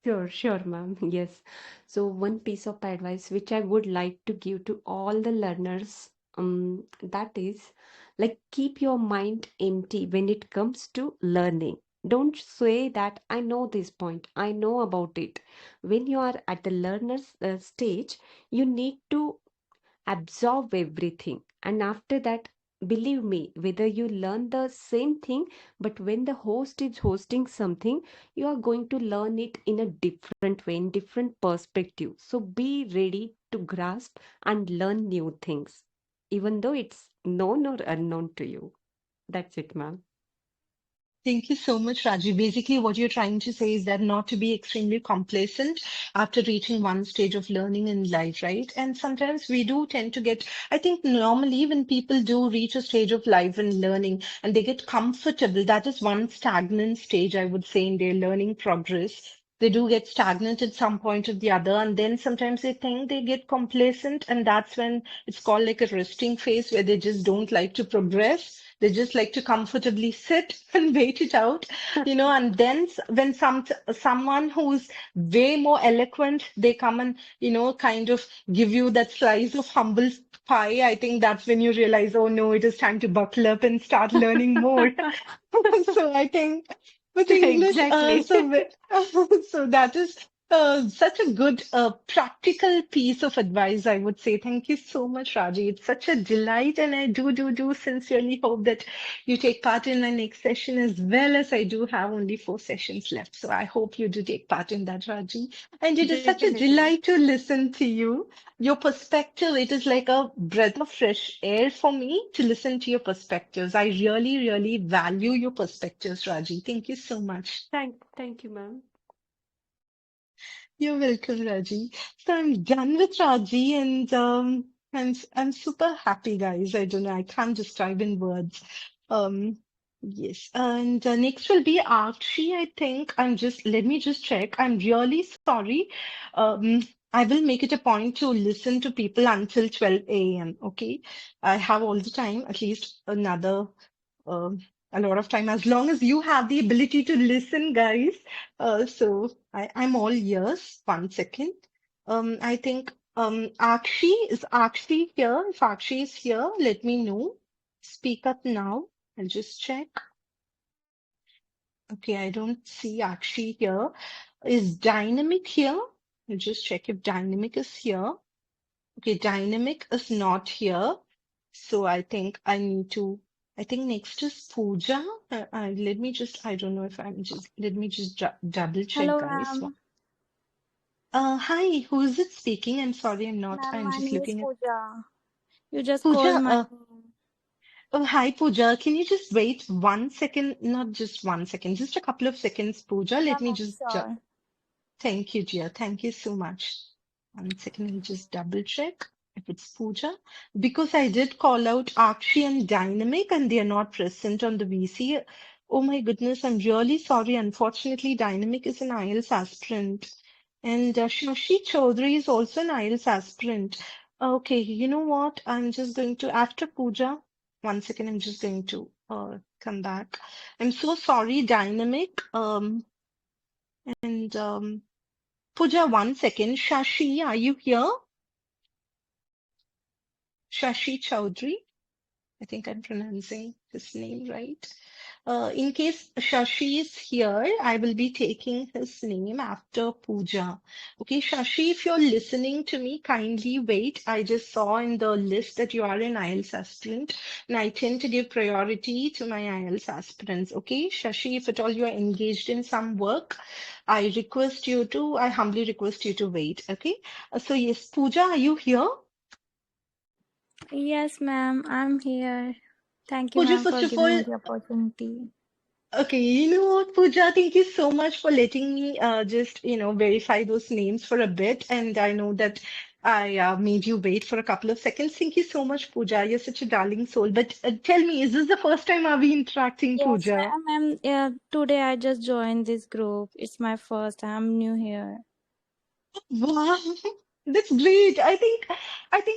Sure, sure, ma'am. Yes. So one piece of advice which I would like to give to all the learners, that is like keep your mind empty when it comes to learning. Don't say that I know this point, I know about it. When you are at the learner's stage, you need to absorb everything. And after that, believe me, whether you learn the same thing, but when the host is hosting something, you are going to learn it in a different way, in different perspective. So be ready to grasp and learn new things, even though it's known or unknown to you. That's it, ma'am. Thank you so much, Raji. Basically, what you're trying to say is that not to be extremely complacent after reaching one stage of learning in life, right? And sometimes we do tend to get, I think normally when people do reach a stage of life and learning and they get comfortable, that is one stagnant stage, I would say, in their learning progress. they do get stagnant at some point or the other, and then sometimes they think they get complacent, and that's when it's called like a resting phase where they just don't like to progress. They just like to comfortably sit and wait it out, and then when someone who's way more eloquent, they come and, kind of give you that slice of humble pie. I think that's when you realize, oh no, it is time to buckle up and start learning more. So I think with English, Exactly. so that is such a good practical piece of advice, I would say. Thank you so much, Raji. It's such a delight, and I do sincerely hope that you take part in my next session as well, as I do have only 4 sessions left. So I hope you do take part in that, Raji. And it is such a Definitely. delight to listen to you. Your perspective, it is like a breath of fresh air for me to listen to your perspectives. I really, really value your perspectives, Raji. Thank you so much. Thank you, ma'am. You're welcome, Raji. So I'm done with Raji, and I'm super happy, guys. I don't know, I can't describe in words. Um, yes, and next will be Archie. I think let me just check. I'm really sorry. Um, I will make it a point to listen to people until 12 a.m. Okay, I have all the time, at least another um, a lot of time, as long as you have the ability to listen, guys. So I'm all ears. 1 second. I think Akshi here. If Akshi is here, let me know. Speak up now. I'll just check. Okay, I don't see Akshi here. Is Dynamic here? I'll just check if Dynamic is here. Okay, Dynamic is not here. So I think next is Pooja. I don't know if let me just double check, Hello, guys. ma'am. Hi, who is it speaking? I'm sorry, Ma'am, I'm my just name is looking at Pooja. You just called Pooja. my name. Oh, hi, Pooja. Can you just wait 1 second? Not just 1 second, just a couple of seconds, Pooja. Yeah, Let me ma'am, just sure. Thank you, dear. Thank you so much. 1 second, I'll just double check if it's Pooja. Because I did call out Akshi and Dynamic and they are not present on the VC. Oh my goodness, I'm really sorry. Unfortunately, Dynamic is an IELTS aspirant. And Shashi Chaudhary is also an IELTS aspirant. Okay, you know what? I'm just going to, after Pooja, 1 second, I'm just going to come back. I'm so sorry, Dynamic. And Pooja, 1 second. Shashi, are you here? Shashi Chowdhury. I think I'm pronouncing his name right. In case Shashi is here, I will be taking his name after Pooja. Okay, Shashi, if you're listening to me, kindly wait. I just saw in the list that you are an IELTS aspirant, and I tend to give priority to my IELTS aspirants. Okay, Shashi, if at all you're engaged in some work, I humbly request you to wait. Okay, so yes, Pooja, are you here? Yes, ma'am, I'm here. Thank you, Pooja, ma'am, first for of giving all, me the opportunity. okay, you know what, Pooja, thank you so much for letting me just, verify those names for a bit. And I know that I made you wait for a couple of seconds. Thank you so much, Pooja. You're such a darling soul. But tell me, is this the first time are we interacting, Yes, Pooja? ma'am. Ma'am, yeah, today I just joined this group. It's my first time. I'm new here. Wow, that's great. I think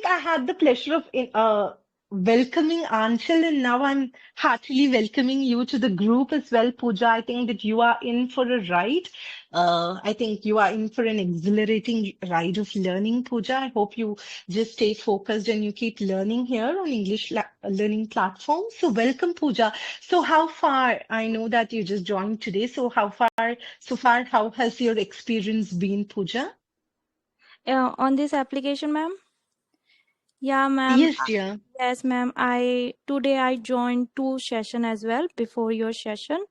I had the pleasure of welcoming Anshul, and now I'm heartily welcoming you to the group as well, Pooja. I think that you are in for a ride. I think you are in for an exhilarating ride of learning, Pooja. I hope you just stay focused and you keep learning here on English learning platform. So welcome, Pooja. So how far? I know that you just joined today. So far, how has your experience been, Pooja? On this application, ma'am? Yeah, ma'am. Yes, dear. Yes, ma'am. I joined 2 session as well before your session,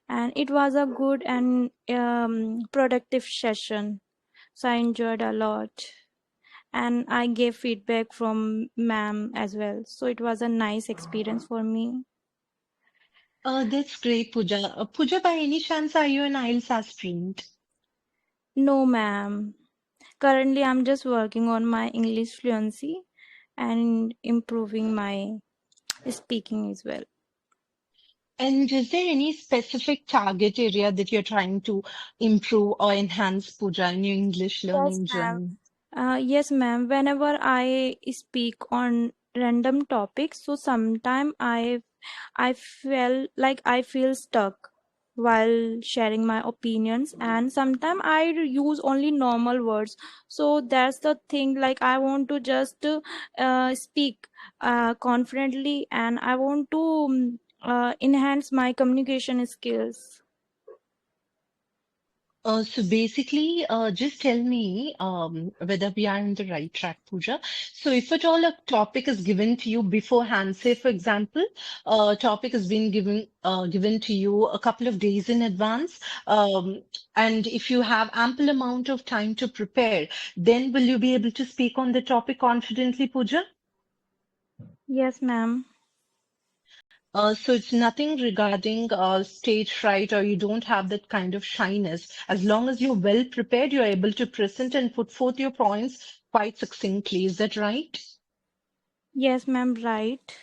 and it was a good and productive session. So I enjoyed a lot, and I gave feedback from ma'am as well. So it was a nice experience for me. That's great, Pooja. Pooja, by any chance, are you an IELTS aspirant? No, ma'am. Currently, I'm just working on my English fluency and improving my speaking as well. And is there any specific target area that you're trying to improve or enhance, Pooja, in your English Yes, learning ma'am. journey? Yes, ma'am. Whenever I speak on random topics, so sometime I feel stuck while sharing my opinions, and sometimes I use only normal words. So that's the thing. Like I want to just speak confidently, and I want to enhance my communication skills. So basically, just tell me whether we are on the right track, Pooja. So if at all a topic is given to you beforehand, say for example, a topic has been given to you a couple of days in advance, and if you have ample amount of time to prepare, then will you be able to speak on the topic confidently, Pooja? Yes, ma'am. So it's nothing regarding stage fright or you don't have that kind of shyness. As long as you're well prepared, you're able to present and put forth your points quite succinctly. Is that right? Yes, ma'am. Right.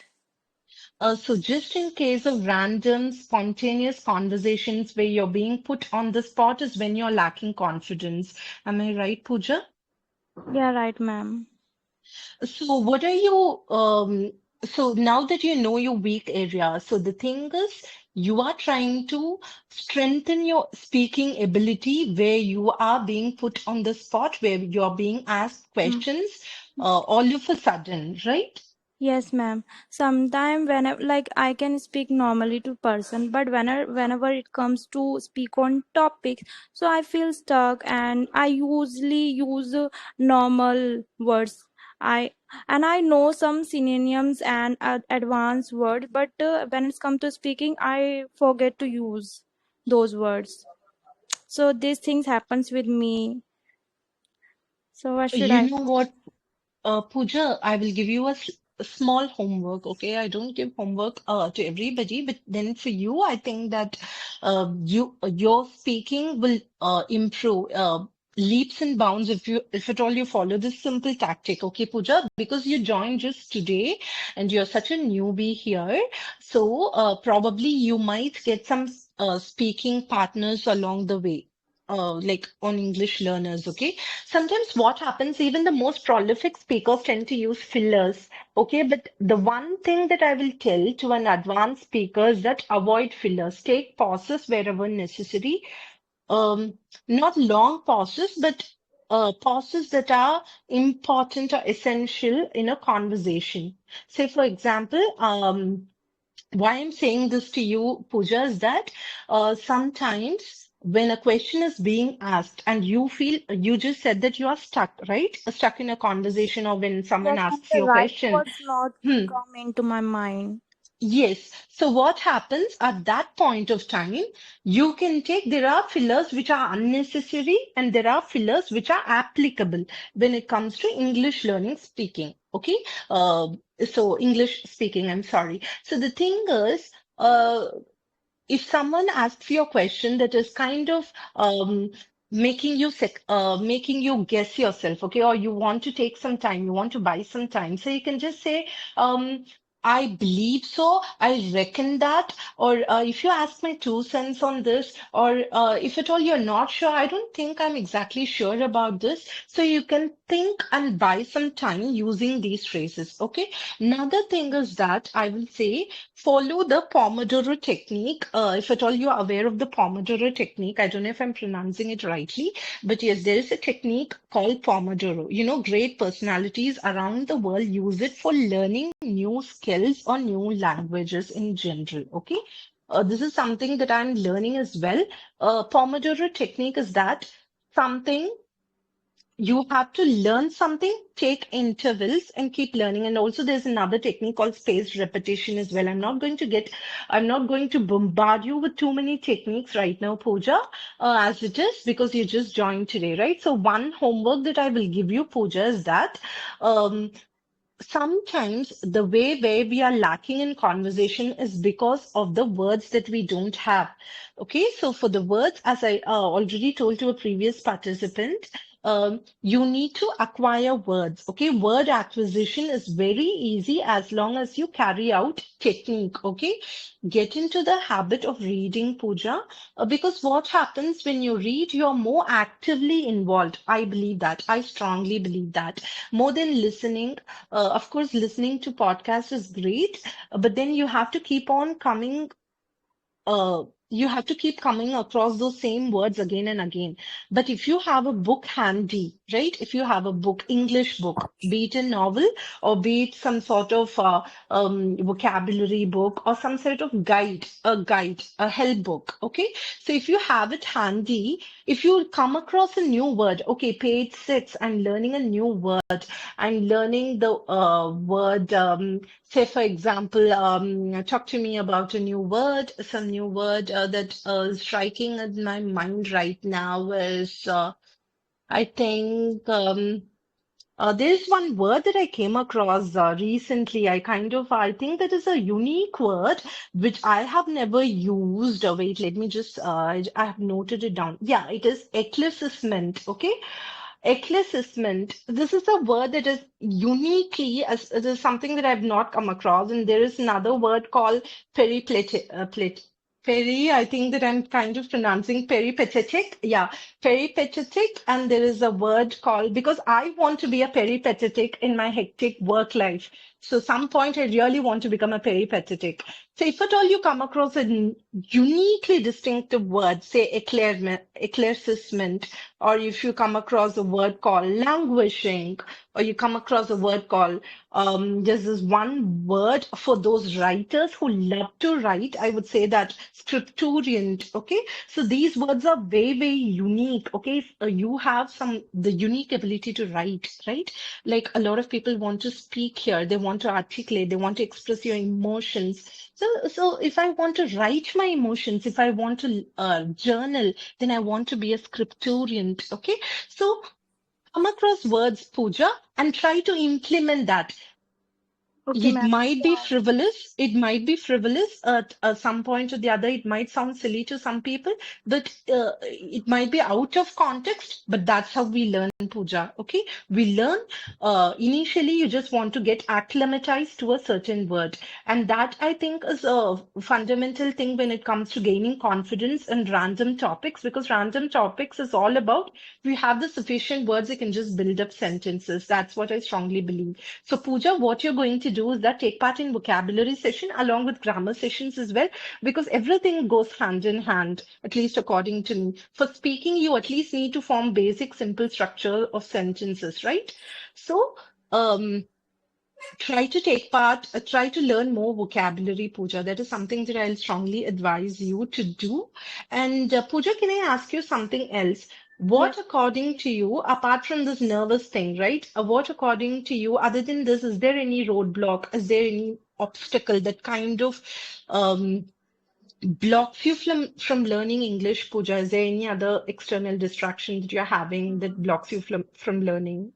So just in case of random, spontaneous conversations where you're being put on the spot is when you're lacking confidence. Am I right, Pooja? Yeah, right, ma'am. So what are you, so now that you know your weak area, so the thing is you are trying to strengthen your speaking ability where you are being put on the spot, where you're being asked Mm. questions, all of a sudden, right? Yes, ma'am. Sometime whenever like I can speak normally to person, but whenever it comes to speak on topics, so I feel stuck and I usually use normal words. I I know some synonyms and advanced words, but when it's come to speaking, I forget to use those words. So these things happens with me. So what should You I? know what? Pooja, I will give you a small homework, okay? I don't give homework to everybody, but then for you, I think that your speaking will improve leaps and bounds if at all you follow this simple tactic, okay, Pooja? Because you joined just today and you're such a newbie here, so probably you might get some speaking partners along the way. Like on English learners, okay? Sometimes what happens, even the most prolific speakers tend to use fillers. Okay, but the one thing that I will tell to an advanced speaker is that avoid fillers. Take pauses wherever necessary. Um, Not long pauses, but pauses that are important or essential in a conversation. Say, for example, why I'm saying this to you, Pooja, is that sometimes when a question is being asked and you feel you just said that you are stuck, right? Stuck in a conversation or when someone Yes, ma'am. asks The you a right question. words not Hmm. come into my mind. Yes. So what happens at that point of time? You can take, there are fillers which are unnecessary and there are fillers which are applicable when it comes to English learning speaking. Okay. So English speaking, I'm sorry. So the thing is, uh, if someone asks you a question that is kind of making you guess yourself, okay, or you want to take some time, you want to buy some time, so you can just say, I believe so, I reckon that, or if you ask my 2 cents on this, or if at all you're not sure, I don't think I'm exactly sure about this. So you can think and buy some time using these phrases, okay? Another thing is that I will say, follow the Pomodoro technique. If at all you are aware of the Pomodoro technique, I don't know if I'm pronouncing it rightly, but yes, there is a technique called Pomodoro. You know, great personalities around the world use it for learning new skills or new languages in general. Okay. This is something that I'm learning as well. Pomodoro technique is that something you have to learn something, take intervals, and keep learning. And also, there's another technique called spaced repetition as well. I'm not going to bombard you with too many techniques right now, Pooja, as it is, because you just joined today, right? So, one homework that I will give you, Pooja, is that um, sometimes the way where we are lacking in conversation is because of the words that we don't have. Okay, so for the words, as I already told to a previous participant, you need to acquire words. Okay, word acquisition is very easy as long as you carry out technique. Okay, get into the habit of reading, Pooja, because what happens when you read, you're more actively involved. I believe that. I strongly believe that. More than listening. Of course, listening to podcasts is great, but then you have to keep coming across those same words again and again. But if you have a book handy, right? If you have a book, English book, be it a novel or be it some sort of vocabulary book or some sort of guide, a help book, okay? So if you have it handy, if you come across a new word, okay, page 6, I'm learning a new word. I'm learning the word. Say, for example, talk to me about a new word. Some new word that is striking in my mind right now is, I think, there's one word that I came across recently. I think that is a unique word which I have never used. Wait, let me just, I have noted it down. Yeah, it is eclaircissement. Okay. Eclaircissement. This is a word that is uniquely, as it is something that I've not come across. And there is another word called I think that I'm kind of pronouncing peripatetic. Yeah, peripatetic. And there is a word called, because I want to be a peripatetic in my hectic work life. So some point I really want to become a peripatetic. So if at all you come across a uniquely distinctive word, say eclaircissement, or if you come across a word called languishing, or you come across a word called, there's this one word for those writers who love to write, I would say that scripturient, okay? So these words are very, very unique, okay? You have the unique ability to write, right? Like a lot of people want to speak here, they want to articulate, they want to express your emotions. So if I want to write my emotions, if I want to journal, then I want to be a scripturient. Okay. So come across words, Pooja, and try to implement that. Okay, It ma'am. might be frivolous. It might be frivolous at some point or the other. It might sound silly to some people, but it might be out of context. But that's how we learn, Pooja. Okay, we learn. Initially, you just want to get acclimatized to a certain word, and that I think is a fundamental thing when it comes to gaining confidence in random topics. Because random topics is all about we have the sufficient words, you can just build up sentences. That's what I strongly believe. So, Pooja, what you're going to do is that take part in vocabulary session along with grammar sessions as well, because everything goes hand in hand, at least according to me. For speaking, you at least need to form basic, simple structure of sentences, right? So, try to take part, try to learn more vocabulary, Pooja. That is something that I'll strongly advise you to do. And Pooja, can I ask you something else? Yes. What, according to you, apart from this nervous thing, right? What, according to you, other than this, is there any roadblock? Is there any obstacle that kind of um, blocks you from learning English, Pooja? Is there any other external distraction that you're having that blocks you from learning?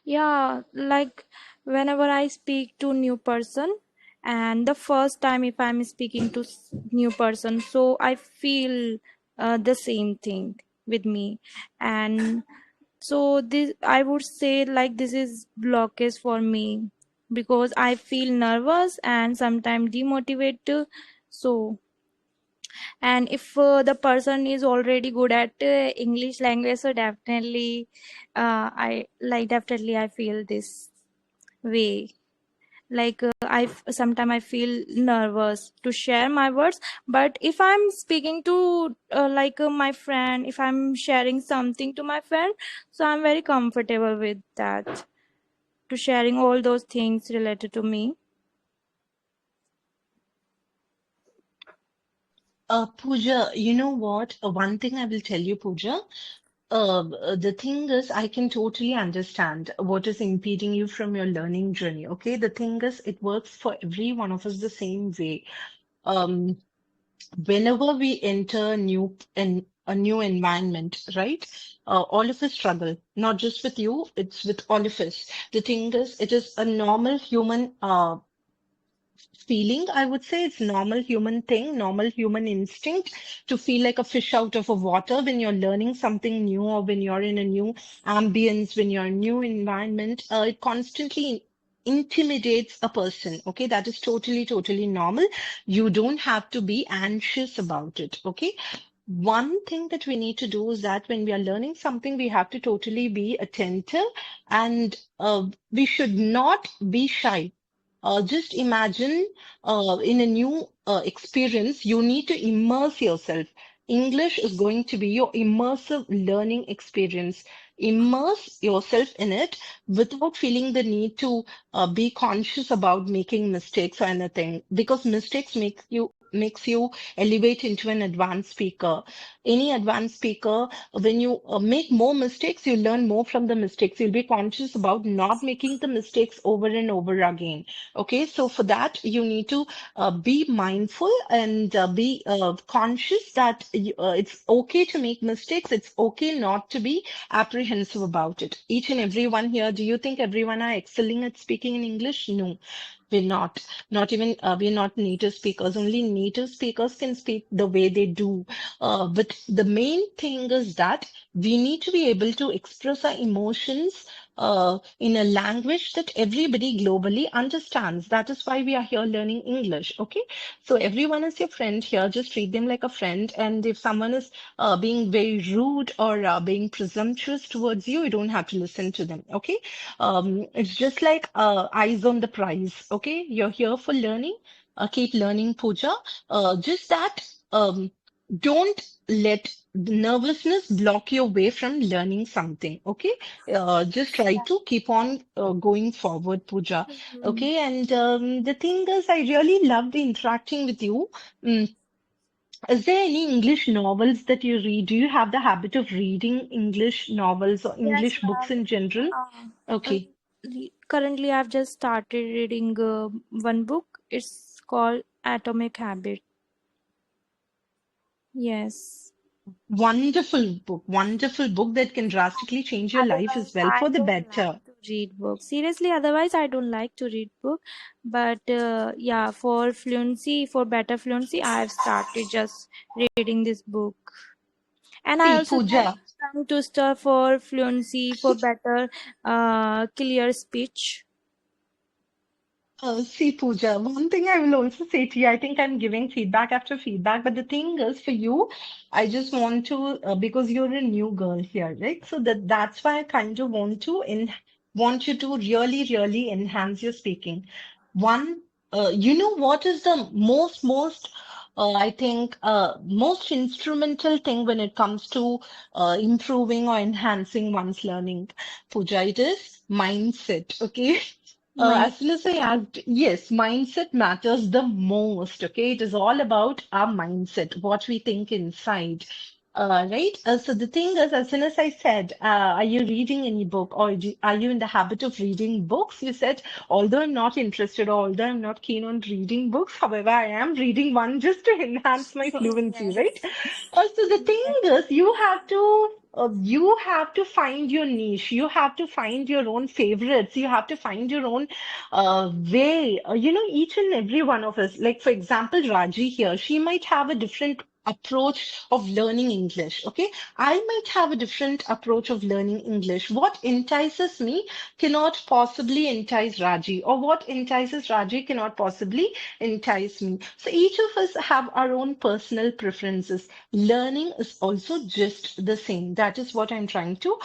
Yeah, like whenever I speak to new person, and the first time if I'm speaking to new person, so I feel the same thing with me, and so this I would say like this is blockage for me because I feel nervous and sometimes demotivated. So, and if the person is already good at English language, so definitely I feel this way, like sometimes I feel nervous to share my words, but if I'm speaking to my friend, if I'm sharing something to my friend, so I'm very comfortable with that, to sharing all those things related to me. Pooja, you know what? One thing I will tell you, Pooja. The thing is, I can totally understand what is impeding you from your learning journey. Okay, the thing is, it works for every one of us the same way. Um, Whenever we enter a new environment, right? All of us struggle, not just with you, it's with all of us. The thing is, it is a normal human feeling. I would say it's normal human thing, normal human instinct to feel like a fish out of a water when you're learning something new or when you're in a new ambience, when you're in a new environment. It constantly intimidates a person. Okay, that is totally, totally normal. You don't have to be anxious about it. Okay. One thing that we need to do is that when we are learning something, we have to totally be attentive and we should not be shy. Just imagine in a new experience, you need to immerse yourself. English is going to be your immersive learning experience. Immerse yourself in it without feeling the need to be conscious about making mistakes or anything, because mistakes makes you elevate into an advanced speaker. Any advanced speaker, when you make more mistakes, you learn more from the mistakes. You'll be conscious about not making the mistakes over and over again. Okay, so for that, you need to be mindful and be conscious that it's okay to make mistakes. It's okay not to be apprehensive about it. Each and every one here, do you think everyone are excelling at speaking in English? No. We're not. Not even, we're not native speakers. Only native speakers can speak the way they do. But the main thing is that we need to be able to express our emotions in a language that everybody globally understands. That is why we are here learning English. Okay. So everyone is your friend here. Just treat them like a friend. And if someone is being very rude or being presumptuous towards you, you don't have to listen to them. Okay. It's just like eyes on the prize. Okay. You're here for learning. Keep learning, Pooja. Just that. Don't let the nervousness block you away from learning something. Okay. Just try to keep on going forward, Pooja. Mhm. Okay. And the thing is, I really loved interacting with you. Mm, is there any English novels that you read? Do you have the habit of reading English novels or Yes, English books ma'am. in general? Uh, Okay. Currently, I've just started reading one book. It's called Atomic Habit. Yes. Wonderful book that can drastically change your life as Otherwise, well I for the don't better. like to read books. Seriously, otherwise, I don't like to read book. But yeah, for fluency, for better fluency, I've started just reading this book. And I See, also like Pooja. tongue twister for fluency, for better clear speech. See, Pooja, one thing I will also say to you, I think I'm giving feedback after feedback, but the thing is, for you, I just want to, because you're a new girl here, right? So that's why I kind of want you to really enhance your speaking. One, you know what is the most I think most instrumental thing when it comes to improving or enhancing one's learning, Pooja, it is mindset. Okay. Mind. As soon as I asked, yes, mindset matters the most. Okay, it is all about our mindset, what we think inside. Right? So the thing is, as soon as I said, are you reading any book or are you in the habit of reading books? You said, although I'm not interested or although I'm not keen on reading books, however, I am reading one just to enhance my fluency, right? Yes. So the thing is, you have to find your niche. You have to find your own favorites. You have to find your own way. Each and every one of us, like for example, Raji here, she might have a different approach of learning English. Okay. I might have a different approach of learning English. What entices me cannot possibly entice Raji, or what entices Raji cannot possibly entice me. So each of us have our own personal preferences. Learning is also just the same. That is what I'm trying to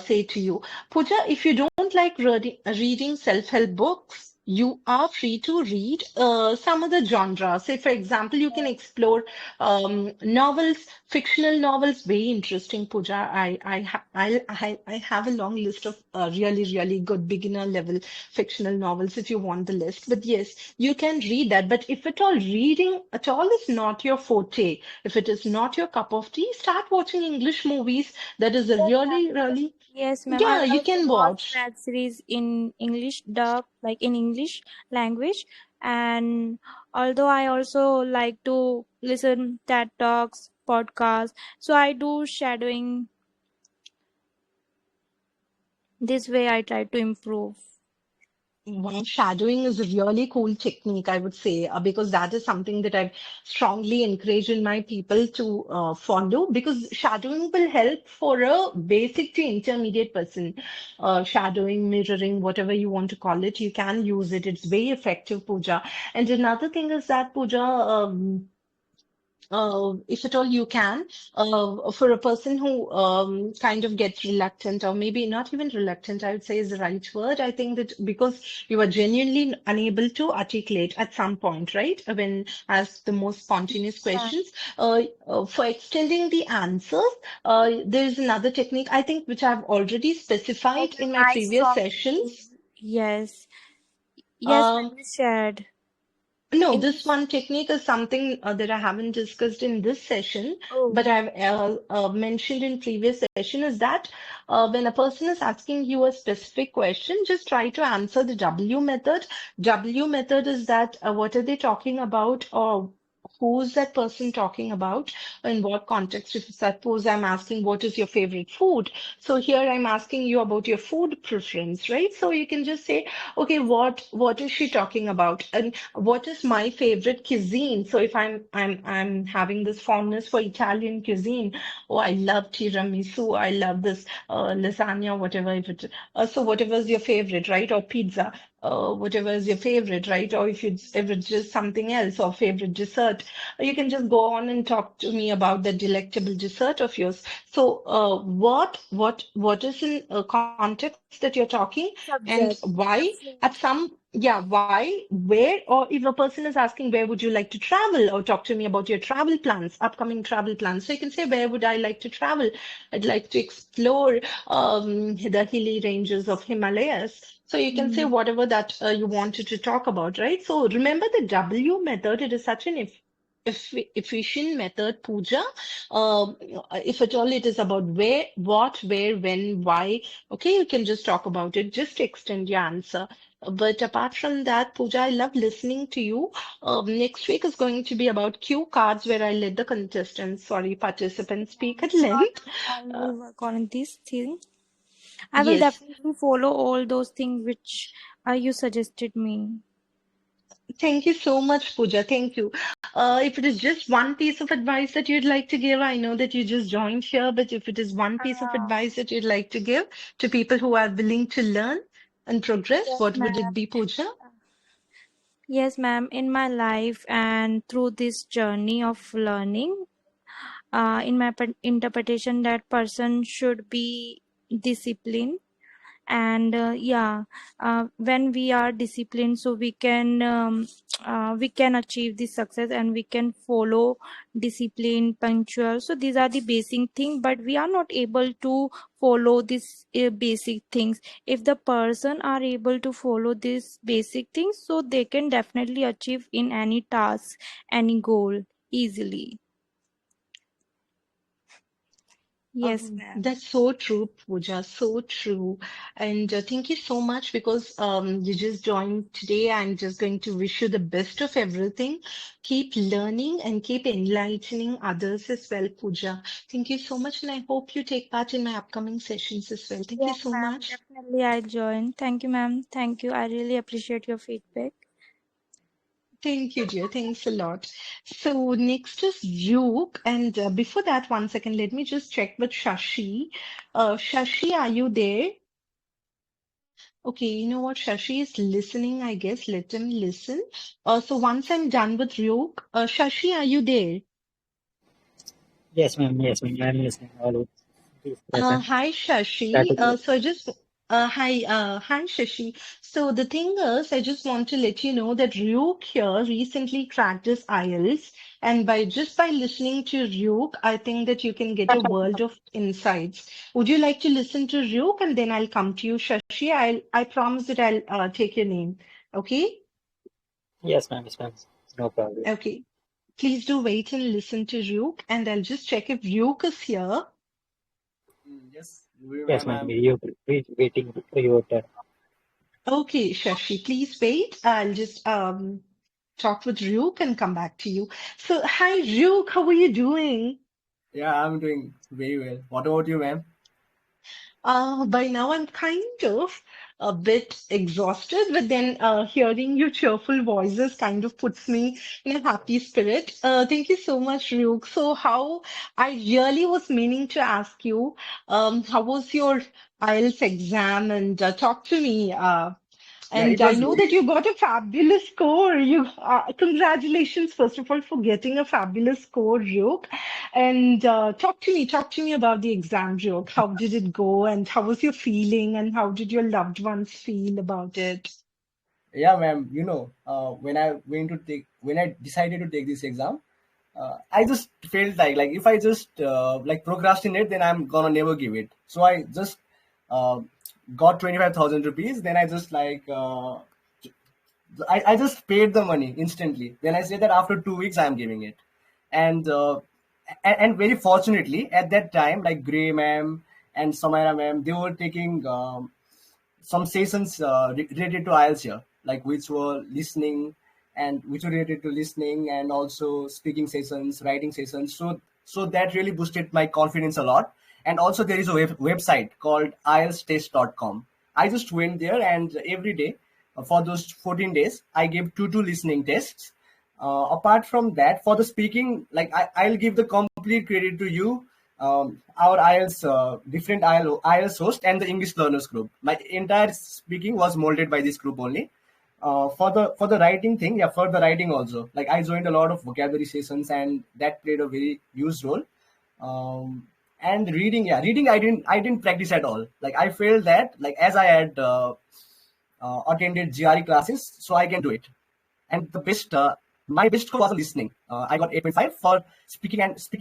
say to you. Pooja, if you don't like reading self-help books, you are free to read some other genre. Say, for example, you can explore novels, fictional novels. Very interesting, Pooja. I have a long list of really good beginner level fictional novels if you want the list. But yes, you can read that. But if at all reading at all is not your forte, if it is not your cup of tea, start watching English movies. That is a Yes, ma'am. really, Yes, ma'am. I yeah, you also can watch watch. web series in English dub, like in English language. And although I also like to listen TED Talks, podcasts, so I do shadowing. This way I try to improve. Wow, shadowing is a really cool technique, I would say, because that is something that I've strongly encouraged in my people to follow, because shadowing will help for a basic to intermediate person. Shadowing, mirroring, whatever you want to call it, you can use it. It's very effective, Pooja. And another thing is that, Pooja, if at all you can, for a person who kind of gets reluctant, or maybe not even reluctant, I would say is the right word. I think that because you are genuinely unable to articulate at some point, right? When asked the most spontaneous Yeah. questions, for extending the answers, there's another technique, I think, which I've already Like specified a in my nice previous soft sessions. gaze. Yes. Yes, Um, ma'am, you shared. No, In this one technique is something that I haven't discussed in this session, but oh, I've mentioned in previous session is that when a person is asking you a specific question, just try to answer the W method. W method is that what are they talking about, or who's that person talking about, in what context? If suppose I'm asking what is your favorite food, so here I'm asking you about your food preference, right? So you can just say, okay, what is she talking about? And what is my favorite cuisine? So if I'm having this fondness for Italian cuisine, oh, I love tiramisu, I love this lasagna, whatever. So whatever is your favorite, right? Or pizza, whatever is your favorite, right? Or if it's just something else, or favorite dessert, you can just go on and talk to me about the delectable dessert of yours. So what is in context that you're talking, and subject. why? At Absolutely. some, yeah, why, where, or if a person is asking where would you like to travel, or talk to me about your travel plans, upcoming travel plans. So you can say, where would I like to travel? I'd like to explore the hilly ranges of Himalayas. So you can say Mm. whatever that you wanted to talk about, right? So remember the W method. It is such an efficient method, Pooja. If at all it is about where, what, where, when, why, okay, you can just talk about it, just extend your answer. But apart from that, Pooja, I love listening to you. Next week is going to be about cue cards, where I let the contestants, sorry, participants speak at Sure, length. ma'am. I Uh, will work on this thing. I will yes, definitely follow all those things which you suggested me. thank you so much, Pooja. Thank you. If it is just one piece of advice that you'd like to give, I know that you just joined here, but if it is one piece of Uh, advice that you'd like to give to people who are willing to learn and progress, yes, what would ma'am. it be, Pooja? Yes, ma'am. In my life and through this journey of learning, in my interpretation, that person should be disciplined. And yeah, when we are disciplined, so we can achieve this success, and we can follow discipline, punctual. So these are the basic things, but we are not able to follow these basic things. If the person are able to follow these basic things, so they can definitely achieve in any task, any goal easily. Yes, ma'am. That's so true, Pooja, so true. And thank you so much, because you just joined today. I'm just going to wish you the best of everything. Keep learning and keep enlightening others as well, Pooja. Thank you so much, and I hope you take part in my upcoming sessions as well. Thank you Yes, so ma'am. much. Definitely, I join. Thank you, ma'am. Thank you. I really appreciate your feedback. Thank you, dear. Thanks a lot. So next is Yuk, and before that, one second, let me just check with Shashi. Shashi, are you there? Okay, you know what? Shashi is listening, I guess. Let him listen. So once I'm done with Ryuk, Shashi, are you there? Yes, ma'am. Yes, ma'am. I'm listening. All is present. Hi, Shashi. Strategy. Hi, Shashi. So the thing is, I just want to let you know that Ryuk here recently cracked his IELTS, and by listening to Ryuk, I think that you can get a world of insights. Would you like to listen to Ryuk, and then I'll come to you, Shashi? I promise that I'll take your name. Okay? Yes, ma'am. Yes, ma'am. No problem. Okay. Please do wait and listen to Ryuk, and I'll just check if Ryuk is here. Yes, Bhuvi Yes, Ma'am, ma'am. We're waiting for your turn. Okay, Shashi, please wait. I'll just talk with Ryuk and come back to you. So, hi Ryuk, how are you doing? yeah, I'm doing very well. What about you, ma'am? By now, I'm kind of a bit exhausted, but then hearing your cheerful voices kind of puts me in a happy spirit. Thank you so much, Ryuk. So, how I really was meaning to ask you, how was your IELTS exam? And talk to me. Yeah, And it I was know good. that you got a fabulous score. You congratulations, first of all, for getting a fabulous score, Ryuk. And talk to me about the exam, Ryuk. How did it go, and how was your feeling, and how did your loved ones feel about it? Yeah, ma'am. When I decided to take this exam, I just felt like if I just like procrastinate, then I'm gonna never give it. So I just uh, got 25,000 rupees. Then I just I just paid the money instantly. Then I said that after 2 weeks I'm giving it, and very fortunately at that time, like Gray ma'am and Samira ma'am, they were taking some sessions related to IELTS here, like which were related to listening and also speaking sessions, writing sessions. So that really boosted my confidence a lot. And also there is a website called IELTStest.com. I just went there and every day for those 14 days, I gave two listening tests. Apart from that, for the speaking, like I'll give the complete credit to you, our IELTS, different IELTS host and the English learners group. My entire speaking was molded by this group only. For the writing thing, yeah, for the writing also, like I joined a lot of vocabulary sessions and that played a very huge role. Um, and reading, yeah, reading I didn't practice at all. Like I felt that like as I had attended GRE classes, so I can do it. And my best score was on listening. I got 8.5 for speaking,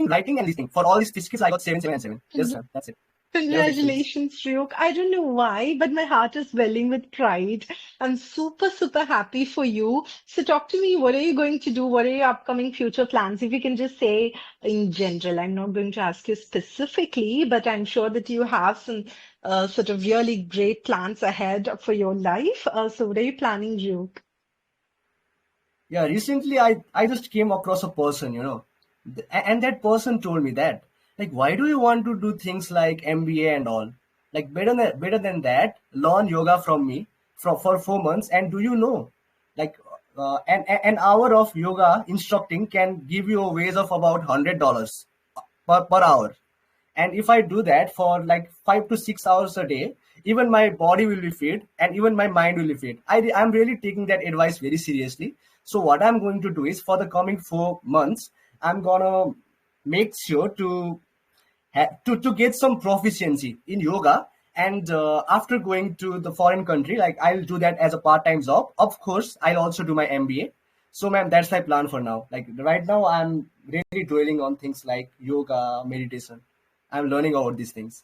writing, and listening. For all these three skills, I got 7, 7, and 7. Yes, sir. That's it. That was experience. Congratulations, Ryuk. I don't know why, but my heart is welling with pride. I'm super, super happy for you. So talk to me. What are you going to do? What are your upcoming future plans? If you can just say in general, I'm not going to ask you specifically, but I'm sure that you have some sort of really great plans ahead for your life. So what are you planning, Ryuk? Yeah, recently I just came across a person, and that person told me that, like, why do you want to do things like MBA and all? Like, better than that, learn yoga from me for 4 months. And do you know, like, an hour of yoga instructing can give you a wage of about $100 per hour. And if I do that for like 5 to 6 hours a day, even my body will be fit and even my mind will be fit. I'm really taking that advice very seriously. So what I'm going to do is for the coming 4 months, I'm gonna make sure to get some proficiency in yoga. And after going to the foreign country, like I'll do that as a part-time job. Of course, I'll also do my MBA. So ma'am, that's my plan for now. Like right now, I'm really dwelling on things like yoga, meditation. I'm learning about these things.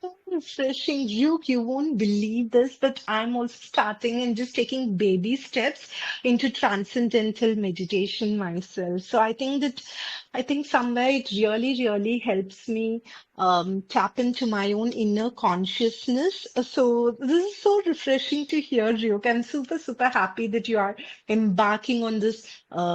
So refreshing. You won't believe this, but I'm also starting and just taking baby steps into transcendental meditation myself. So I think somewhere it really, really helps me tap into my own inner consciousness. So this is so refreshing to hear, Ryuk. I'm super, super happy that you are embarking on this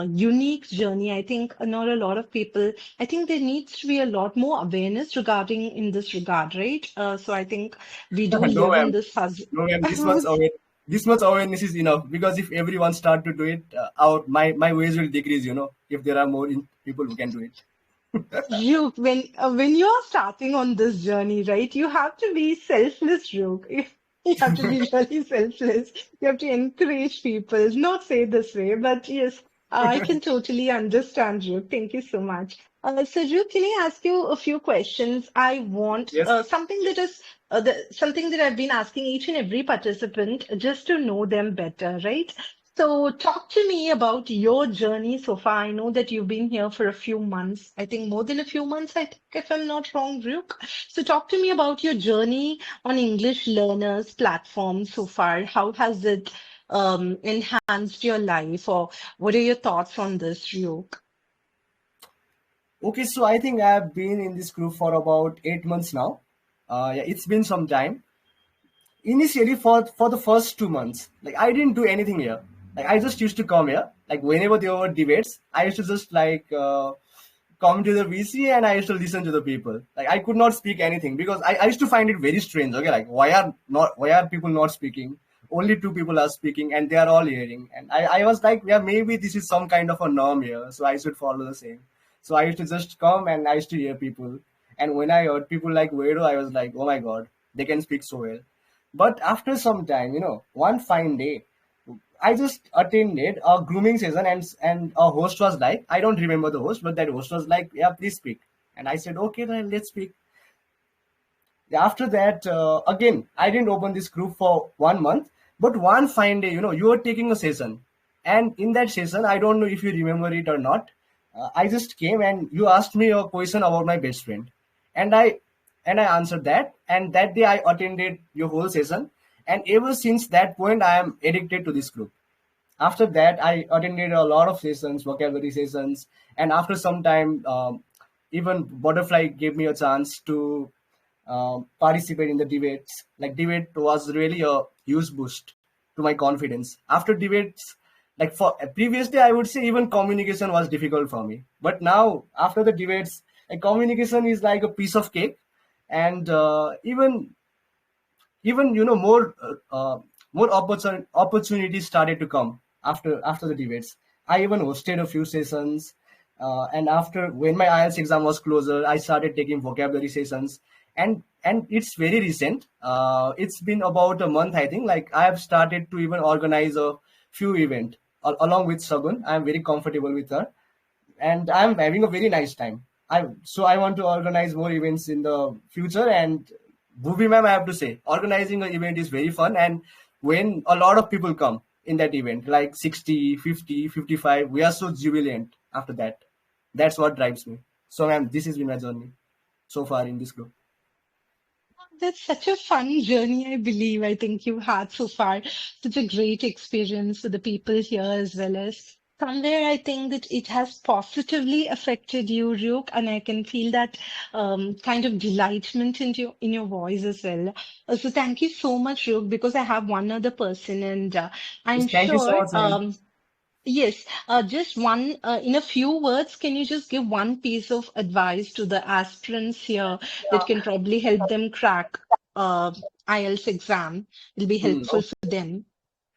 unique journey. I think not a lot of people I think there needs to be a lot more awareness regarding in this regard, right? So I think we do No, live in ma'am. this hus No, ma'am. This much awareness is enough, because if everyone start to do it, our my wage will decrease. If there are more people who can do it. You when you are starting on this journey, right? You have to be selfless, Rook. You have to be really selfless. You have to encourage people. Not say this way, but yes, I can totally understand you. Thank you so much. So, Drew, can I ask you a few questions? I want Yes. something that I've been asking each and every participant just to know them better, right? So, talk to me about your journey so far. I know that you've been here for a few months. I think more than a few months, I think, if I'm not wrong, Brooke. So, talk to me about your journey on English Learners platform so far. How has it enhanced your life, or what are your thoughts on this, Ryuk? Okay, so I think I've been in this group for about 8 months now. Yeah, it's been some time. Initially, for the first 2 months, like I didn't do anything here. Like I just used to come here. Like whenever there were debates, I used to just like come to the VC and I used to listen to the people. Like I could not speak anything because I used to find it very strange. Okay, like why are people not speaking? Only two people are speaking and they are all hearing. And I was like, yeah, maybe this is some kind of a norm here, so I should follow the same. So I used to just come and I used to hear people. And when I heard people like Wedo, I was like, oh my god, they can speak so well. But after some time, one fine day, I just attended a grooming session, and a host was like, I don't remember the host, but that host was like, yeah, please speak. And I said, okay, then let's speak. After that, again, I didn't open this group for 1 month, but one fine day, you were taking a session. And in that session, I don't know if you remember it or not, I just came and you asked me a question about my best friend. And I answered that. And that day I attended your whole session. And ever since that point, I am addicted to this group. After that, I attended a lot of sessions, vocabulary sessions. And after some time, even Butterfly gave me a chance to participate in the debates. Like debate was really a huge boost to my confidence. After debates, like for previously, I would say even communication was difficult for me. But now, after the debates, like communication is like a piece of cake, and even more opportunities started to come after the debates. I even hosted a few sessions, and after when my IELTS exam was closer, I started taking vocabulary sessions, and it's very recent. It's been about a month, I think. Like I have started to even organize a few event along with Sagun. I'm very comfortable with her, and I'm having a very nice time. I want to organize more events in the future. And Bhuvi Ma'am, I have to say, organizing an event is very fun. And when a lot of people come in that event, like 60, 50, 55, we are so jubilant after that. That's what drives me. So, ma'am, this has been my journey so far in this group. That's such a fun journey, I believe. I think you had so far. Such a great experience with the people here as well as somewhere I think that it has positively affected you, Ryuk, and I can feel that kind of delightment in your voice as well. So thank you so much, Ryuk, because I have one other person and I'm Yes, thank you so sure much, ma'am. yes, just one, in a few words, can you just give one piece of advice to the aspirants here that can probably help them crack IELTS exam? Will be helpful Okay. for them.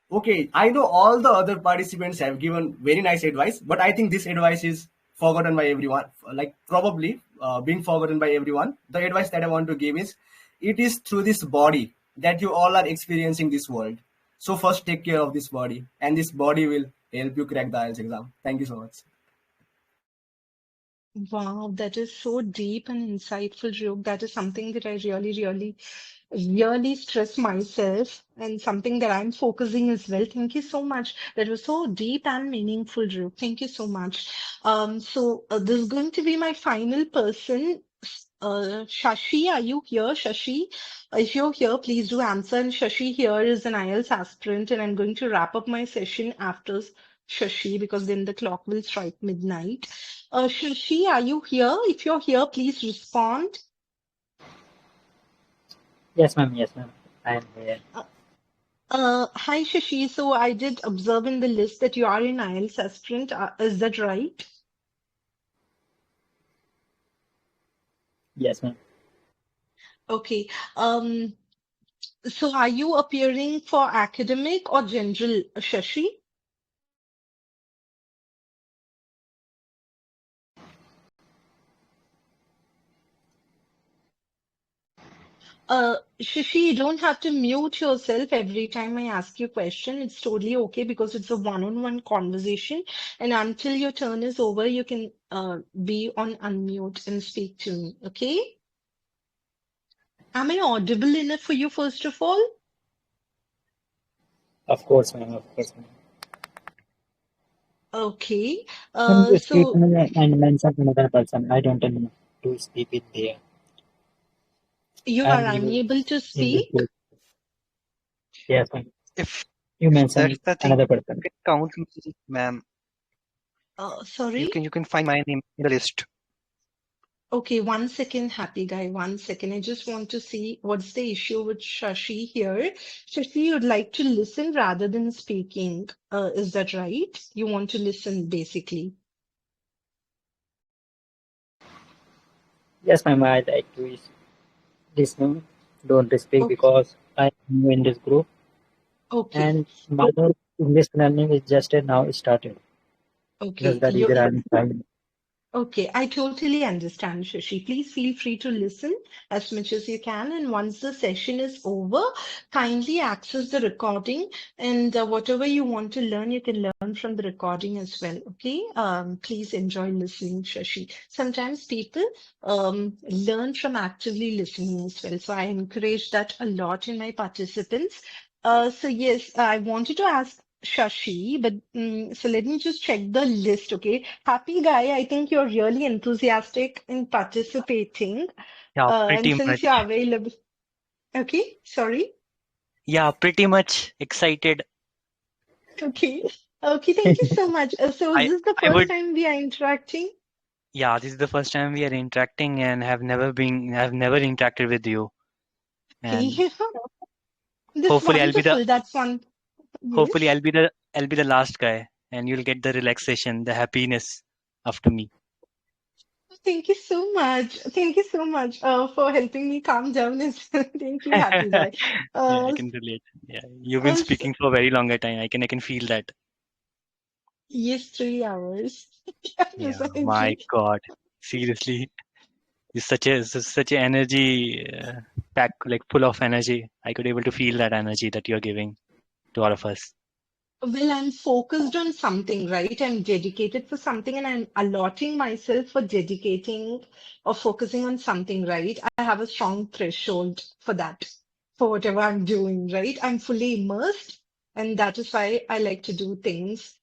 Okay, I know all the other participants have given very nice advice, but I think this advice is forgotten by everyone. Like probably being forgotten by everyone. The advice that I want to give is, it is through this body that you all are experiencing this world. So first take care of this body, and this body will help you crack the IELTS exam. Thank you so much. Wow, that is so deep and insightful, Ryuk. That is something that I really stress myself and something that I'm focusing as well. Thank you so much. That was so deep and meaningful, Drew. Thank you so much. This is going to be my final person. Shashi, are you here, Shashi? If you're here, please do answer. And Shashi here is an IELTS aspirant, and I'm going to wrap up my session after Shashi because then the clock will strike midnight. Shashi, are you here? If you're here, please respond. Yes, ma'am. Yes, ma'am. I am here. Hi, Shashi. So I did observe in the list that you are an IELTS aspirant. Is that right? Yes, ma'am. Okay. So are you appearing for academic or general, Shashi? Shashi, you don't have to mute yourself every time I ask you a question. It's totally okay because it's a one-on-one conversation. And until your turn is over, you can be on unmute and speak to me. Okay? Am I audible enough for you, first of all? Of course, ma'am. Of course, ma'am. Okay. Can you speak So and mention another person? I don't know to speak it there. you are I'm new unable to in this speak? group. Yes, ma'am. If You that's mention the thing, another you person. can count me, ma'am. You Sorry? can find my name in the list. Okay, 1 second, happy guy. 1 second. I just want to see what's the issue with Shashi here. Shashi, you'd like to listen rather than speaking. Is that right? You want to listen, basically. Yes, ma'am. I like to listen. Don't speak Okay. because I'm new in this group, Okay. and my English learning is just now started. That's Okay. the reason I'm trying. Okay, I totally understand, Shashi. Please feel free to listen as much as you can. And once the session is over, kindly access the recording. And whatever you want to learn, you can learn from the recording as well. Okay, please enjoy listening, Shashi. Sometimes people learn from actively listening as well. So I encourage that a lot in my participants. So yes, I wanted to ask Shashi, but so let me just check the list, okay? Happy guy, I think you're really enthusiastic in participating. Yeah, And pretty since you're much. available, okay, sorry. Yeah, pretty much excited. Okay. Okay, thank you so much. So is I this the I first would time we are interacting? yeah, this is the first time we are interacting and have never interacted with you. And Okay. That's hopefully I'll be the wonderful. That's one. hopefully Yes. I'll be the last guy and you'll get the relaxation, the happiness after me. Thank you so much. Thank you so much for helping me calm down as well. Thank you, happy guy. Yeah, I Uh, can relate. Yeah, you've been uh, speaking for a very long time. I can feel that. yes, 3 hours. Yeah, my Precisely. God. Seriously. It's such a energy pack, like full of energy. I could able to feel that energy that you're giving to all of us. Well, I'm focused on something, right? I'm dedicated for something and I'm allotting myself for dedicating or focusing on something, right? I have a strong threshold for that, for whatever I'm doing, right? I'm fully immersed, and that is why I like to do things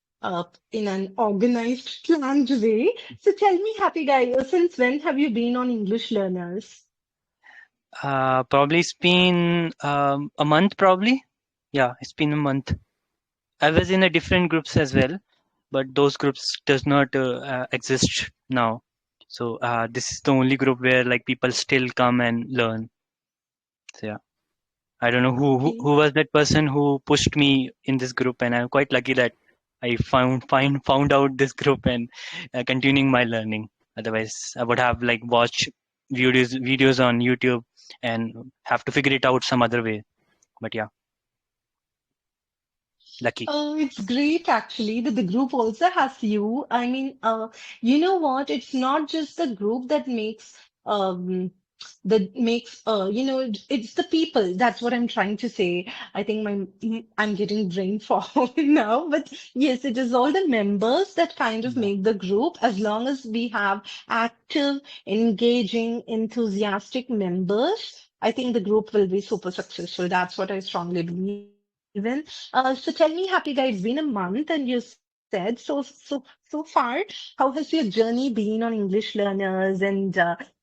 in an organized, planned way. So tell me, happy guy, since when have you been on English Learners? Probably it's been a month, probably. Yeah, it's been a month. I was in a different groups as well, but those groups does not exist now. So this is the only group where like people still come and learn. So yeah, I don't know Okay. who was that person who pushed me in this group, and I'm quite lucky that I found out this group and continuing my learning. Otherwise, I would have like watched videos on YouTube and have to figure it out some other way. But yeah, lucky. It's great actually that the group also has you. I mean, you know what? It's not just the group um it's the people. That's what I'm trying to say. I think I'm getting brain fog now, but yes, it is all the members that kind of Yeah. make the group. As long as we have active, engaging, enthusiastic members, I think the group will be super successful. That's what I strongly believe in. So tell me, happy guy, it's been a month and you said so far, how has your journey been on English Learners and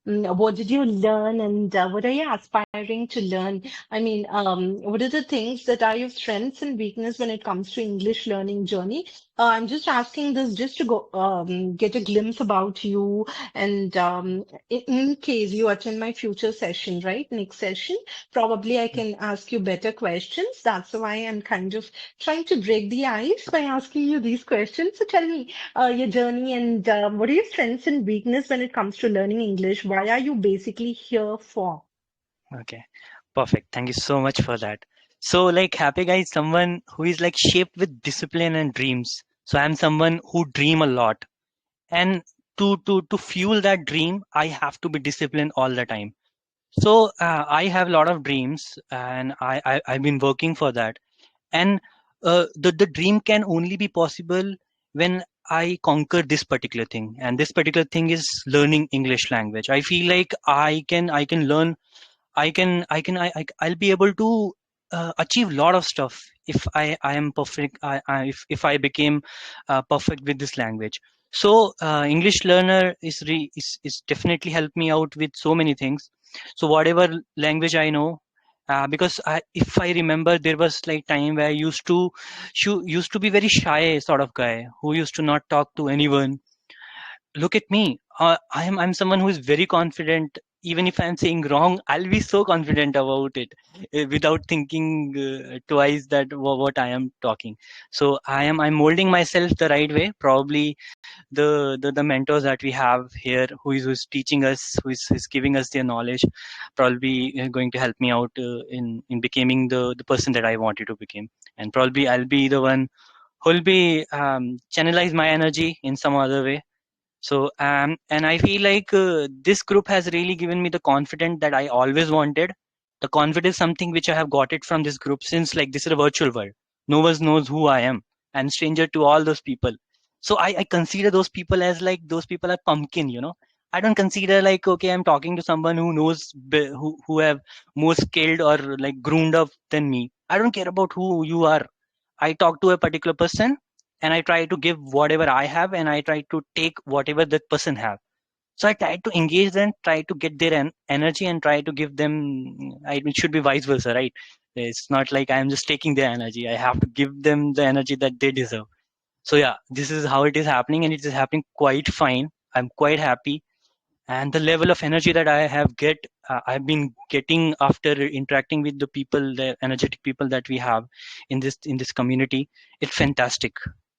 what did you learn and what are you aspiring to learn? I mean, what are the things that are your strengths and weakness when it comes to English learning journey? I'm just asking this just to go get a glimpse about you and in case you attend my future session, right? Next session. Probably I can ask you better questions. That's why I'm kind of trying to break the ice by asking you these questions. So tell me your journey and what are your strengths and weakness when it comes to learning English? Why are you basically here for? Okay. Perfect. Thank you so much for that. So like happy guy is someone who is like shaped with discipline and dreams. So I'm someone who dream a lot. And to fuel that dream, I have to be disciplined all the time. So I have a lot of dreams and I've been working for that. And the dream can only be possible when I conquer this particular thing. And this particular thing is learning English language. I feel like I can learn I'll be able to achieve a lot of stuff if I am perfect. If I became perfect with this language. So English learner is definitely helped me out with so many things. So whatever language I know, because if I remember, there was like time where I used to be very shy sort of guy who used to not talk to anyone. Look at me. I'm someone who is very confident even if I'm saying wrong, I'll be so confident about it without thinking twice that what I am talking. So I'm molding myself the right way. Probably the mentors that we have here who's teaching us, who's giving us their knowledge, probably going to help me out in becoming the person that I wanted to become. And probably I'll be the one who'll be channelize my energy in some other way. So and I feel like this group has really given me the confidence that I always wanted. The confidence is something which I have got it from this group, since like this is a virtual world. No one knows who I am. I'm stranger to all those people. So I consider those people as like those people are pumpkin. I don't consider like, okay, I'm talking to someone who knows who have more skilled or like groomed up than me. I don't care about who you are. I talk to a particular person and I try to give whatever I have, and I try to take whatever that person have. So I try to engage them, try to get their energy, and try to give them. It should be vice versa, right? It's not like I'm just taking their energy. I have to give them the energy that they deserve. So yeah, this is how it is happening, and it is happening quite fine. I'm quite happy, and the level of energy that I've been getting after interacting with the people, the energetic people that we have in this community, it's fantastic.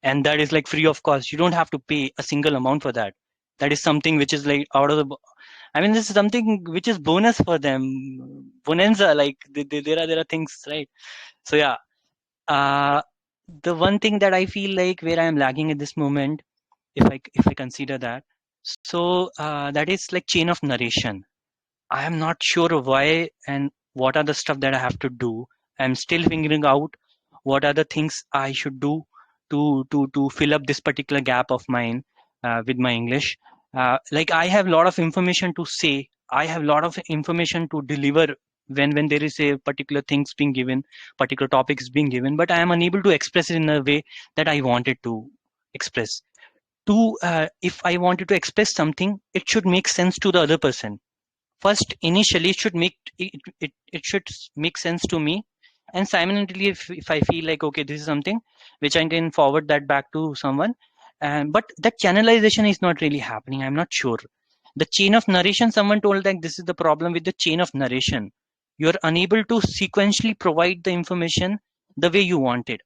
And that is like free of cost. You don't have to pay a single amount for that. That is something which is like out of the I mean, this is something which is bonus for them, bonanza. Like there are things, right? So yeah, uh the one thing that I feel like where I am lagging at this moment, if I consider that, so that is like chain of narration. I am not sure why and what are the stuff that I have to do. I'm still figuring out what are the things I should do to fill up this particular gap of mine with my English. Like I have a lot of information to say. I have a lot of information to deliver when there is a particular things being given, particular topics being given, but I am unable to express it in a way that I wanted to express. If I wanted to express something, it should make sense to the other person first. Initially it should it should make sense to me, and simultaneously if I feel like, okay, this is something which I can forward that back to someone. And but that channelization is not really happening. I'm not sure. The chain of narration, someone told that this is the problem with the chain of narration. You're unable to sequentially provide the information the way you want it.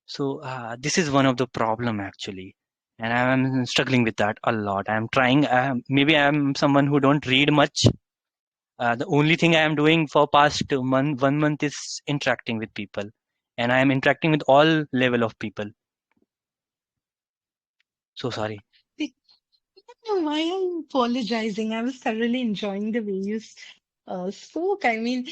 So this is one of the problem actually, and I'm struggling with that a lot. I'm trying. Maybe I'm someone who don't read much. The only thing I am doing for past 1 month is interacting with people, and I am interacting with all level of people. So sorry. No, why I'm apologizing. I was thoroughly enjoying the way you spoke. I mean,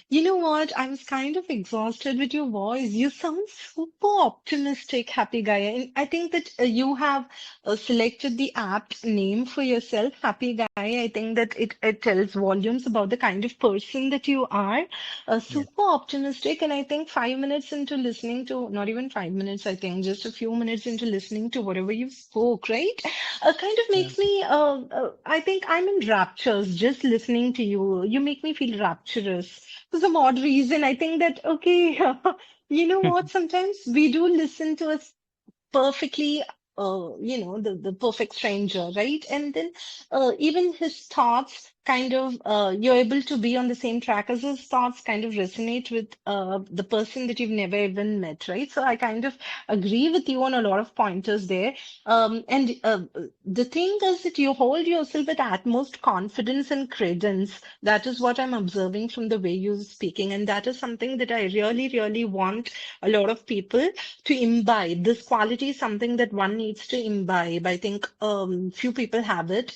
you know what? I was kind of exhausted with your voice. You sound super optimistic, Happy Guy. And I think that you have selected the apt name for yourself, Happy Guy. I think that it tells volumes about the kind of person that you are. Yeah. Super optimistic. And I think 5 minutes into listening to, not even 5 minutes, I think just a few minutes into listening to whatever you spoke, right? Kind of Yeah. makes me, I think I'm in raptures just listening to you. You make me feel rapturous for some odd reason. I think that, okay, you know what? Sometimes we do listen to a perfectly the perfect stranger, right? And then even his thoughts kind of you're able to be on the same track as his thoughts kind of resonate with the person that you've never even met, right? So I kind of agree with you on a lot of pointers there. And the thing is that you hold yourself with utmost confidence and credence. That is what I'm observing from the way you're speaking, and that is something that I really really want a lot of people to imbibe. This quality is something that one needs to imbibe. I think few people have it,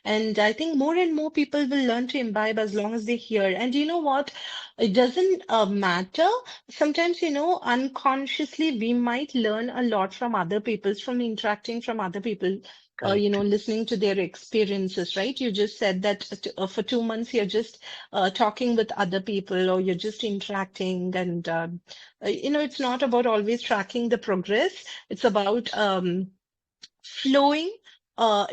and I think more and more people will learn to imbibe as long as they hear. And you know what? It doesn't matter. Sometimes, unconsciously we might learn a lot from other people, from interacting from other people. Correct. Listening to their experiences, right? You just said that for 2 months you're just talking with other people, or you're just interacting, and it's not about always tracking the progress. It's about flowing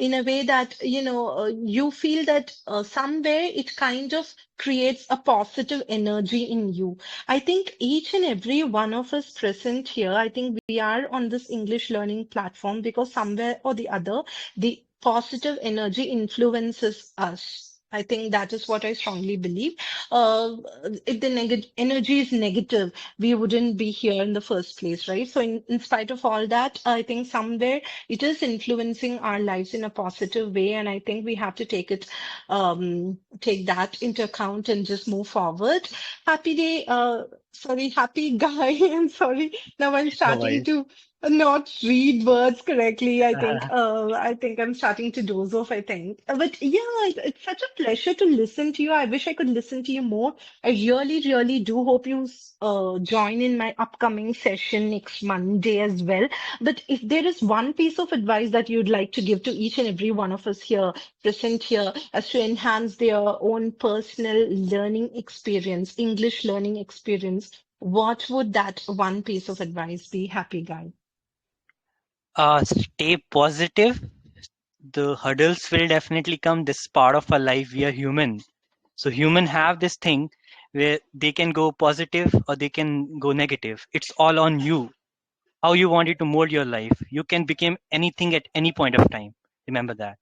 in a way that you feel that somewhere it kind of creates a positive energy in you. I think each and every one of us present here, I think we are on this English learning platform because somewhere or the other the positive energy influences us. I think that is what I strongly believe. If the energy is negative, we wouldn't be here in the first place, right? So, in spite of all that, I think somewhere it is influencing our lives in a positive way, and I think we have to take that into account and just move forward. Happy day, sorry, happy guy. I'm sorry. Now I'm No starting worries. to not read words correctly. I think I'm starting to doze off, I think. But yeah, it's such a pleasure to listen to you. I wish I could listen to you more. I really, really do hope you join in my upcoming session next Monday as well. But if there is one piece of advice that you'd like to give to each and every one of us here, present here, as to enhance their own personal learning experience, English learning experience, what would that one piece of advice be, happy guy? Stay positive. The hurdles will definitely come. This is part of our life. We are human. So human have this thing where they can go positive or they can go negative. It's all on you. How you want it to mold your life. You can become anything at any point of time. Remember that.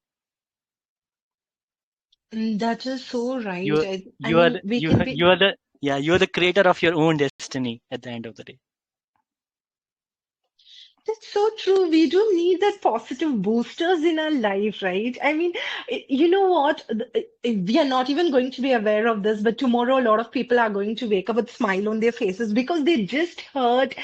That is so right. You I you are mean, we can be. you are the yeah, you are the creator of your own destiny at the end of the day. That's so true. We do need that positive boosters in our life, right? I mean, you know what? We are not even going to be aware of this, but tomorrow a lot of people are going to wake up with smile on their faces because they just heard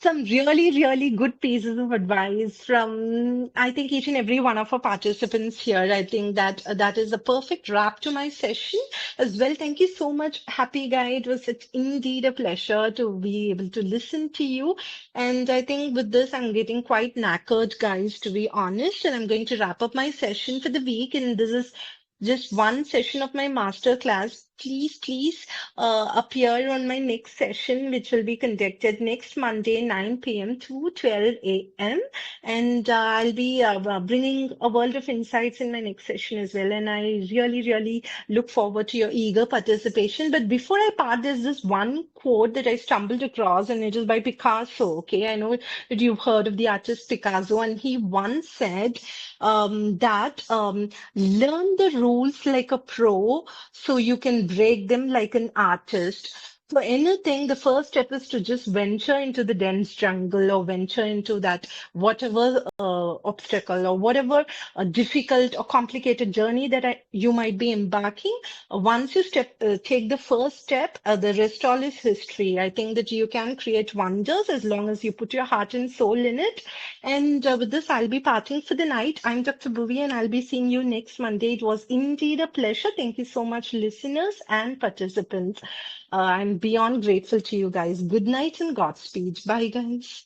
some really, really good pieces of advice from, I think, each and every one of our participants here. I think that that is a perfect wrap to my session as well. Thank you so much, Happy Guy. It was such indeed a pleasure to be able to listen to you. And I think with this, I'm getting quite knackered, guys, to be honest. And I'm going to wrap up my session for the week. And this is just one session of my master class. Please appear on my next session, which will be conducted next Monday, 9 p.m. to 12 a.m. And I'll be bringing a world of insights in my next session as well. And I really, really look forward to your eager participation. But before I part, there's this one quote that I stumbled across, and it is by Picasso. Okay, I know that you've heard of the artist Picasso, and he once said that learn the rules like a pro so you can break them like an artist. For anything, the first step is to just venture into the dense jungle or venture into that whatever obstacle or whatever difficult or complicated journey that you might be embarking. Once you take the first step, the rest all is history. I think that you can create wonders as long as you put your heart and soul in it. And with this, I'll be parting for the night. I'm Dr. Bhuvi, and I'll be seeing you next Monday. It was indeed a pleasure. Thank you so much, listeners and participants. I'm beyond grateful to you guys. Good night and Godspeed. Bye, guys.